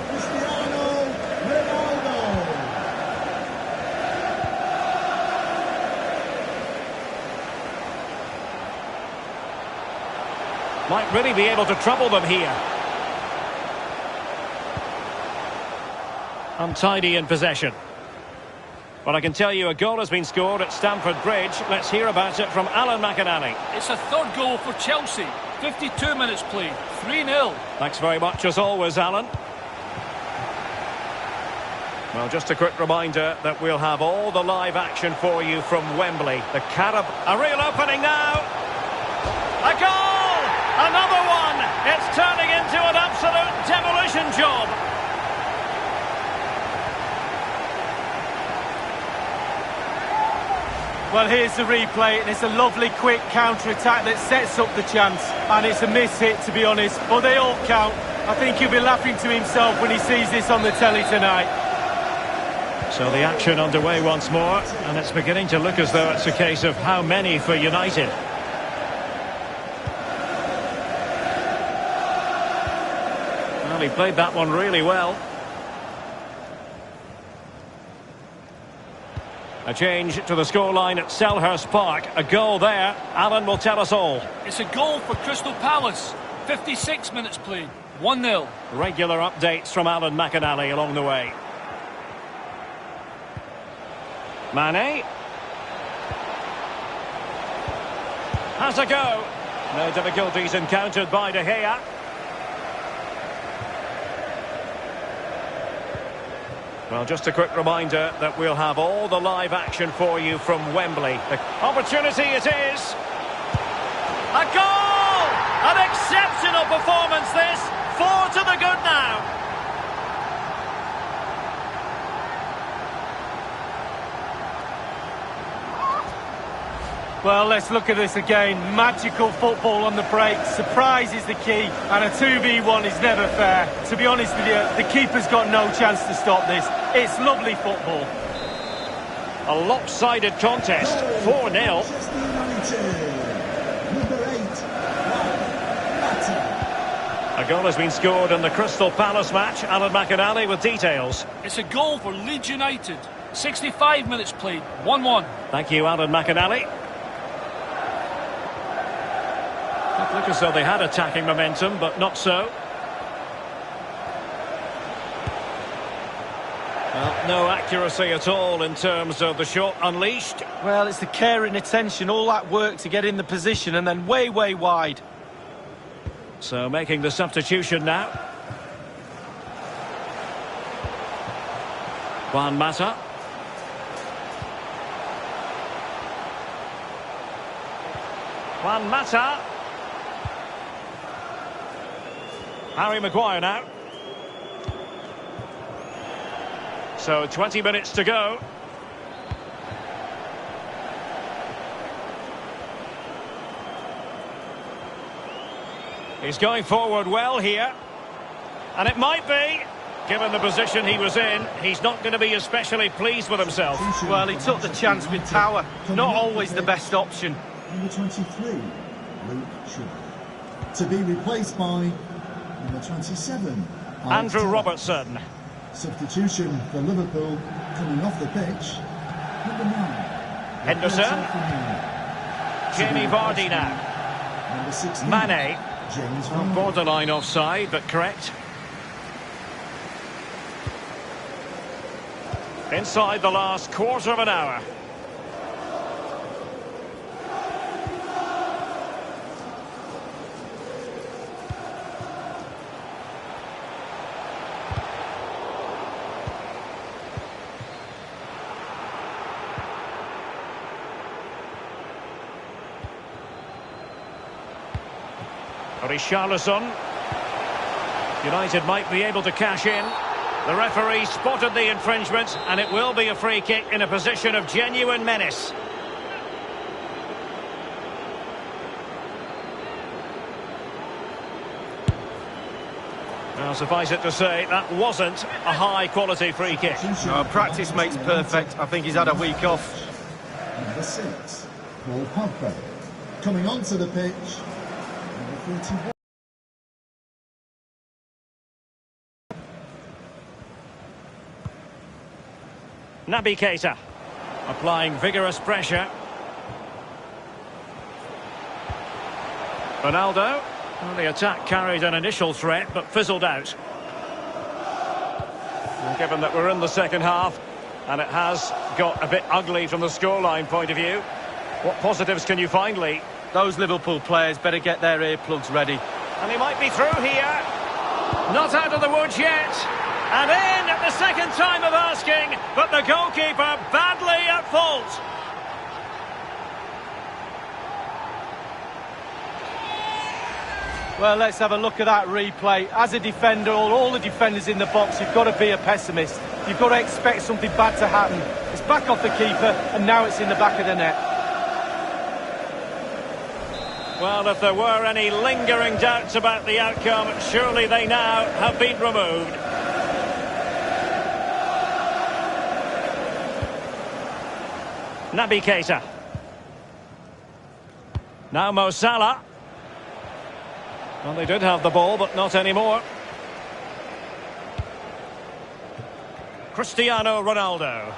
S1: Might really be able to trouble them here. Untidy in possession. But I can tell you a goal has been scored at Stamford Bridge. Let's hear about it from Alan McInally.
S4: It's a third goal for Chelsea. 52 minutes played. 3-0.
S1: Thanks very much as always, Alan. Well, just a quick reminder that we'll have all the live action for you from Wembley. The a real opening now. A goal! Another one! It's turning into an absolute demolition job.
S2: Well, here's the replay, and it's a lovely quick counter-attack that sets up the chance. And it's a miss-hit, to be honest, but they all count. I think he'll be laughing to himself when he sees this on the telly tonight.
S1: So the action underway once more, and it's beginning to look as though it's a case of how many for United. Well, he played that one really well. A change to the scoreline at Selhurst Park. A goal there. Alan will tell us all.
S4: It's a goal for Crystal Palace. 56 minutes played. 1-0.
S1: Regular updates from Alan McInally along the way. Mane. Has a go. No difficulties encountered by De Gea. Well, just a quick reminder that we'll have all the live action for you from Wembley. The opportunity it is. A goal! An exceptional performance this. 4 to the good now.
S2: Well, let's look at this again. Magical football on the break. Surprise is the key, and a 2v1 is never fair. To be honest with you, the keeper's got no chance to stop this. It's lovely football.
S1: A lopsided contest, 4-0. A goal has been scored in the Crystal Palace match. Alan McInally with details.
S4: It's a goal for Leeds United. 65 minutes played. 1-1.
S1: Thank you, Alan McInally. It looked as though they had attacking momentum, but not so. Well, no accuracy at all in terms of the shot unleashed.
S2: Well, it's the care and attention, all that work to get in the position, and then way, way wide.
S1: So making the substitution now. Juan Mata. Juan Mata. Harry Maguire now. So 20 minutes to go. He's going forward well here. And it might be, given the position he was in, he's not going to be especially pleased with himself.
S2: Well, he took the chance with power. Not always the best option.
S3: Number 23, Luke Shaw. To be replaced by number 27,
S1: Andrew Robertson.
S3: Substitution for Liverpool coming off the pitch. Number 9,
S1: Henderson. Jamie Vardy now.
S3: Number 16,
S1: Mane.
S3: James
S1: Well,
S3: Vardy.
S1: borderline offside, but correct. Inside the last quarter of an hour. Richarlison. United might be able to cash in. The referee spotted the infringement, and it will be a free kick in a position of genuine menace. Now, suffice it to say, that wasn't a high-quality free kick.
S2: No, practice makes perfect. I think he's had a week off.
S3: Number 6, Paul Pogba. Coming onto the pitch, number 31.
S1: Naby Keita applying vigorous pressure. Ronaldo. Well, the attack carried an initial threat but fizzled out. And given that we're in the second half and it has got a bit ugly from the scoreline point of view, what positives can you find, Lee?
S2: Those Liverpool players better get their earplugs ready.
S1: And he might be through here. Not out of the woods yet. And in at the second time of asking, but the goalkeeper badly at fault.
S2: Well, let's have a look at that replay. As a defender, all the defenders in the box, you've got to be a pessimist. You've got to expect something bad to happen. It's back off the keeper, and now it's in the back of the net.
S1: Well, if there were any lingering doubts about the outcome, surely they now have been removed. Naby Keita. Now Mo Salah. Well, they did have the ball, but not anymore. Cristiano Ronaldo.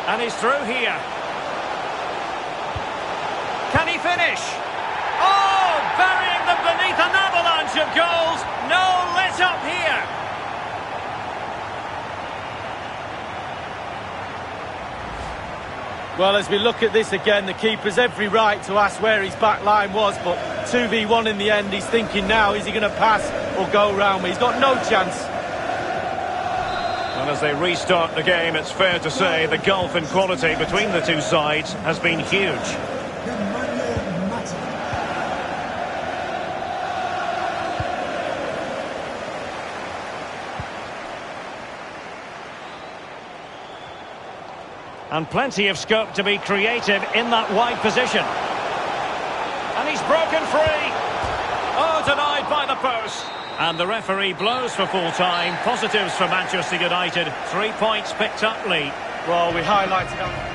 S1: And he's through here. Can he finish? Oh, burying them beneath an avalanche of goals. No let up here.
S2: Well, as we look at this again, the keeper's every right to ask where his back line was, but 2v1 in the end. He's thinking now, is he going to pass or go round me? He's got no chance.
S1: Well, as they restart the game, it's fair to say the gulf in quality between the two sides has been huge. And plenty of scope to be creative in that wide position. And he's broken free. Oh, denied by the post. And the referee blows for full time. Positives for Manchester United. 3 points picked up, Lee.
S2: Well, we highlighted...